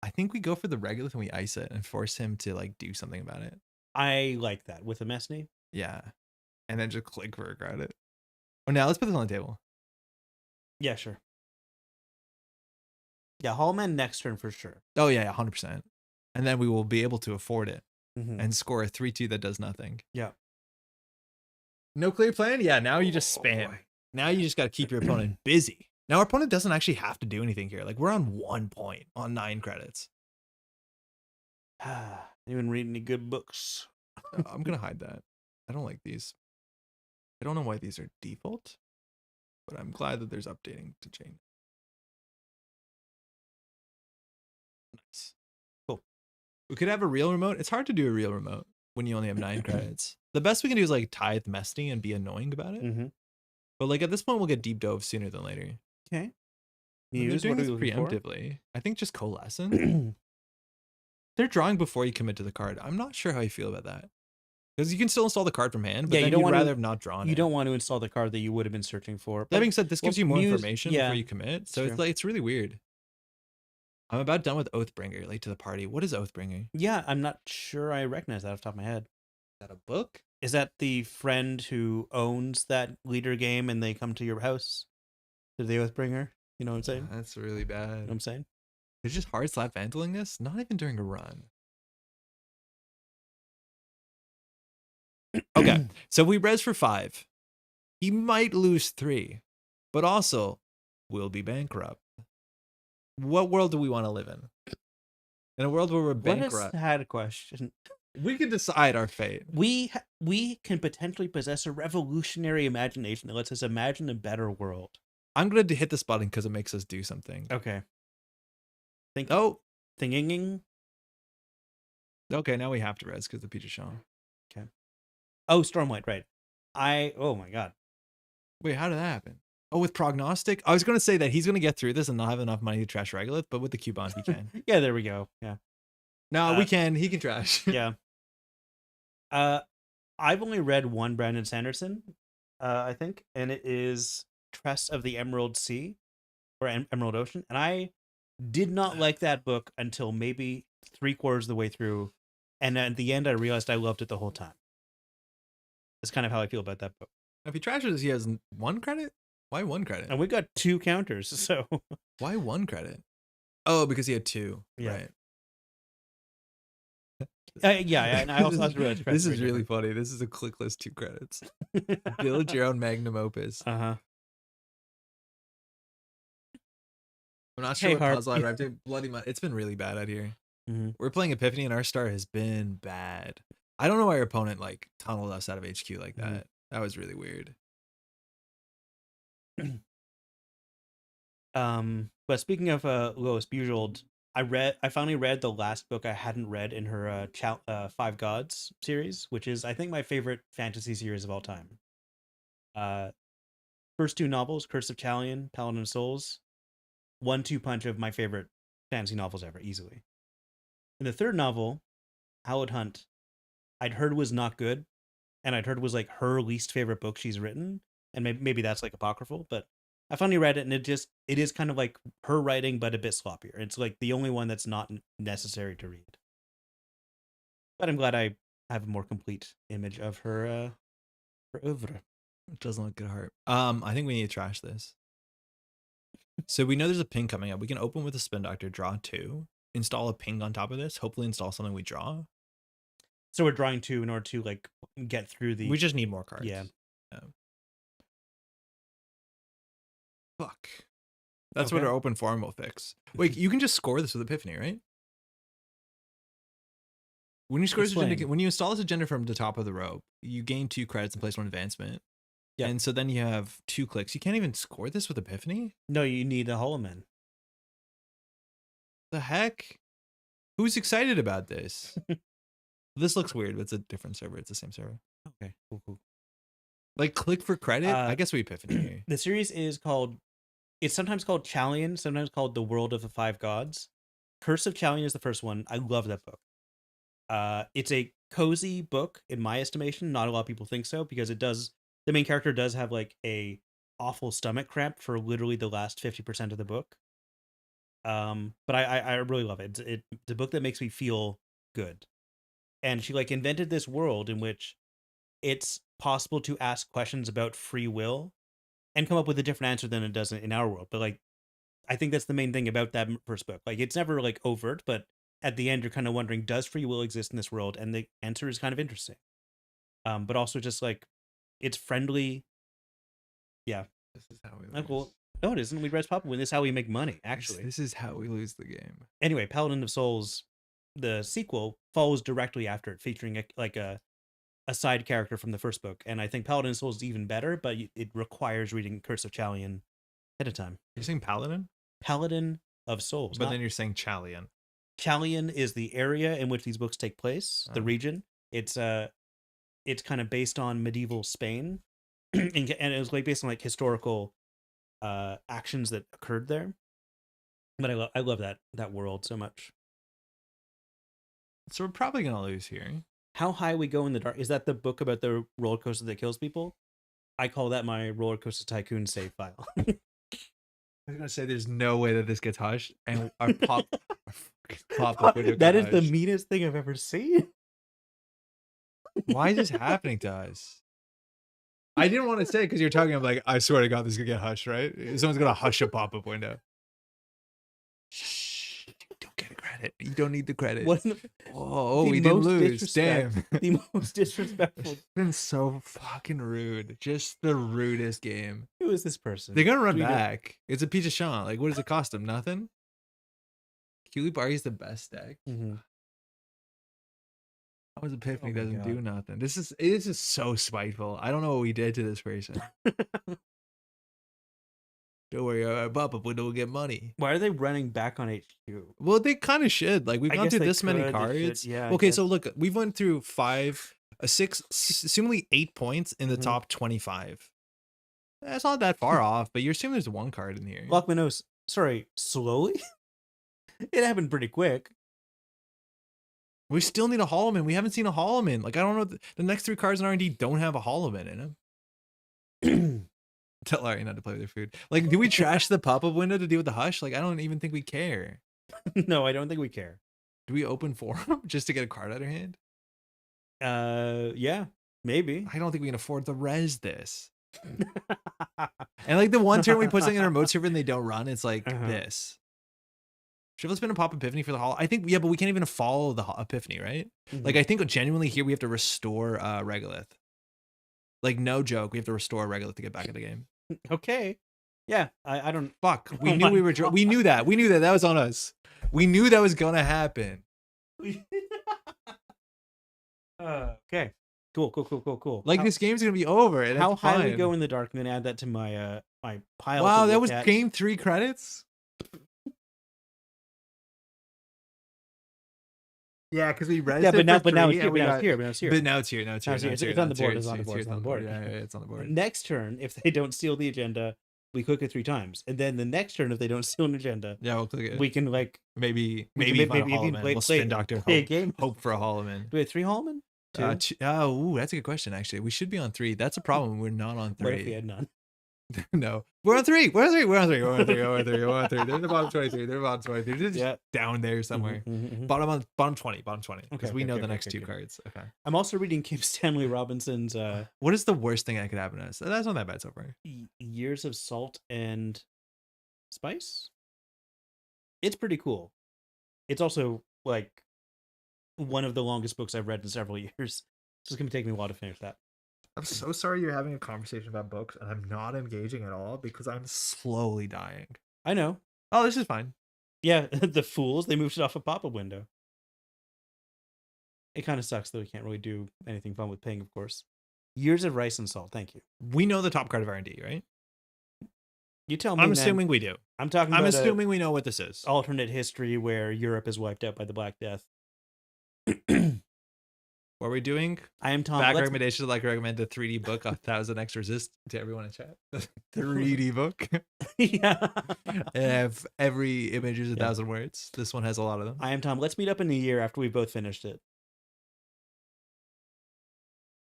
I think we go for the Regolith and we ice it and force him to like do something about it. I like that with a Messney. Yeah. and then just click for a credit. Oh, now let's put this on the table. Yeah, sure. Yeah, Holo Man next turn for sure. Oh yeah, 100%. And then we will be able to afford it Mm-hmm. and score a 3/2 that does nothing. Yeah. No clear plan? Yeah, now you just spam. Boy. Now you just got to keep your opponent busy. Now our opponent doesn't actually have to do anything here. Like we're on 1 point on 9 credits. Anyone read any good books? I'm going to hide that. I don't like these. I don't know why these are default, but I'm glad that there's updating to change. Nice. Cool. We could have a real remote. It's hard to do a real remote when you only have 9 credits. The best we can do is like tithe Mesty and be annoying about it. Mm-hmm. But like at this point, we'll get deep dove sooner than later. Okay. They're doing this preemptively. I think just coalescent. They're drawing before you commit to the card. I'm not sure how you feel about that. Because you can still install the card from hand, but then you'd rather have not drawn it. You don't want to install the card that you would have been searching for. That being said, this gives you more information yeah, before you commit. So it's like it's really weird. I'm about done with Oathbringer, late to the party. What is Oathbringer? Yeah, I'm not sure I recognize that off the top of my head. Is that a book? Is that the friend who owns that leader game and they come to your house? They're the Oathbringer? You know what I'm saying? That's really bad. You know what I'm saying? It's just hard slap vantaling this? Not even during a run. Okay, so we res for 5. He might lose 3, but also will be bankrupt. What world do we want to live in? In a world where we're bankrupt. What a sad question. We can decide our fate. We can potentially possess a revolutionary imagination that lets us imagine a better world. I'm going to hit this button because it makes us do something. Okay. Thinking. Okay, now we have to res because the Peach Shaw. Okay. Oh, Stormlight, right. Oh my god. Wait, how did that happen? Oh, with Prognostic? I was going to say that he's going to get through this and not have enough money to trash Regolith, but with the Cubone, he can. Yeah, there we go. Yeah. No, we can. He can trash. Yeah. I've only read one Brandon Sanderson, I think, and it is Tress of the Emerald Sea, or Emerald Ocean, and I did not like that book until maybe 3/4 of the way through, and at the end I realized I loved it the whole time. That's kind of how I feel about that book. If he trashes, he has 1 credit? Why 1 credit? And we got 2 counters, so... Why 1 credit? Oh, because he had 2. Yeah. Right. Yeah, and I also realized this is really funny. This is a click list 2 credits. Build your own magnum opus. Uh-huh. I'm not sure what puzzle I arrived at. Bloody money. It's been really bad out here. Mm-hmm. We're playing Epiphany and our start has been bad. I don't know why our opponent like tunneled us out of HQ like that. Mm-hmm. That was really weird. But speaking of Lois Bujold, I finally read the last book I hadn't read in her Five Gods series, which is I think my favorite fantasy series of all time. First 2 novels, Curse of Chalion, Paladin of Souls, 1-2 punch of my favorite fantasy novels ever, easily. And the third novel, Hallowed Hunt, I'd heard was not good, and I'd heard was like her least favorite book she's written, and maybe that's like apocryphal, but I finally read it, and it is kind of like her writing, but a bit sloppier. It's like the only one that's not necessary to read. But I'm glad I have a more complete image of her oeuvre. It doesn't look good heart. I think we need to trash this. So we know there's a ping coming up. We can open with a Spin Doctor, draw 2, install a ping on top of this, hopefully install something we draw. So we're drawing 2 in order to like get through the... We just need more cards. Yeah. Fuck. That's what our open form will fix. Wait, you can just score this with Epiphany, right? When you score this agenda, when you install this agenda from the top of the rope, you gain 2 credits and place 1 advancement. Yeah. And so then you have 2 clicks. You can't even score this with Epiphany? No, you need a Holo Man. The heck? Who's excited about this? This looks weird, but it's a different server. It's the same server. Okay, cool. Like, click for credit? I guess we Epiphany here. The series is called... It's sometimes called Chalion, sometimes called The World of the Five Gods. Curse of Chalion is the first one. I love that book. It's a cozy book, in my estimation. Not a lot of people think so, because it does... The main character does have, like, a awful stomach cramp for literally the last 50% of the book. But I really love it. It's a book that makes me feel good. And she, like, invented this world in which it's possible to ask questions about free will and come up with a different answer than it does in our world. But like, I think that's the main thing about that first book. Like, it's never like overt, but at the end, you're kind of wondering, does free will exist in this world? And the answer is kind of interesting. But also just like, it's friendly. Yeah. This is how we lose. Oh, cool. No, it isn't. We Res Pop Win. This is how we make money, actually. This is how we lose the game. Anyway, Paladin of Souls, the sequel, follows directly after it, featuring a side character from the first book. And I think Paladin of Souls is even better, but it requires reading Curse of Chalian at a time. You're saying Paladin? Paladin of Souls. But then you're saying Chalian. Chalian is the area in which these books take place, the region. It's kind of based on medieval Spain, and it was like based on like historical actions that occurred there. But I love that world so much. So we're probably gonna lose here. How High We Go in the Dark, is that the book about the roller coaster that kills people? I call that my Roller Coaster Tycoon save file. I was gonna say there's no way that this gets hushed, and our pop up window That is got the hushed. meanest thing I've ever seen. Why is this happening to us? I didn't want to say because you're talking. I'm like, I swear to God, this is gonna get hushed, right? Someone's gonna hush a pop up window. Shh! You don't get credit. You don't need the credit. What in Oh, the we didn't most lose. Damn. the most disrespectful. It's been so fucking rude. Just the rudest game. Who is this person? They're gonna run Do we know- back. It's a piece of Sean. Like, what does it cost them? Nothing. Keely Barry is the best deck. Mhm. How is Epiphany Oh my doesn't God. do nothing? This is so spiteful. I don't know what we did to this person. Don't worry, our pop-up window will get money. Why are they running back on HQ? Well, they kind of should. Like, we've I gone guess through they this many could, they cards. should, yeah, I Okay, guess. so look, we've went through 6, assumingly 8 points in the Mhm. top 25. That's not that far off, but you're assuming there's one card in here. Lock my nose. Sorry, slowly? It happened pretty quick. We still need a Holo Man. We haven't seen a Holo Man. Like, I don't know. The next 3 cards in R&D don't have a Holo Man in them. Tell Larry not to play with their food. Like, do we trash the pop-up window to deal with the hush? Like, I don't even think we care. No, I don't think we care. Do we open for him just to get a card out of hand? Yeah, maybe. I don't think we can afford to res this. And like the one turn we put something in our remote server and they don't run, it's like this. Should have been a pop Epiphany for the Holo. I think, yeah, but we can't even follow the Epiphany, right? Like, I think genuinely here we have to restore Regolith. Like, no joke, we have to restore Regolith to get back in the game. Okay. Yeah, I don't. Fuck, we Oh knew my we were. God. We knew that. We knew that. That was on us. We knew that was gonna happen. Okay. Cool. Like, this game's gonna be over. And How that's High We fine. Go in the Dark, and then add that to my my pile. Wow, to that look was at. game 3 credits. Yeah, because we read. Yeah, but now, for it's free, here. and But now it's here. But now it's here. Now it's here. Now it's now here. it's It's here, on now the board, here, it's on the board, here, it's on the board. Yeah, it's on the board. Next turn, if they don't steal the agenda, we click it 3 times, and then the next turn, if they don't steal an agenda, Yeah, we'll click it. we can like maybe we can find a maybe Holo even Man. play- We'll play- spin Doctor. play a Hope, game. hope for a Holo Man. Do we have 3 Hallman? 2? Ooh, that's a good question. Actually, we should be on 3. That's a problem. We're not on What if we 3. had none? No, we're on 3. We're on 3. We're on 3. We're on 3. We're on 3. We're on 3. They're in the bottom 23. They're bottom 23. They're just Yeah. down there somewhere. Mhm. Bottom 20. Bottom 20. Because we know the next 2 okay. cards. Okay. I'm also reading Kim Stanley Robinson's What is the worst thing that could happen to us? That's not that bad so far. Years of Salt and Spice. It's pretty cool. It's also like one of the longest books I've read in several years. So it's gonna take me a while to finish that. I'm so sorry you're having a conversation about books and I'm not engaging at all because I'm slowly dying. I know. Oh, this is fine. Yeah, the fools, they moved it off a pop-up window. It kind of sucks that we can't really do anything fun with ping, of course. Years of Rice and Salt, thank you. We know the top card of R&D, right? You tell me. I'm man. assuming we do. I'm talking I'm about assuming we know what this is. alternate history where Europe is wiped out by the Black Death. What are we doing? I am Tom. Back let's- recommendations. I'd like to recommend the 3D book, 1000 X Resist, to everyone in chat. 3D book. Yeah. Have every image is 1,000 Yeah. words. This one has a lot of them. I am Tom. Let's meet up in a year after we both finished it.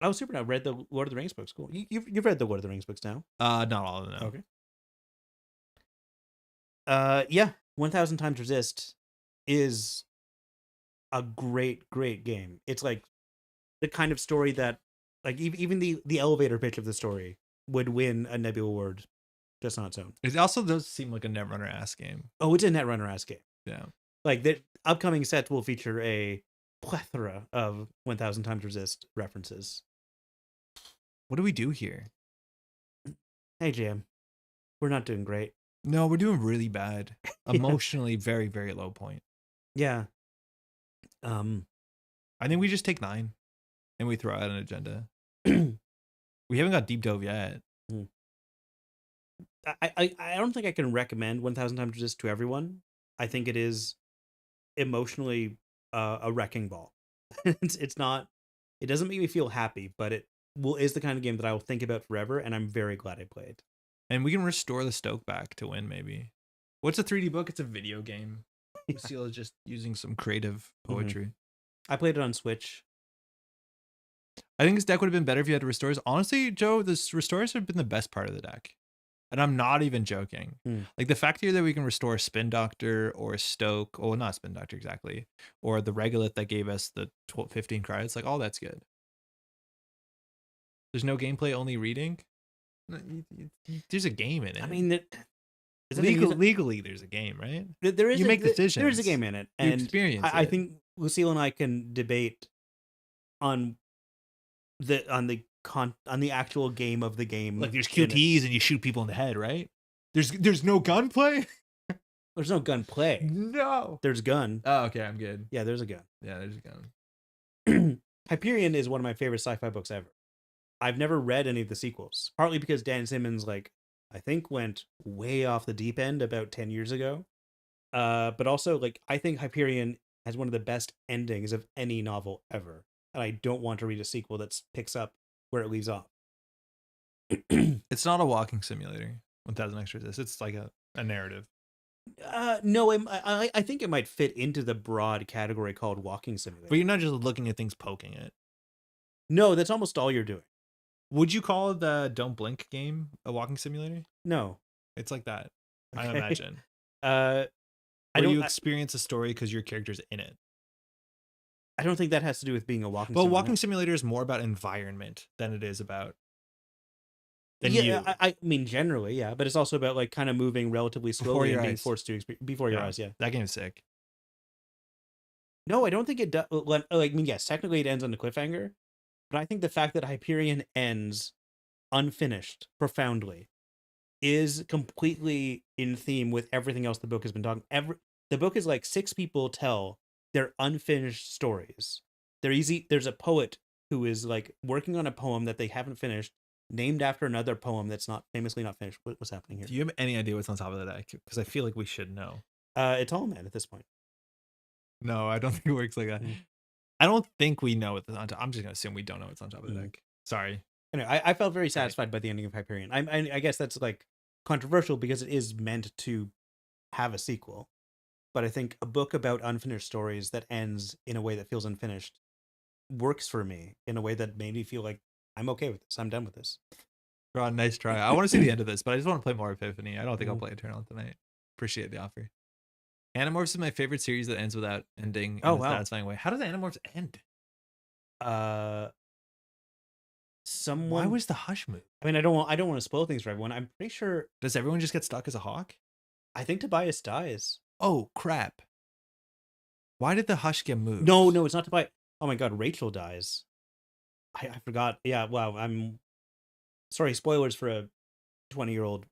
Oh, super! Now read the Lord of the Rings books. Cool. You've read the Lord of the Rings books now. Not all of them. No. Okay. Yeah. 1000 Times Resist is a great game. It's like the kind of story that Like even the elevator pitch of the story would win a Nebula Award just on its own. It also does seem like a Netrunner ass game. Oh, it's a Netrunner-esque game. Yeah. Like the upcoming sets will feature a plethora of 1000 times resist references. What do we do here? Hey, Jam. We're not doing great. No, we're doing really bad. Emotionally, very, very low point. Yeah. I think we just take 9 and we throw out an agenda. We haven't got deep dove yet. I don't think I can recommend 1000 times resist to everyone. I think it is emotionally a wrecking ball. It's not. It doesn't make me feel happy, but it is the kind of game that I will think about forever, and I'm very glad I played. And we can restore the Stoke back to win, maybe. What's a 3D book? It's a video game. Lucille is just using some creative poetry. I played it on Switch. I think this deck would have been better if you had restores. Honestly, Joe, the restores have been the best part of the deck. And I'm not even joking. Like the fact here that we can restore a Spin Doctor or a Stoke, well, not Spin Doctor exactly, or the Regolith that gave us the 15 cards, like all that's good. There's no gameplay, only reading. There's a game in it. I mean, legally, there's a game, right? There is. You make decisions. There is a game in it, You and experience I it. think Lucille and I can debate on the actual game of the game. Like there's QTEs and you shoot people in the head, right? There's no gunplay. There's no gunplay. No. There's gun. Oh, okay, I'm good. Yeah, there's a gun. Yeah, there's a gun. Hyperion is one of my favorite sci-fi books ever. I've never read any of the sequels, partly because Dan Simmons, like, I think went way off the deep end about 10 years ago. But also, like, I think Hyperion has one of the best endings of any novel ever. And I don't want to read a sequel that picks up where it leaves off. It's not a walking simulator. 1000 extra resist. It's like a narrative. No, I think it might fit into the broad category called walking simulator. But you're not just looking at things poking it. No, that's almost all you're doing. Would you call the Don't Blink game a walking simulator? No. It's like that, Okay. I imagine. I don't. You experience a story because your character's in it. I don't think that has to do with being a walking. Well, simulator. walking simulator is more about environment than it is about. Yeah, I mean generally, yeah, but it's also about like kind of moving relatively slowly and being forced to before your eyes. Yeah, that game's sick. No, I don't think it does. Like, I mean, yes, technically it ends on the cliffhanger, but I think the fact that Hyperion ends unfinished profoundly is completely in theme with everything else the book has been talking. The book is like 6 people tell their unfinished stories. There's a poet who is like working on a poem that they haven't finished, named after another poem that's famously not finished. What's happening here? Do you have any idea what's on top of the deck? Because I feel like we should know. It's Holo Man at this point. No, I don't think it works like that. I don't think we know what's on top. I'm just gonna assume we don't know what's on top of the deck. Sorry. Anyway, I felt very satisfied by the ending of Hyperion. I guess that's like controversial because it is meant to have a sequel, but I think a book about unfinished stories that ends in a way that feels unfinished works for me in a way that made me feel like I'm okay with this. I'm done with this. Ron, nice try. I want to see the end of this, but I just want to play more Epiphany. I don't think I'll play Eternal tonight. Appreciate the offer. Animorphs is my favorite series that ends without ending in a satisfying way. How do the Animorphs end? Someone. Why was the hush move? I mean, I don't want to spoil things for everyone. I'm pretty sure. Does everyone just get stuck as a hawk? I think Tobias dies. Oh crap! Why did the hush get moved? No, it's not Tobias. Oh my god, Rachel dies. I forgot. Yeah, wow. I'm sorry. Spoilers for a 20-year-old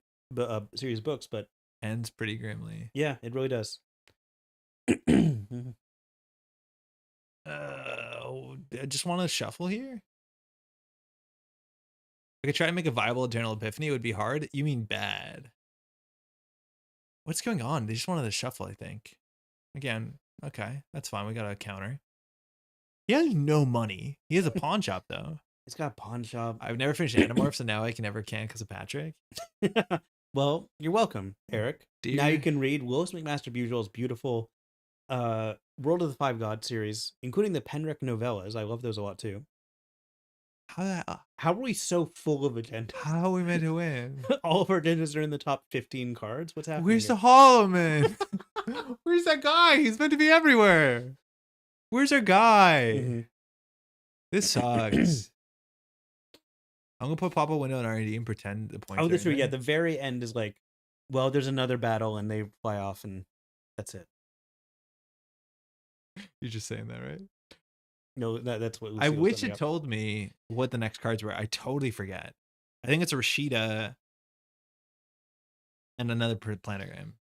series of books, but ends pretty grimly. Yeah, it really does. I just want to shuffle here. I could try to make a viable Eternal Epiphany. It would be hard. You mean bad? What's going on? They just wanted to shuffle, I think. Again, okay, that's fine. We got a counter. He has no money. He has a pawn shop though. He's got a pawn shop. I've never finished Animorphs, and now I never can because of Patrick. Well, you're welcome, Eric. Now you can read Willis McMaster Bujold's beautiful World of the Five Gods series, including the Penrick novellas. I love those a lot too. How are we so full of agendas? How are we meant to win? All of our agendas are in the top 15 cards. What's happening? Where's the Holo Man? Where's that guy? He's meant to be everywhere. Where's our guy? This sucks. I'm gonna put Papa Window in R&D and pretend the points. Oh, that's are true. in Yeah, there. the very end is like, well, there's another battle and they fly off and that's it. You're just saying that, right? No, that's what I Lucille wish set me it up. told me what the next cards were. I totally forget. I think it's a Rashida and another planogram.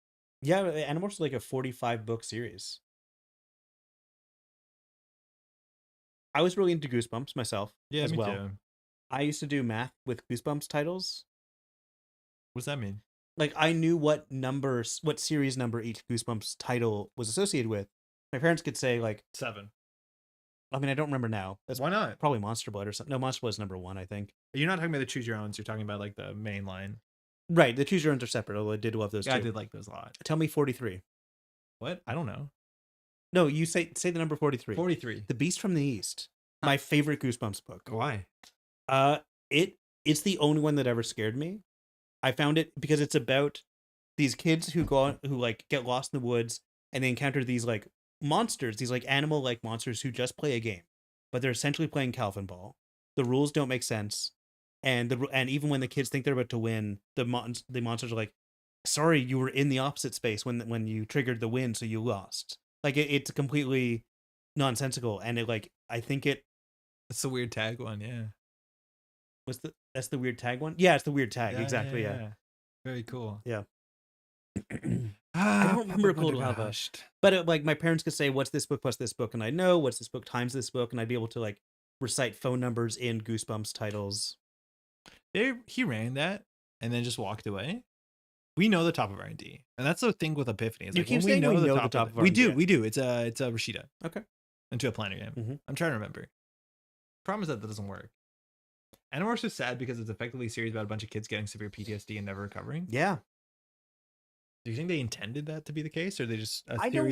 Yeah, Animorphs is like a 45 book series. I was really into Goosebumps myself as me well. too. I used to do math with Goosebumps titles. What's that mean? Like I knew what series number each Goosebumps title was associated with. My parents could say like 7. I mean, I don't remember now. That's Why not? probably Monster Blood or something. No, Monster Blood is number 1, I think. You're not talking about the choose your owns. You're talking about like the main line. Right. The Choose Your Owns are separate, although I did love those Yeah, too. I did like those a lot. Tell me 43. What? I don't know. No, you say the number 43. 43. The Beast from the East. My favorite Goosebumps book. Why? It's the only one that ever scared me. I found it because it's about these kids who like get lost in the woods and they encounter these like monsters, these like animal like monsters who just play a game, but they're essentially playing Calvin Ball. The rules don't make sense, and even when the kids think they're about to win, the monsters are like, "Sorry, you were in the opposite space when you triggered the win, so you lost." Like it's completely nonsensical, and it like I think it. That's the weird tag one, yeah. That's the weird tag one? Yeah, it's the weird tag. Exactly, yeah. Very cool. Yeah. I don't remember Cold Lava. But like my parents could say, "What's this book plus this book?" and I'd know what's this book times this book, and I'd be able to like recite phone numbers in Goosebumps titles. He ran that and then just walked away. We know the top of R&D, and that's the thing with Epiphany. It's You like keep when saying we know we the know top, the top of of we R&D. do. We do. It's a Rashida. Okay. Into a planogram. Mm-hmm. I'm trying to remember. Problem is that doesn't work. Animorphs is sad because it's effectively a series about a bunch of kids getting severe PTSD and never recovering. Yeah. Do you think they intended that to be the case, or they just I don't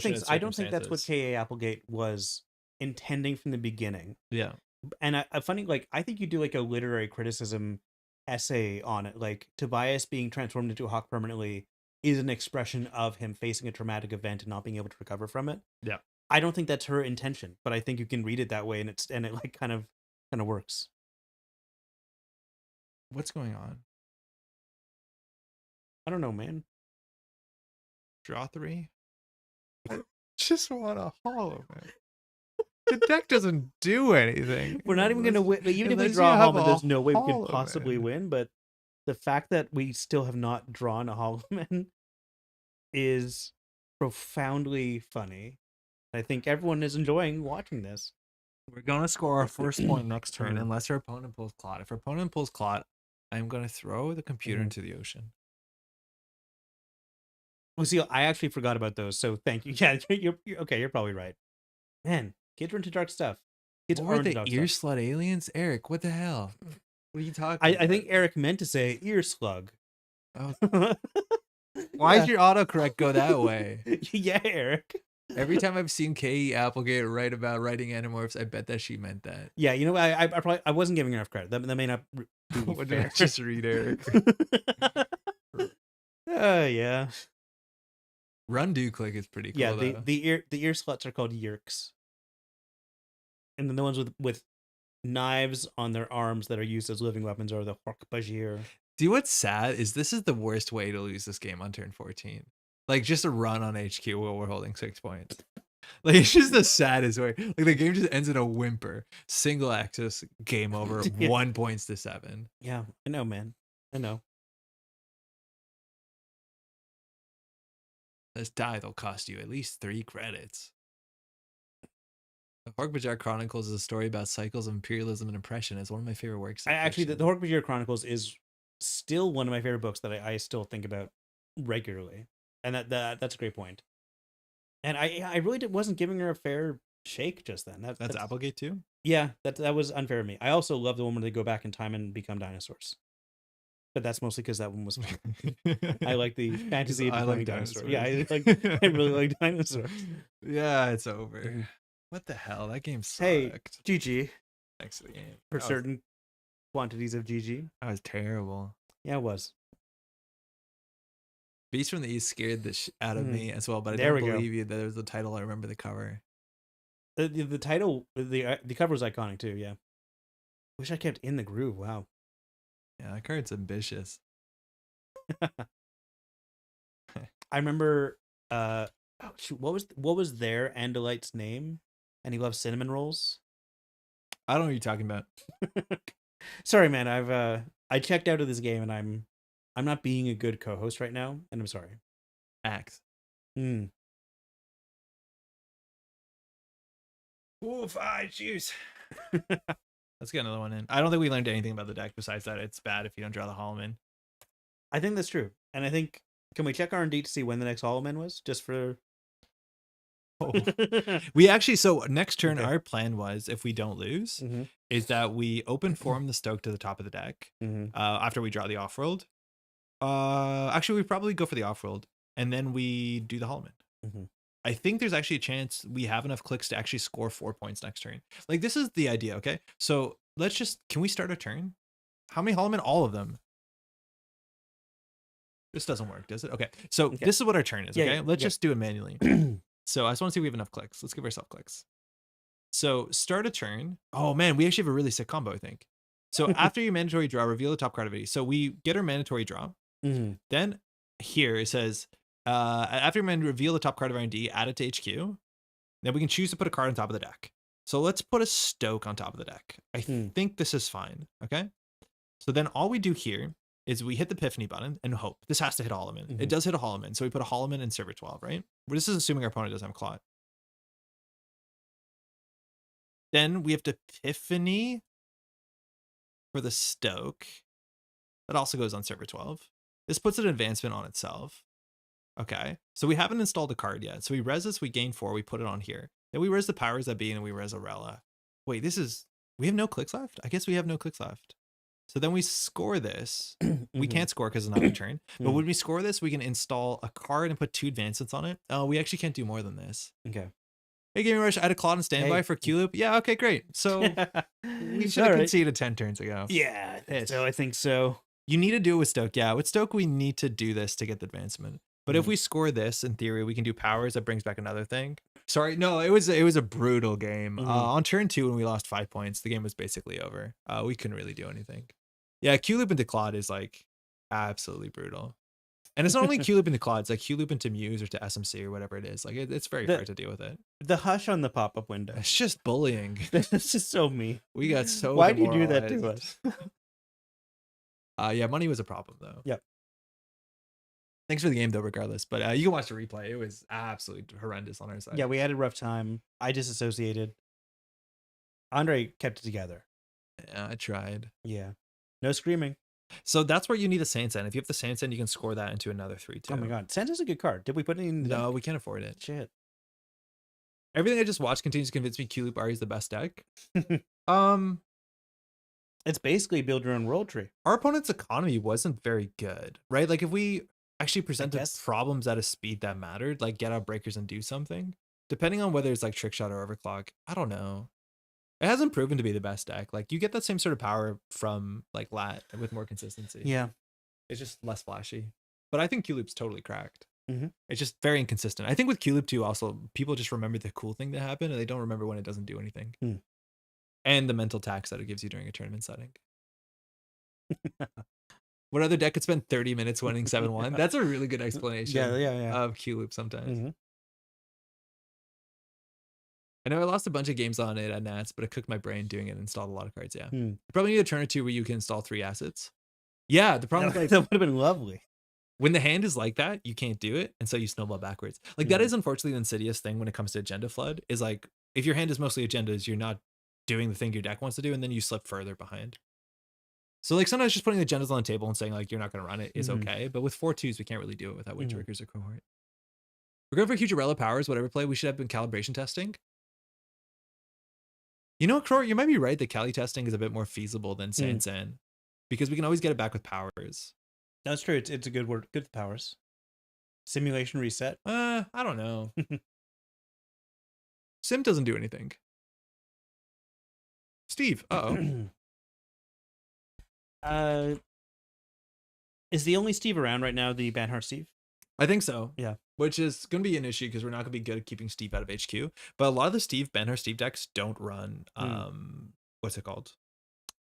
think so. I don't think that's what K.A. Applegate was intending from the beginning. Yeah. And funny, like I think you do like a literary criticism essay on it. Like Tobias being transformed into a hawk permanently is an expression of him facing a traumatic event and not being able to recover from it. Yeah. I don't think that's her intention, but I think you can read it that way, and it like kind of works. What's going on? I don't know, man. Draw 3. Just want a Holo Man. The deck doesn't do anything. We're not even going to win. Even if we unless draw you a have Holo Man, there's no way we Holo could possibly Man. win. But the fact that we still have not drawn a Holo Man is profoundly funny. I think everyone is enjoying watching this. We're going to score our first point next turn unless our opponent pulls Clot. If our opponent pulls Clot, I'm going to throw the computer into the ocean. Well, see, I actually forgot about those, so thank you. Yeah, you're okay. You're probably right. Man, kids are into dark stuff. Kids Or are into the dark ear stuff. slut aliens? Eric, what the hell? What are you talking I about? think Eric meant to say ear slug. Oh. Why does your autocorrect go that way? Yeah, Eric. Every time I've seen K.E. Applegate write about writing Animorphs, I bet that she meant that. Yeah, you know, I probably wasn't giving her enough credit. That may not be What fair. did I just read, Eric? Yeah. Run Do Click is pretty cool. Yeah, though. the ear sluts are called yerks. And then the ones with knives on their arms that are used as living weapons are the Hork-Bajir. See, what's sad is this is the worst way to lose this game on turn 14. Like, just a run on HQ while we're holding 6 points. Like, it's just the saddest way. Like, the game just ends in a whimper. Single axis, game over, Yeah. 1 points to 7. Yeah, I know, man. I know. This die, they'll cost you at least 3 credits. The Hork-Bajir Chronicles is a story about cycles of imperialism and oppression. It's one of my favorite works. Actually, the Hork-Bajir Chronicles is still one of my favorite books that I still think about regularly. And that's a great point. And I really wasn't giving her a fair shake just then. That's Applegate too? Yeah, that was unfair of me. I also love the one where they go back in time and become dinosaurs. But that's mostly because that one was fun. I like the fantasy of becoming dinosaurs. Yeah, I really like dinosaurs. Yeah, it's over. What the hell? That game sucked. Hey, GG. Thanks to the game. For certain quantities of GG. That was terrible. Yeah, it was. Beast from the East scared the out of me as well, but I There don't we believe you that it was the title. I remember the cover. The title, the cover was iconic too. Yeah. Wish I kept In the Groove. Wow. Yeah, that card's ambitious. I remember what was their Andalite's name? And he loves cinnamon rolls. I don't know what you're talking about. Sorry, man. I checked out of this game and I'm not being a good co-host right now, and I'm sorry. Axe. Hmm. Ooh, 5 juice. Let's get another one in. I don't think we learned anything about the deck besides that it's bad if you don't draw the Holo Man. I think that's true. And I think, can we check R&D to see when the next Holo Man was? Just for... Oh. We actually, so next turn, Okay. our plan was, if we don't lose, is that we open form the Stoke to the top of the deck after we draw the off-world. Actually, we probably go for the off-world, and then we do the Holo Man. I think there's actually a chance we have enough clicks to actually score 4 points next turn. Like, this is the idea, okay? So let's just, can we start a turn? How many Holo Man? All of them. This doesn't work, does it? Okay, so this is what our turn is, okay? Let's just do it manually. So I just want to see if we have enough clicks. Let's give ourselves clicks. So start a turn. Oh man, we actually have a really sick combo, I think. So after your mandatory draw, reveal the top card of it. So we get our mandatory draw. Then here it says, after your man reveal the top card of R&D, add it to HQ. Then we can choose to put a card on top of the deck. So let's put a Stoke on top of the deck. I think this is fine, okay? So then all we do here is we hit the Epiphany button and hope. This has to hit a Holo Man. It does hit a Holo Man, so we put a Holo Man in server 12, right? Well, this is assuming our opponent doesn't have a Clot. Then we have to Epiphany for the Stoke. That also goes on server 12. This puts an advancement on itself. Okay, so we haven't installed a card yet. So we res this, we gain 4, we put it on here. Then we res the powers that be, and we res Arella. Wait, this is, we have no clicks left? I guess we have no clicks left. So then we score this. We can't score because it's not our turn. But when we score this, we can install a card and put 2 advancements on it. Oh, we actually can't do more than this. Okay. Hey, Gaming Rush, I had a Clot on standby for Q-Loop. Yeah, okay, great. So we should have conceded 10 turns ago. Yeah, I think so. You need to do it with Stoke. Yeah, with Stoke, we need to do this to get the advancement. But if we score this, in theory, we can do powers that brings back another thing. Sorry, no, it was a brutal game. On turn 2, when we lost 5 points, the game was basically over. We couldn't really do anything. Yeah, Q-Loop into Clot is like absolutely brutal. And it's not only Q-Loop into Clot, it's like Q-Loop into Muse or to SMC or whatever it is. Like it's very hard to deal with it. The hush on the pop-up window. It's just bullying. It's just so mean. We got so Why do you do that to us? Yeah, money was a problem though. Yep. Thanks for the game though, regardless. But you can watch the replay. It was absolutely horrendous on our side. Yeah, we had a rough time. I disassociated. Andre kept it together. Yeah, I tried. Yeah. No screaming. So that's where you need a Sansan. If you have the Sansan, you can score that into another 3 too. Oh my god. Santa's a good card. Did we put it in the No, deck? we can't afford it. Shit. Everything I just watched continues to convince me Q-Loop Ari is the best deck. It's basically build your own world tree. Our opponent's economy wasn't very good, right? Like if we actually presented problems at a speed that mattered, like get out breakers and do something, depending on whether it's like trick shot or overclock, I don't know. It hasn't proven to be the best deck. Like you get that same sort of power from like Lat with more consistency. Yeah. It's just less flashy. But I think Q-Loop's totally cracked. It's just very inconsistent. I think with Q-Loop too, also people just remember the cool thing that happened and they don't remember when it doesn't do anything. And the mental tax that it gives you during a tournament setting. What other deck could spend 30 minutes winning 7-1? That's a really good explanation of Q-Loop sometimes. I know I lost a bunch of games on it at Nats, but it cooked my brain doing it and installed a lot of cards, You probably need a turn or two where you can install 3 assets. Yeah, the problem is like, that would have been lovely. When the hand is like that, you can't do it, and so you snowball backwards. Like that is unfortunately the insidious thing when it comes to agenda flood, is like if your hand is mostly agendas, you're not doing the thing your deck wants to do, and then you slip further behind. So like sometimes just putting the agendas on the table and saying like you're not going to run it is okay, but with 4/2s we can't really do it without Witch Workers or Cohort. We're going for huge Arella powers, whatever play. We should have been calibration testing. You know, Cohort, you might be right that Cali testing is a bit more feasible than Sansan, because we can always get it back with powers. That's true. It's a good word. Good powers. Simulation reset. I don't know. Sim doesn't do anything. Steve. Is the only Steve around right now the Banhart Steve? I think so. Yeah. Which is going to be an issue because we're not going to be good at keeping Steve out of HQ. But a lot of the Banhart Steve decks don't run, what's it called?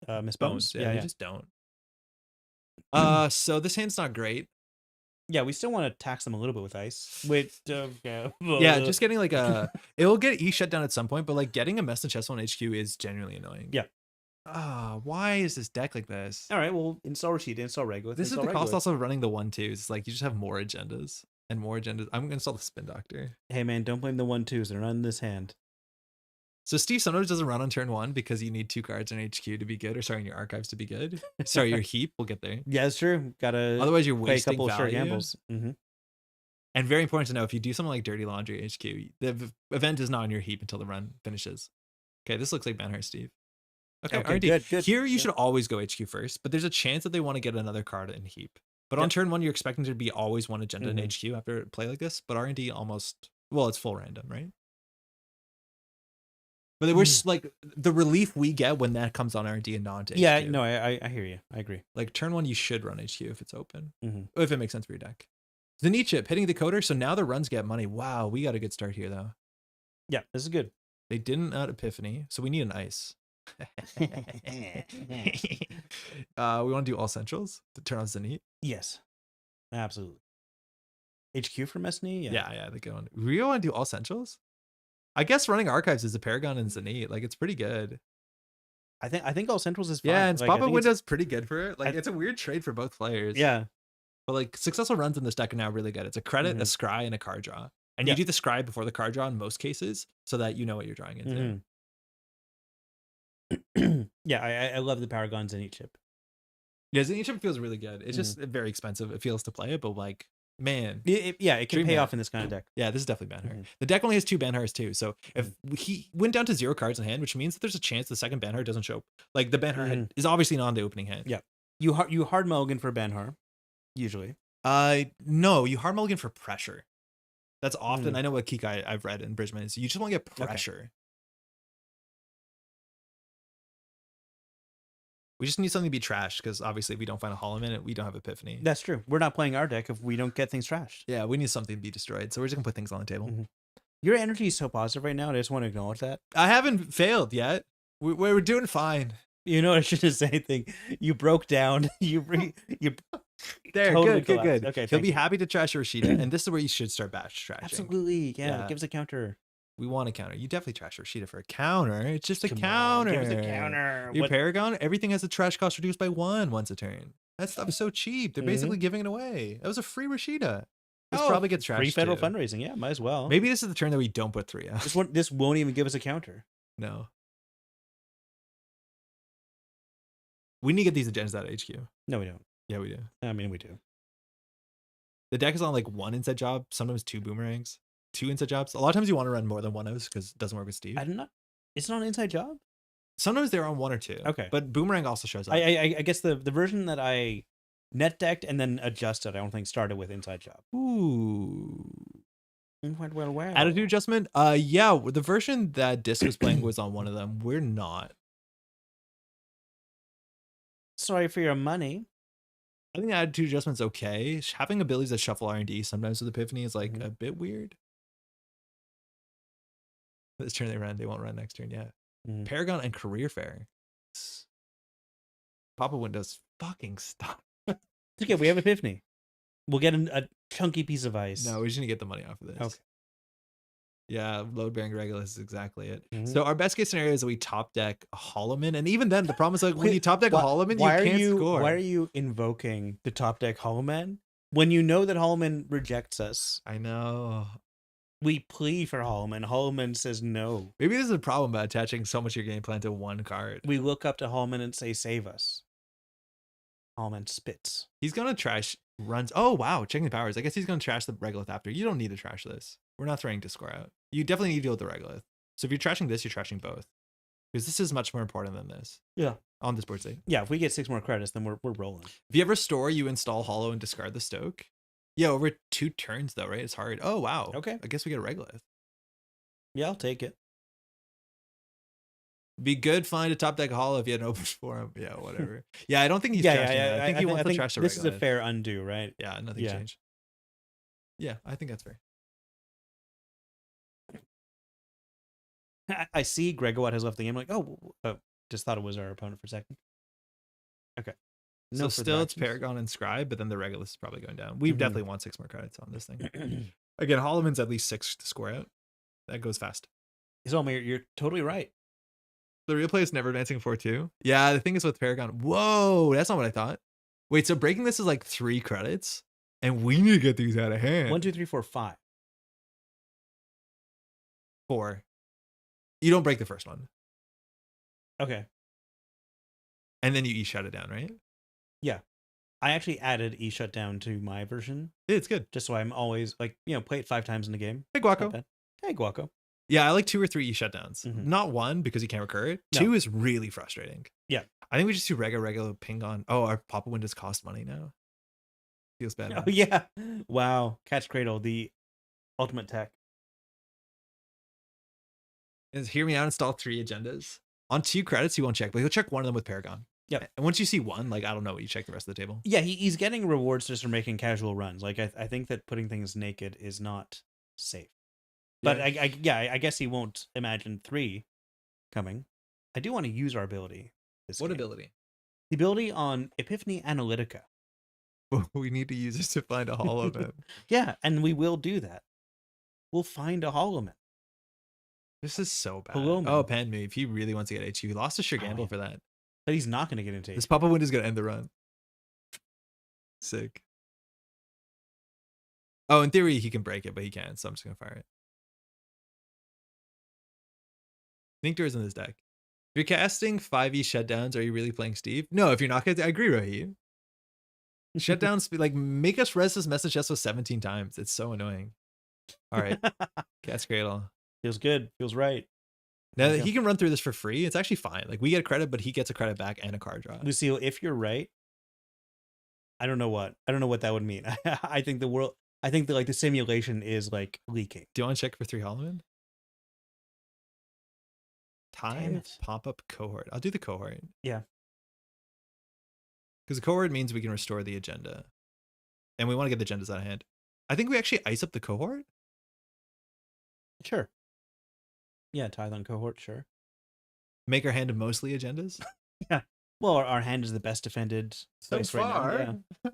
Miss Bones. Bones. Yeah, they just don't. So this hand's not great. Yeah, we still want to tax them a little bit with ice. Wait, Yeah, just getting like it'll get E shut down at some point, but like getting a mess in chest on HQ is genuinely annoying. Yeah. Why is this deck like this? All right, well, install Rashida, install Regolith. This is install the cost Regolith. also of running the 1/2s. It's like you just have more agendas and more agendas. I'm gonna install the Spin Doctor. Hey man, don't blame the 1/2s. They're not in this hand. So Steve sometimes doesn't run on turn 1 because you need 2 cards in HQ to be good, or sorry, in your archives to be good. Sorry, your heap. We'll get there. Yeah, it's true. Gotta Otherwise, you're play a wasting couple of short value. gambles. Mm-hmm. And very important to know, if you do something like Dirty Laundry HQ, the event is not on your heap until the run finishes. Okay, this looks like Banhart, Steve. Okay, RD. good. Here, you should always go HQ first, but there's a chance that they want to get another card in heap. But on turn 1, you're expecting to be always one agenda in HQ after a play like this. But R&D almost, well, it's full random, right? But we're like, the relief we get when that comes on R&D and not to HQ. Yeah, no, I hear you. I agree. Like turn 1, you should run HQ if it's open, Mm-hmm. if it makes sense for your deck. The knee chip hitting the coder, so now the runs get money. Wow, we got a good start here though. Yeah, this is good. They didn't add Epiphany, so we need an ice. We want to do all centrals to turn on Zenith. Yes, absolutely. HQ for Messney? Yeah, they go on. We really want to do all centrals? I guess running archives is a Paragon and Zenith. Like, it's pretty good. I think all centrals is fine. Yeah, and like, Papa Window's pretty good for it. Like, it's a weird trade for both players. Yeah. But like, successful runs in this deck are now really good. It's a credit, a scry, and a card draw. And you do the scry before the card draw in most cases, so that you know what you're drawing into. Yeah, I love the Paragons in each chip. Yeah, Zenith chip feels really good. It's just very expensive. It feels to play it, but like, man. It can pay off in this kind of deck. Yeah, this is definitely Banhart. The deck only has 2 Banharts too. So if he went down to 0 cards in hand, which means that there's a chance the second Banhart doesn't show up. Like, the Banhart is obviously not on the opening hand. Yeah. You hard mulligan for Banhart, usually. No, you hard mulligan for pressure. That's often, I know what Kik I've read in Bridgman is you just want to get pressure. Okay. We just need something to be trashed, because obviously if we don't find a Holo Man, we don't have Epiphany. That's true. We're not playing our deck if we don't get things trashed. Yeah, we need something to be destroyed. So we're just going to put things on the table. Your energy is so positive right now, and I just want to acknowledge that. I haven't failed yet. We're doing fine. You know, I shouldn't say anything. You broke down. You there, totally good. Okay, he'll be happy to trash Rashida, and this is where you should start batch trashing. Absolutely, yeah. It gives a counter. We want a counter. You definitely trash Rashida for a counter. It's just a counter. Give us a counter. Your Paragon, everything has a trash cost reduced by 1 once a turn. That stuff is so cheap. They're basically giving it away. That was a free Rashida. This probably gets trashed. Free federal fundraising. Yeah, might as well. Maybe this is the turn that we don't put 3 out. This won't even give us a counter. No. We need to get these agendas out of HQ. No, we don't. Yeah, we do. I mean, we do. The deck is on like 1 inside job, sometimes 2 boomerangs, 2 inside jobs. A lot of times you want to run more than 1 O's because it doesn't work with Steve. It's not an inside job? Sometimes they're on 1 or 2. Okay. But boomerang also shows up. I guess the version that I net decked and then adjusted, I don't think started with inside job. Ooh. Well. Attitude adjustment? Yeah, the version that Disc was playing was on 1 of them. We're not. Sorry for your money. I think attitude adjustment's okay. Having abilities that shuffle R&D sometimes with Epiphany is like a bit weird. This turn they run, they won't run next turn. Yeah. Paragon and Career Fair. Papa Window's fucking stop. It's okay, we have Epiphany. We'll get a chunky piece of ice. No, we just need to get the money off of this. Okay. Yeah, load bearing Regulus is exactly it. So our best case scenario is that we top deck a Holo Man, and even then, the problem is like when you top deck a Holo Man, you can't score. Why are you invoking the top deck Holo Man when you know that Holo Man rejects us? I know. We plead for Holo Man. Holo Man says no. Maybe this is a problem about attaching so much of your game plan to 1 card. We look up to Holo Man and say, "Save us." Holo Man spits. He's gonna trash runs. Oh wow, checking the powers. I guess he's gonna trash the Regolith after. You don't need to trash this. We're not throwing Discord out. You definitely need to deal with the Regolith. So if you're trashing this, you're trashing both. Because this is much more important than this. Yeah. On this board state. Yeah, if we get 6 more credits, then we're rolling. If you ever restore, you install Holo and discard the Stoke. Yeah, over 2 turns though, right? It's hard. Oh wow. Okay. I guess we get a Regolith. Yeah, I'll take it. Be good, find a top deck Holo if you had an open for him. Yeah, whatever. Yeah, I don't think he's trashing that. I think he wants to trash the Regolith. This is a fair undo, right? Yeah, nothing changed. Yeah, I think that's fair. I see Gregowat has left the game. I'm like, just thought it was our opponent for a second. Okay. So further still it's actions. Paragon and Scribe, but then the Regulus is probably going down. We Mhm. definitely want 6 more credits on this thing. Again, Holo Man's at least 6 to score out. That goes fast. So you're totally right. The real play is never advancing 4-2. Yeah, the thing is with Paragon. Whoa, that's not what I thought. Wait, so breaking this is like 3 credits, and we need to get these out of hand. 1, 2, 3, 4, 5. 4. You don't break the first one, Okay. and then you shut it down, right? Yeah. I actually added E shutdown to my version Yeah, it's good. just so I'm always like, play it 5 times in the game. Hey, Not Guaco. bad. Hey, Guaco. Yeah, I like 2 or 3 E shutdowns. Mhm. Not 1 because you can't recur it. No. 2 is really frustrating. Yeah. I think we just do regular ping on. Oh, our pop-up windows cost money now. Feels bad. Oh yeah. Wow. Catch Cradle, the ultimate tech. Is hear me out, install 3 agendas. On 2 credits, you won't check, but he'll check 1 of them with Paragon. Yep. And once you see 1, like, I don't know what you check the rest of the table. Yeah, he's getting rewards just for making casual runs. Like I think that putting things naked is not safe. But Yeah. I guess he won't imagine 3 coming. I do want to use our ability. What game. ability? The ability on Epiphany Analytica. We need to use it to find a Holo Man. Yeah, and we will do that. We'll find a Holo Man. This is so bad. Holo Man. Oh, Pan Move. He really wants to get HQ. He lost to Shirgandle yeah. for that. But he's not going to get into This it. pop-up window is going to end the run. Sick. Oh, in theory, he can break it, but he can't, so I'm just going to fire it. Ninctor's in this deck. If you're casting 5e shutdowns, are you really playing Steve? No, if you're not, I agree, Raheem. Shutdowns, like, make us res this message just with 17 times. It's so annoying. All right. Cat's Cradle. Feels good. Feels right. Now Okay. he can run through this for free. It's actually fine. Like, we get credit, but he gets a credit back and a card draw. Lucille, if you're right, I don't know what that would mean. I think the simulation is like leaking. Do you want to check for 3 Holo Man? Damn Time it. pop-up cohort. I'll do the cohort. Yeah. Because the cohort means we can restore the agenda. And we want to get the agendas out of hand. I think we actually ice up the cohort. Sure. Yeah, tithe on cohort, sure. Make our hand mostly agendas. Yeah. Well, our hand is the best defended place right now. Yeah.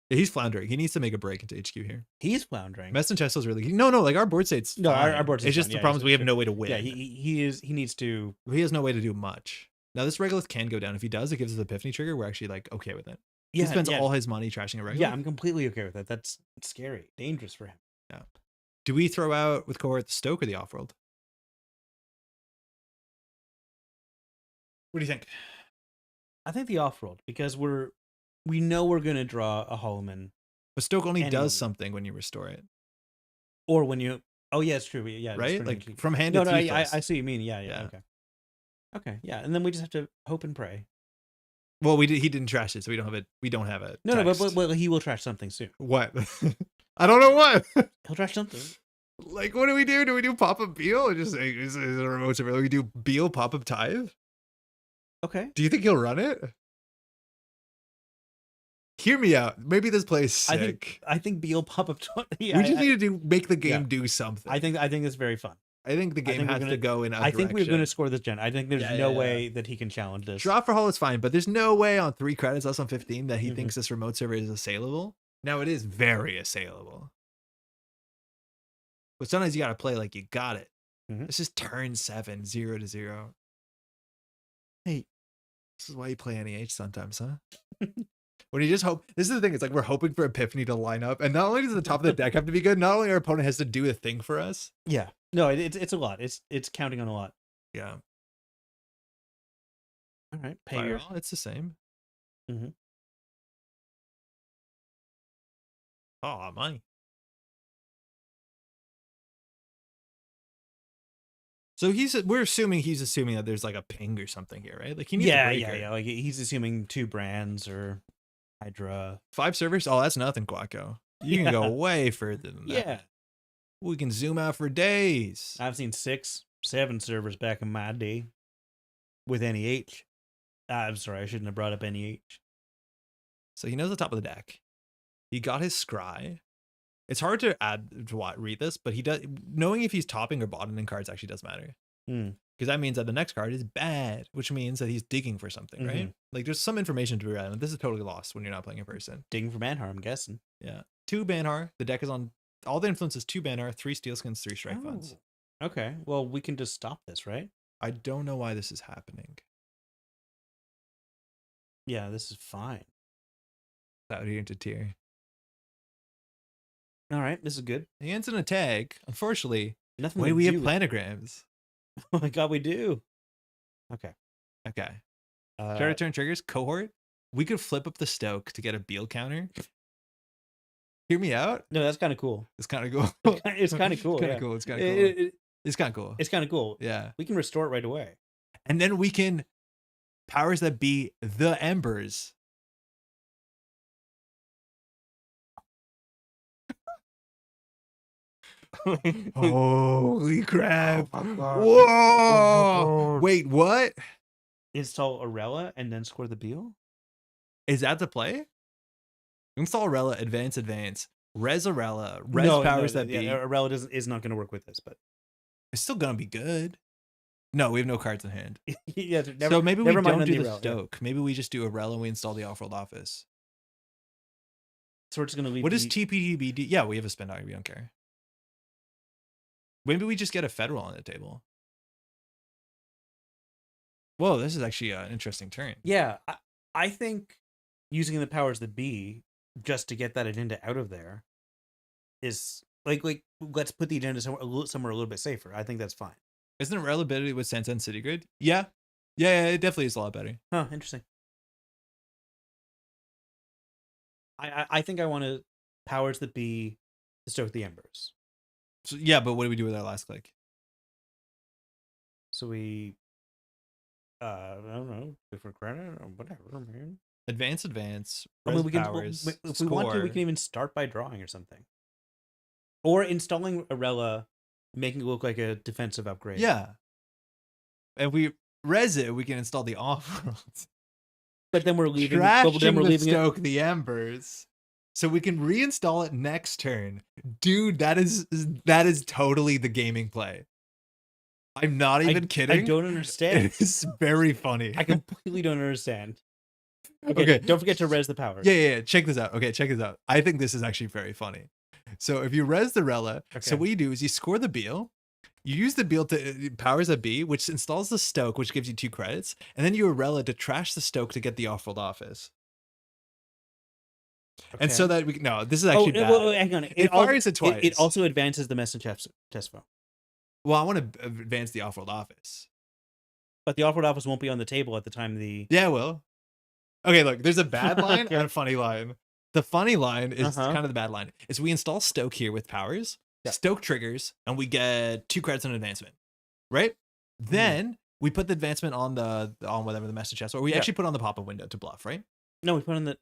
Yeah, he's floundering. He needs to make a break into HQ here. He's floundering. Mess and Chesto's really no, like our board state's No, fine. our board state's It's just fine. the Yeah, problem is we have sure. no way to win. Yeah, he needs to. He has no way to do much. Now this Regolith can go down. If he does, it gives us the Epiphany trigger. We're actually like okay with it. Yeah, He spends yeah. all his money trashing a Regolith. Yeah, I'm completely okay with that. That's scary, dangerous for him. Yeah. Do we throw out with cohort the Stoke or the Offworld? What do you think? I think the off-world because we know we're gonna draw a Holo Man, But Stoke only Anyone. does something when you restore it, or when you. Oh yeah, it's true. Yeah, it's right? pretty Like much- from hand No, to no, Thiefless. I see what you mean. Yeah. Yeah. Okay, yeah, and then we just have to hope and pray. Well, he didn't trash it, so we don't have it. We don't have it. No, but he will trash something soon. What? I don't know what. He'll trash something. Like, what do we do? Do we do pop-up Beal or just is it a remote server? We do Beal pop-up Tithe? Okay. Do you think he'll run it? Hear me out. Maybe this plays I sick. think Beal pop up. Yeah, We just need to make the game yeah. do something. I think it's very fun. I think the game think we're has gonna- to go in a I think we're going to direction. score this gen. I think there's Yeah, no yeah, way that he can challenge this. Draw for Hall is fine, but there's no way on 3 credits, less on 15, that he Mhm. thinks this remote server is assailable. Now, it is very assailable. But sometimes you got to play like you got it. Mhm. This is turn 7, 0-0. Hey, this is why you play NEH sometimes, huh? When you just hope, this is the thing, it's like we're hoping for Epiphany to line up, and not only does the top of the deck have to be good, not only our opponent has to do a thing for us. Yeah. No, it's a lot. It's counting on a lot. Yeah. All right. Pay your. Firewall, it's the same. Mhm. Oh, money. So we're assuming he's assuming that there's like a ping or something here, right? Like he needs a breaker. Yeah. Like he's assuming 2 brands or Hydra. 5 servers? Oh, that's nothing, Guaco. You can go way further than that. Yeah. We can zoom out for days. I've seen 6, 7 servers back in my day with NEH. I'm sorry, I shouldn't have brought up NEH. So he knows the top of the deck. He got his scry. It's hard to read this, but he does. Knowing if he's topping or bottoming cards actually does matter. Hmm. because that means that the next card is bad, which means that he's digging for something, right? Like there's some information to be read. And this is totally lost when you're not playing in person. Digging for Banhar, I'm guessing. Yeah. 2 Banhar. The deck is on all the influences 2 Banhar, 3 Steelskins, 3 Strike Funds. Okay. Well, we can just stop this, right? I don't know why this is happening. Yeah, this is fine. Out here into tier. All right, this is good. He ends in a tag. Unfortunately, Nothing. wait, we have planograms. Oh my god, we do. Okay. Okay. Should I return triggers? Cohort. We could flip up the Stoke to get a Beal counter. Hear me out. No, that's kind of cool. It's kind of cool. It's kind of cool. It's kind of cool. It's kind of cool. It's kind of cool. It's kind of cool. Yeah. We can restore it right away. And then we can powers that be the Embers. Holy crap. Whoa. Wait, what? Install Arella and then score the Beal? Is that the play? Install Arella, advance. Res Arella, res powers that be. Yeah, Arella is not going to work with this, but it's still going to be good. No, we have no cards in hand. Yeah, so maybe we don't do the Stoke. Yeah. Maybe we just do Arella and we install the off-world office. So we're just going to leave. What does TPTB do? Yeah, we have a spin dog. We don't care. Maybe we just get a Federal on the table. Whoa, this is actually an interesting turn. Yeah, I think using the powers that be just to get that agenda out of there is like let's put the agenda somewhere a little bit safer. I think that's fine. Isn't it reliability with Sense and City Grid? Yeah, it definitely is a lot better. Huh, interesting. I think I want to powers that be to stoke the embers. So, yeah, but what do we do with our last click? So we, I don't know, for credit or whatever, man. Advance. I mean, we can, powers, if we want to, we can even start by drawing or something. Or installing Arella, making it look like a defensive upgrade. Yeah. If we res it, we can install the off-world. But then we're leaving. Stoke the embers. So we can reinstall it next turn. Dude, that is totally the gaming play. I'm not even kidding. I don't understand. It's very funny. I completely don't understand. Okay, don't forget to res the powers. Yeah. Check this out. Okay, check this out. I think this is actually very funny. So if you res the Rella, so what you do is you score the Beal. You use the Beal to powers that be, which installs the Stoke, which gives you 2 credits, and then you Arella to trash the Stoke to get the off-world office. Okay. And so that we no, this is actually bad. Well, hang on. It fires it twice. It also advances the message test file. Well, I want to advance the off-world office, but the off-world office won't be on the table at the time the. Yeah, it will. Okay, look, there's a bad line and a funny line. The funny line is kind of the bad line. Is we install Stoke here with powers. Yeah. Stoke triggers, and we get 2 credits on advancement, right? Then we put the advancement on whatever the message chest, or we actually put on the pop-up window to bluff, right? No, we put on the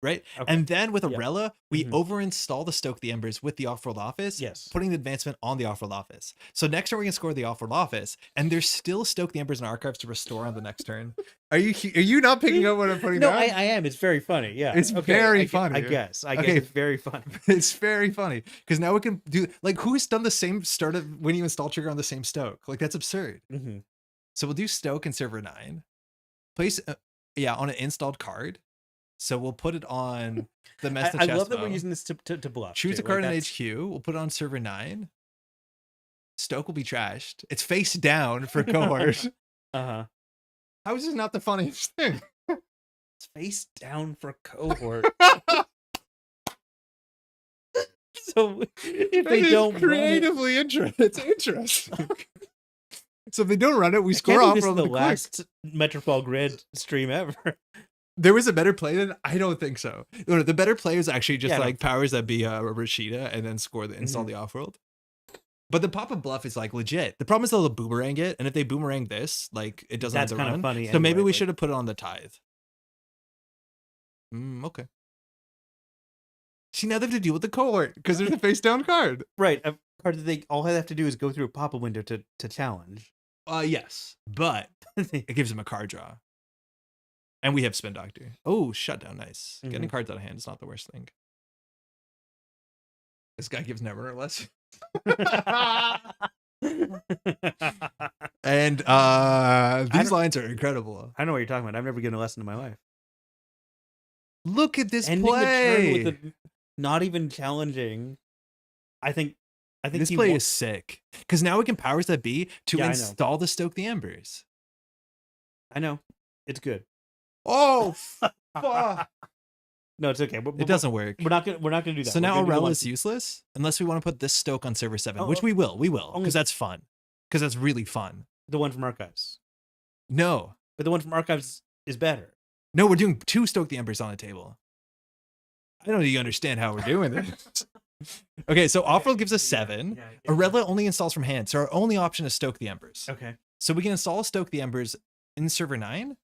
right? Okay. And then with Arella, we overinstall the Stoke the Embers with the off-world office, putting the advancement on the off-world office. So next turn we can score the off-world office, and there's still Stoke the Embers in archives to restore on the next turn. Are you not picking up what I'm putting down? No, I am. It's very funny. Yeah, it's very funny. I guess it's very funny. It's very funny because now we can do who's done the same start of when you install trigger on the same Stoke? Like that's absurd. So we'll do Stoke in server 9. Place on an installed card. So we'll put it on the message. I love that we're using this to bluff. Choose a card in HQ. We'll put it on server 9. Stoke will be trashed. It's face down for Cohort. How is this not the funniest thing? It's face down for Cohort. So if they don't creatively it's interesting. So if they don't run it, we score off. This is the last Metropole Grid stream ever. There was a better play than I don't think so. No, the better play is actually just powers that be Rashida and then score the install the off-world. But the pop-up bluff is legit. The problem is they'll boomerang it, and if they boomerang this, it doesn't have to run. Funny. So maybe we should have put it on the tithe. Okay. See, now they have to deal with the Cohort because there's a face-down card. Right, a card that all they have to do is go through a pop-up window to challenge. Yes, but it gives them a card draw. And we have Spin Doctor. Oh, shutdown. Nice. Getting cards out of hand is not the worst thing. This guy gives Netrunner less. And these lines are incredible. I know what you're talking about. I've never given a lesson in my life. Look at this Ending the turn play. with a not even challenging. I think This play is sick. Because now we can powers that be to Yeah, I know. install the Stoke the Embers. I know. It's good. Oh, fuck. No, it's okay. It doesn't work. We're not gonna do that. So We're now gonna do the Aurela one- is useless unless we want to put this Stoke on server 7, Oh, which we will. only- Because that's fun. Because that's really fun. the one from Archives. No. But the one from Archives is better. No, we're doing 2 Stoke the Embers on the table. I don't even understand how we're doing this. Okay, so Offroll gives us 7. Aurela only installs from hand, so our only option is Stoke the Embers. Okay. So we can install Stoke the Embers in server 9,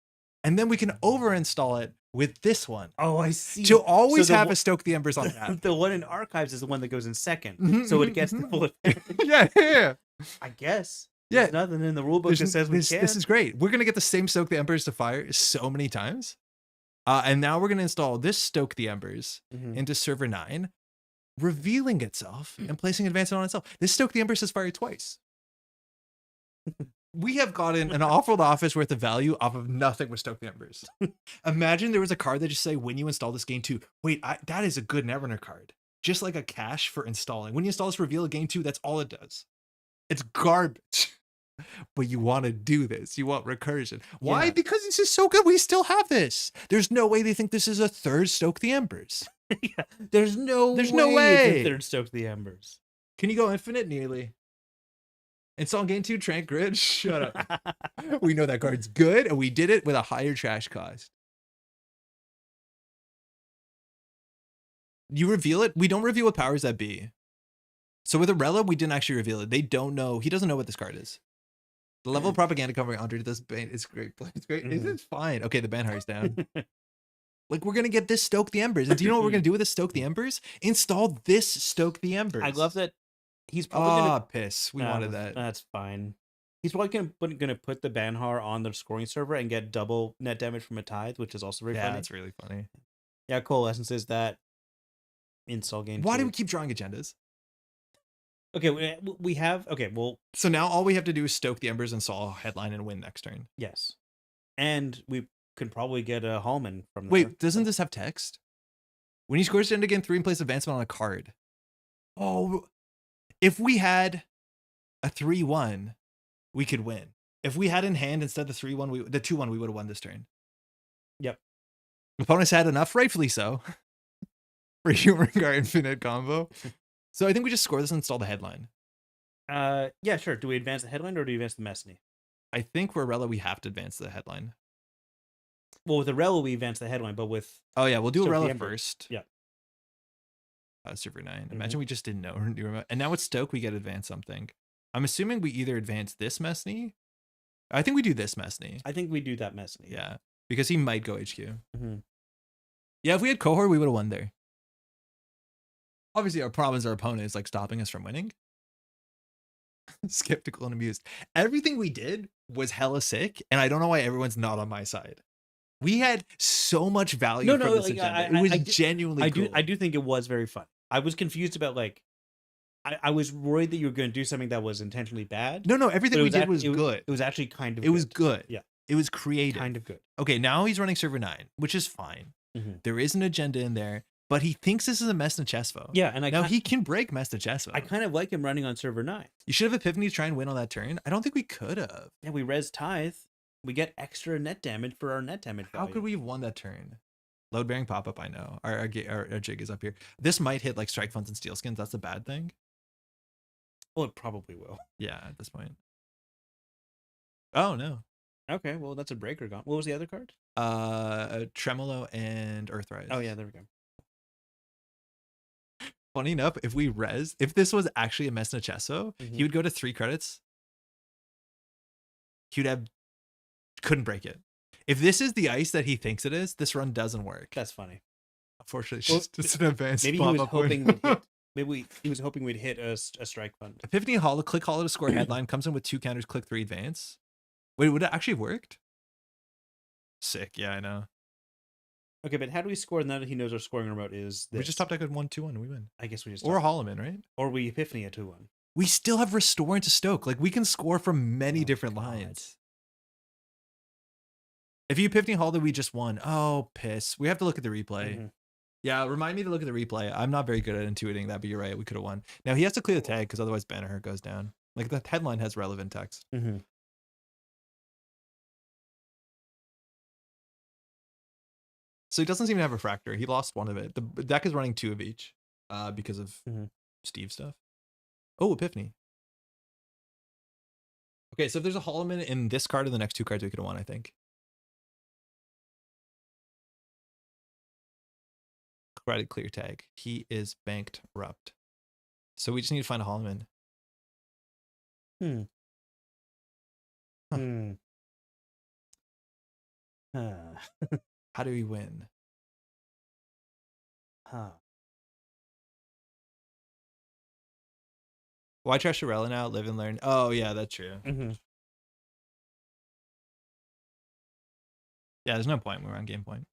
and then we can over-install it with this one. Oh, I see. To always So the have one- a Stoke the Embers on that. The one in Archives is the one that goes in second, Mhm, so it mhm, gets the mhm. full advantage. yeah. I guess. Yeah. There's nothing in the rulebook that says we this can. is great. We're gonna get the same Stoke the Embers to fire so many times. And now we're gonna install this Stoke the Embers Mhm. into server 9, revealing itself and placing advancement on itself. This Stoke the Embers has fired twice. We have gotten an Offrolled office worth of value off of nothing with Stoke the Embers. Imagine there was a card that just say, when you install this game 2, wait, that is a good Netrunner card. Just like a cache for installing. When you install this reveal a game 2, that's all it does. It's garbage. But you want to do this. You want recursion. Why? Yeah. Because this is so good. We still have this. There's no way they think this is a third Stoke the Embers. Yeah. There's no There's way no way. it's a third Stoke the Embers. Can you go infinite, Nearly? Install game 2, Trank Grid? Shut up. We know that card's good, and we did it with a higher trash cost. You reveal it? We don't reveal with powers that be. So with Aurela, we didn't actually reveal it. They don't know. He doesn't know what this card is. The level of propaganda covering Andre does ban. It's great. It's great. Mhm. It's fine. Okay, the Banhar's down. Like, we're gonna get this Stoke the Embers. And do you know what we're gonna do with this Stoke the Embers? Install this Stoke the Embers. I love that he's probably gonna Piss. We Nah, wanted that. That's fine. He's probably gonna put the Banhar on the scoring server and get double net damage from a tithe, which is also very Yeah, funny. that's really funny. Yeah, Coalescence is that install game. Why do 2. we keep drawing agendas? Okay, we have well, So now all we have to do is Stoke the Embers, install headline, and win next turn. yes, and we can probably get a Hallman from there. Wait, doesn't this have text? When you score agenda again 3 and place advancement on a card. Oh, if we had a 3-1, we could win. If we had in hand instead of the 3-1, the 2-1, we would have won this turn. Yep. Opponents had enough, rightfully so, for Humor Guard Infinite combo. So I think we just score this and install the headline. Yeah, sure. Do we advance the headline or do we advance the Messany? I think for Aurela, we have to advance the headline. Well, with Aurela, we advance the headline, but with Oh yeah, we'll do Stoke the Aurela Ember. first. Yeah. Server 9. Imagine we just didn't know. And now with Stoke, we get advance something. I'm assuming we either advance this Messany. I think we do this Messany. I think we do that Messany. Yeah, because he might go HQ. Mm-hmm. Yeah, if we had Cohort, we would have won there. Obviously, our problem is our opponent is like stopping us from winning. Skeptical and amused. Everything we did was hella sick, and I don't know why everyone's not on my side. We had so much value from this agenda. It was genuinely cool. I do think it was very fun. I was confused about like, I was worried that you were going to do something that was intentionally bad. No, everything but it we did act- was it good. It was actually kind of. It was good. Yeah. It was creative. Kind of good. Okay, now he's running server 9, which is fine. Mhm. There is an agenda in there, but he thinks this is a Messna Chesvo. Yeah, and Now he can break Messna Chesvo. I kind of like him running on server 9. You should have Epiphany to try and win on that turn. I don't think we could have. Yeah, we res tithe. We get extra net damage for our net damage How value. could we have won that turn? Load bearing pop up. I know our jig is up here. This might hit like strike funds and steel skins. That's a bad thing. Well, it probably will. Yeah, at this point. Oh no. Okay, well that's a breaker gone. What was the other card? Tremolo and Earthrise. Oh yeah, there we go. Funny enough, if this was actually a Messna Chesso, Mhm. he would go to 3 credits. Couldn't break it. If this is the ice that he thinks it is, this run doesn't work. That's funny. Unfortunately, Well, it's an advanced Maybe he was pop-up win. hoping we'd hit. Maybe he was hoping we'd hit a strike fund. Epiphany Hollow, click Hollow to score headline, comes in with 2 counters, click 3 advance. Wait, would it actually have worked? Sick, yeah, I know. Okay, but how do we score now that he knows our scoring remote is this? We just top deck with 1-2-1 and we win. I guess we just Or Hollow Man, right? or we Epiphany a 2-1. We still have Restore into Stoke. Like, we can score from many different lines. If you Epiphany Holiday, we just won. Oh, piss. We have to look at the replay. Yeah, remind me to look at the replay. I'm not very good at intuiting that, but you're right. We could have won. Now, he has to clear the tag because otherwise Banner goes down. Like, the headline has relevant text. So he doesn't seem to have Refractor. He lost one of it. The deck is running 2 of each because of Steve stuff. Oh, Epiphany. Okay, so if there's a Holo Man in this card and the next 2 cards, we could have won, I think. Credit clear tag. He is bankrupt. So we just need to find a Holo Man. How do we win? Why trash Shirella now? Live and learn. Oh, yeah, that's true. Yeah, there's no point when we're on game point.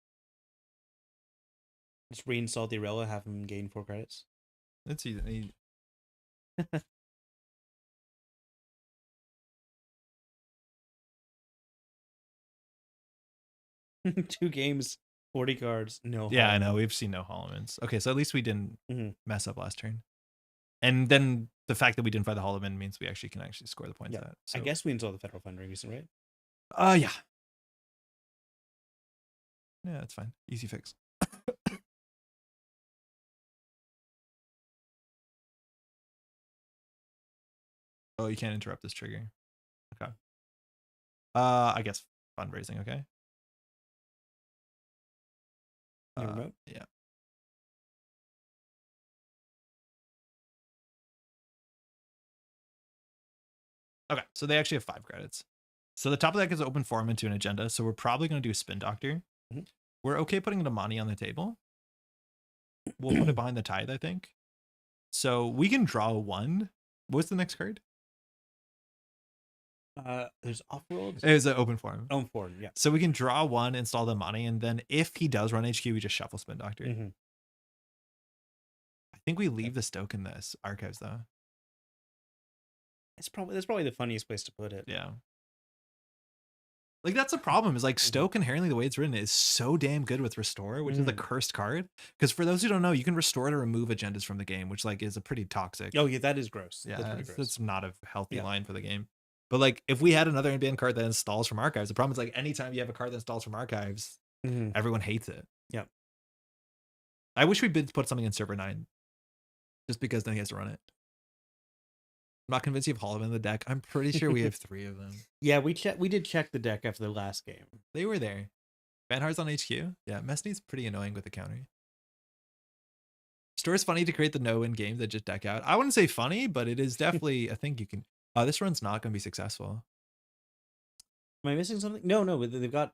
Just reinstall the Irella, have him gain 4 credits. That's easy. 2 games, 40 cards, no. Yeah, I know. We've seen no Holo Mans. Okay, so at least we didn't mess up last turn. And then the fact that we didn't find the Holo Man means we can score the points. That. So. I guess we install the Federal Fund reason, right? Yeah. Yeah, that's fine. Easy fix. Oh, you can't interrupt this trigger. Okay. I guess fundraising, okay? Yeah. Okay, so they actually have 5 credits. So the top of the deck is open forum into an agenda, so we're probably going to do a Spin Doctor. We're okay putting the money on the table. We'll put it behind the Tithe, I think. So we can draw 1. What's the next card? There's Off-World. It's an open forum. Open forum, yeah. So we can draw 1, install the money, and then if he does run HQ, we just shuffle Spin Doctor. I think we leave the Stoke in this archives though. That's probably the funniest place to put it. Yeah. Like, that's the problem, is like Stoke inherently, the way it's written, is so damn good with Restore, which is a cursed card. Because for those who don't know, you can restore to remove agendas from the game, which like is a pretty toxic. Oh yeah, that is gross. Yeah, that's gross. That's not a healthy line for the game. But like, if we had another NBN card that installs from archives, the problem is like anytime you have a card that installs from archives, everyone hates it. Yeah. I wish we did put something in server 9, just because then he has to run it. I'm not convinced you have Holo Man in the deck. I'm pretty sure we have 3 of them. Yeah, we did check the deck after the last game. They were there. Banhar's on HQ. Yeah, Messney's pretty annoying with the counter. Store is funny to create the no-win games that just deck out. I wouldn't say funny, but it is definitely a thing you can. This run's not going to be successful. Am I missing something? No, they've got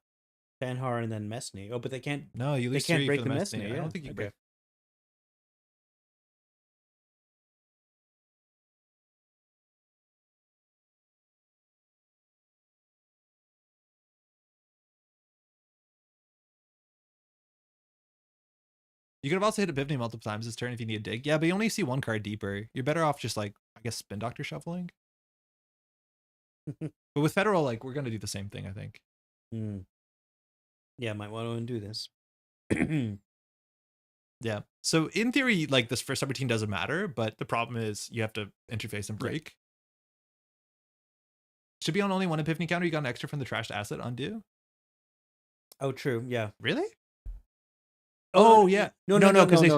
Banhar and then Messney. Oh, but they can't. No, you lose. They can't 3 break for the Messney. Messney. I don't think you can break. You could have also hit Epiphany multiple times this turn if you need a dig. Yeah, but you only see 1 card deeper. You're better off just like, I guess, Spin Doctor shuffling. But with Federal, like, we're going to do the same thing, I think. Yeah, might want to undo this. Yeah. So in theory, like, this first subroutine doesn't matter, but the problem is you have to interface and break. Should be on only 1 Epiphany counter. You got an extra from the trashed asset undo. Oh, true. Yeah. Really? Oh yeah. No, because he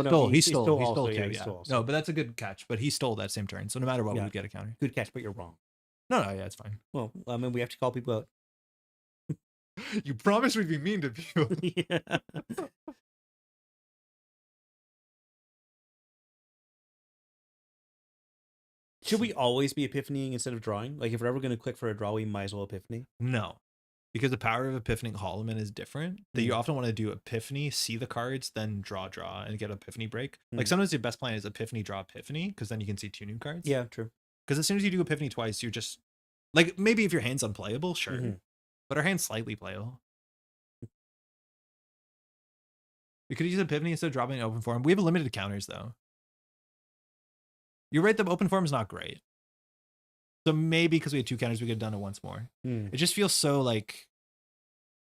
stole too. Yeah. No, but that's a good catch. But he stole that same turn, so no matter what, we would get a counter. Good catch, but you're wrong. No, yeah, it's fine. Well, I mean, we have to call people out. You promised we'd be mean to people. Yeah. Should we always be Epiphanying instead of drawing? Like, if we're ever going to click for a draw, we might as well Epiphany. No. Because the power of Epiphany Holo Man is different. That you often want to do Epiphany, see the cards, then draw, and get Epiphany break. Like, sometimes your best plan is Epiphany, draw, Epiphany, because then you can see 2 new cards. Yeah, true. Because as soon as you do Epiphany twice, you're just like, maybe if your hand's unplayable, sure. But our hand's slightly playable. We could use Epiphany instead of dropping an open forum. We have limited counters though. You're right, the open forum is not great. So maybe because we had 2 counters, we could have done it once more. It just feels so like,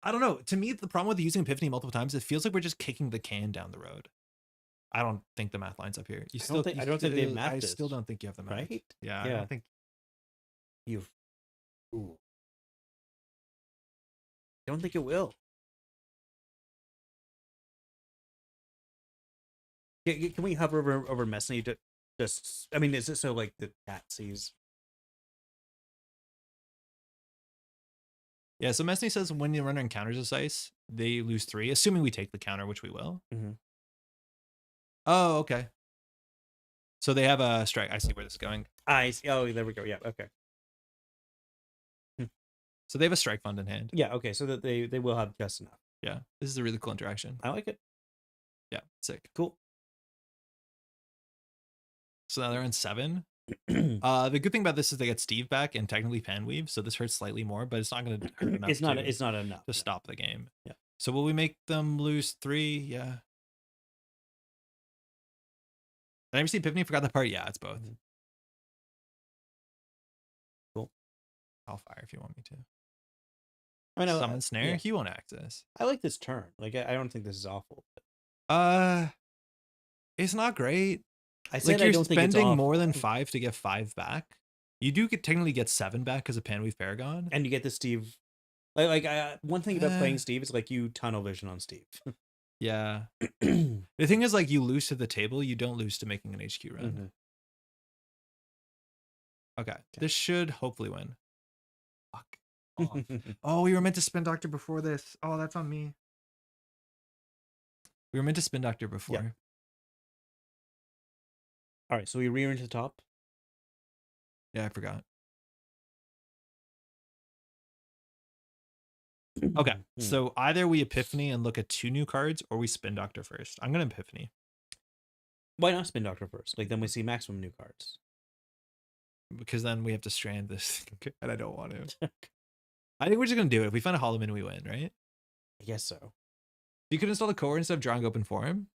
I don't know. To me, the problem with using Epiphany multiple times, it feels like we're just kicking the can down the road. I don't think the math lines up here. I don't think they've mathed I this, still don't think you have the math. right? Yeah, I don't think you've. Ooh. I don't think it will. Can we hover over Messney to just? I mean, is it so like the cat sees? Yeah, so Messney says when the runner encounters a Sice, they lose 3, assuming we take the counter, which we will. Oh, okay. So they have a strike. I see where this is going. I see. Oh, there we go. Yeah. Okay. So they have a strike fund in hand. Yeah. Okay. So that they will have just enough. Yeah, this is a really cool interaction. I like it. Yeah, sick. Cool. So now they're in 7. The good thing about this is they get Steve back and technically Panweave, so this hurts slightly more, but it's not going to hurt enough. It's not enough to stop the game. Yeah. So will we make them lose 3? Yeah. Did I ever see Epiphany? Forgot that part. Yeah, it's both. Cool. I'll fire if you want me to. I know. Summon snare. Yeah. He won't access. I like this turn. Like I don't think this is awful. It's not great. I said like you're I don't think it's spending awful. more than 5 to get 5 back. You do technically get 7 back because of Panweave Paragon, and you get the Steve. One thing about playing Steve is like you tunnel vision on Steve. Yeah. The thing is, like, you lose to the table, you don't lose to making an HQ run. Okay. This should hopefully win. Fuck. Oh, we were meant to Spin Doctor before this. Oh, that's on me. We were meant to Spin Doctor before. Yeah. All right, so we rear into the top. Yeah, I forgot. Okay, so either we Epiphany and look at 2 new cards, or we Spin Doctor first. I'm gonna Epiphany. Why not Spin Doctor first? Like then we see maximum new cards. Because then we have to strand this, and I don't want to. I think we're just gonna do it. If we find a Holo Man, we win, right? I guess so. You could install the Cohort instead of drawing open for him.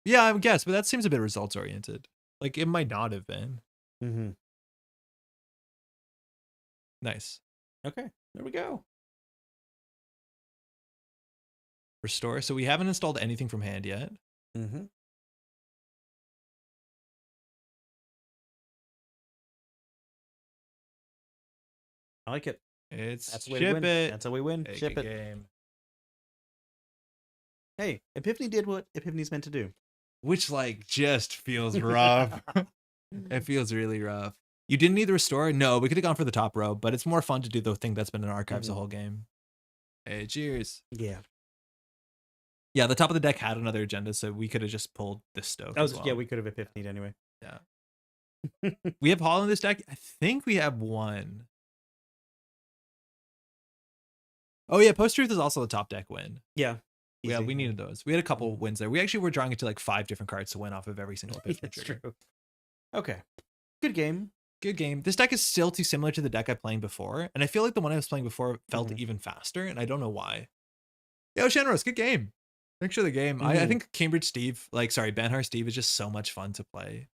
Yeah, I would guess, but that seems a bit results oriented. Like it might not have been. Nice. Okay, there we go. Restore. So we haven't installed anything from hand yet. I like it. That's ship it. That's how we win. Take Ship a it. Game. Hey, Epiphany did what Epiphany's meant to do. Which like just feels rough. It feels really rough. You didn't need the restore? No, we could have gone for the top row, but it's more fun to do the thing that's been in archives the whole game. Hey, cheers. Yeah. Yeah, the top of the deck had another agenda, so we could have just pulled this Stoke. Yeah, we could have Epiphany'd anyway. Yeah. We have Hall in this deck. I think we have 1. Oh yeah, Post-Truth is also the top deck win. Yeah. Easy. Yeah, we needed those. We had a couple wins there. We actually were drawing it to like 5 different cards to win off of every single Epiphany trigger. True. Okay. Good game. Good game. This deck is still too similar to the deck I played before, and I feel like the one I was playing before felt even faster, and I don't know why. Yo, Shenros, good game. Thanks for the game. I think Cambridge Steve, Banhar Steve is just so much fun to play.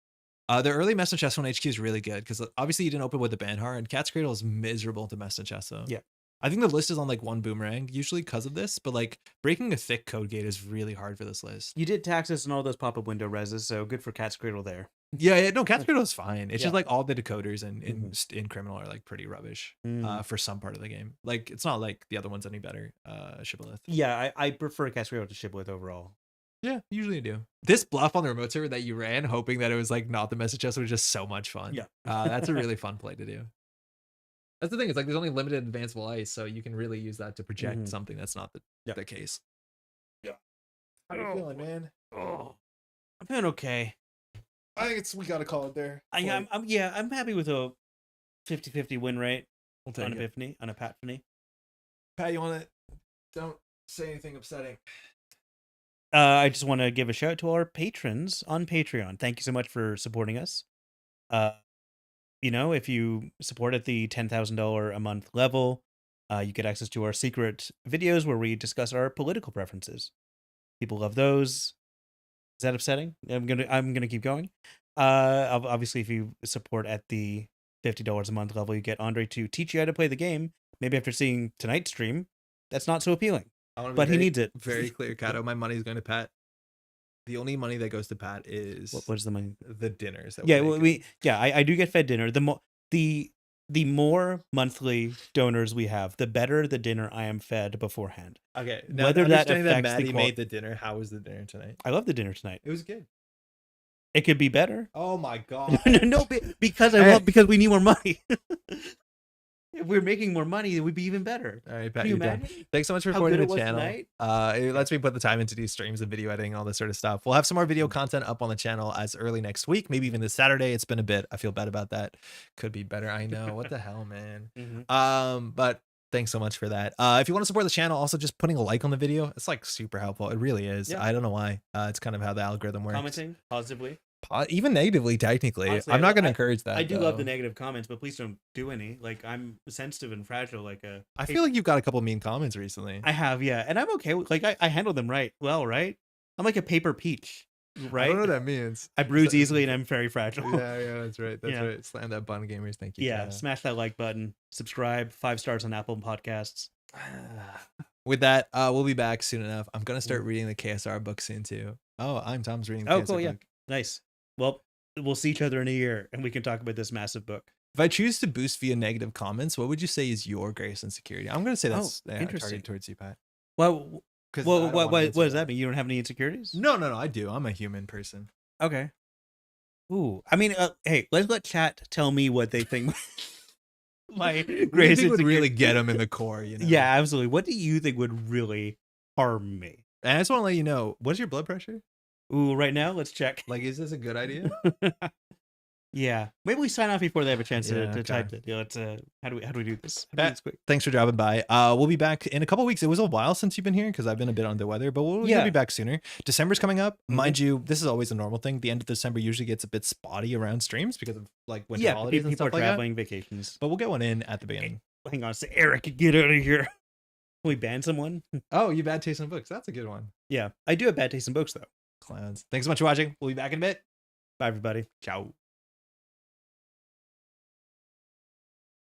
The early Mess and Chesso HQ is really good because obviously you didn't open with the Banhar, and Cat's Cradle is miserable to Mess and Chesso. Yeah. I think the list is on like 1 boomerang usually because of this, but like breaking a thick code gate is really hard for this list. You did Taxus and all those pop-up window reses, so good for Cat's Cradle there. Yeah, no, Cat's Cradle is fine. It's just like all the decoders in Criminal are like pretty rubbish for some part of the game. Like it's not like the other one's any better. Shibboleth. Yeah, I prefer Cat's Cradle to Shibboleth overall. Yeah, usually I do. This bluff on the remote server that you ran, hoping that it was like not the message chest, was just so much fun. Yeah, that's a really fun play to do. That's the thing. It's like there's only limited advanceable ice, so you can really use that to project something that's not the case. Yeah. How you feeling, man? Oh, I'm feeling okay. I think we gotta call it there. I'm happy with a 50-50 win rate on Epiphany, on Epatphany. Pat, you want to don't say anything upsetting. I just want to give a shout out to our patrons on Patreon. Thank you so much for supporting us. If you support at the $10,000 a month level, you get access to our secret videos where we discuss our political preferences. People love those. Is that upsetting? I'm gonna keep going. Obviously, if you support at the $50 a month level, you get Andre to teach you how to play the game. Maybe after seeing tonight's stream, that's not so appealing. But he needs it. Very clear, Kato. My money's going to Pat. The only money that goes to Pat is what is the money? The dinners. That I do get fed dinner. The more monthly donors we have, the better the dinner I am fed beforehand. Okay. Now, whether that affects that Maddie made the dinner, how was the dinner tonight? I love the dinner tonight. It was good. It could be better. Oh my god. No, because because we need more money. If we're making more money, it would be even better. All right, Pat, you're done. Thanks so much for supporting the channel. Tonight? It lets me put the time into these streams and video editing and all this sort of stuff. We'll have some more video content up on the channel as early next week, maybe even this Saturday. It's been a bit. I feel bad about that. Could be better. I know. What the hell, man. But thanks so much for that. If you want to support the channel, also just putting a like on the video, it's like super helpful. It really is. Yeah. I don't know why. It's kind of how the algorithm works. Commenting positively. Even negatively, technically. Honestly, I'm not going to encourage that. I do love the negative comments, but please don't do any. Like, I'm sensitive and fragile. Like I feel like you've got a couple mean comments recently. I have, yeah, and I'm okay. Like I handle them right. I'm like a paper peach, right? I don't know what that means. I bruise easily, and I'm very fragile. Yeah, that's right. That's right. Slam that button, gamers. Thank you. Yeah, smash that like button. Subscribe. 5 stars on Apple Podcasts. With that, we'll be back soon enough. I'm gonna start reading the KSR book soon too. Oh, Tom's reading the KSR cool, book. Nice. Well, we'll see each other in a year and we can talk about this massive book. If I choose to boost via negative comments, what would you say is your grace and security? I'm going to say that's targeted towards you, Pat. Well, what does that mean? You don't have any insecurities? No, I do. I'm a human person. Okay. Ooh, I mean, hey, let's let chat tell me what they think. My grace would really get them in the core, you know? Yeah, absolutely. What do you think would really harm me? And I just want to let you know, what's your blood pressure? Ooh, right now, let's check. Like, is this a good idea? Yeah, maybe we sign off before they have a chance to type it. Yeah, let's. How do we do this? Quick. Thanks for dropping by. We'll be back in a couple weeks. It was a while since you've been here because I've been a bit under the weather, but we'll be back sooner. December's coming up, mind you. This is always a normal thing. The end of December usually gets a bit spotty around streams because of like winter holidays and stuff like that. People are traveling, vacations. But we'll get one in at the beginning. Hang on, Eric, get out of here. Can we ban someone? Oh, you bad taste in books. That's a good one. Yeah, I do have bad taste in books though. Clowns. Thanks so much for watching. We'll be back in a bit. Bye, everybody. Ciao.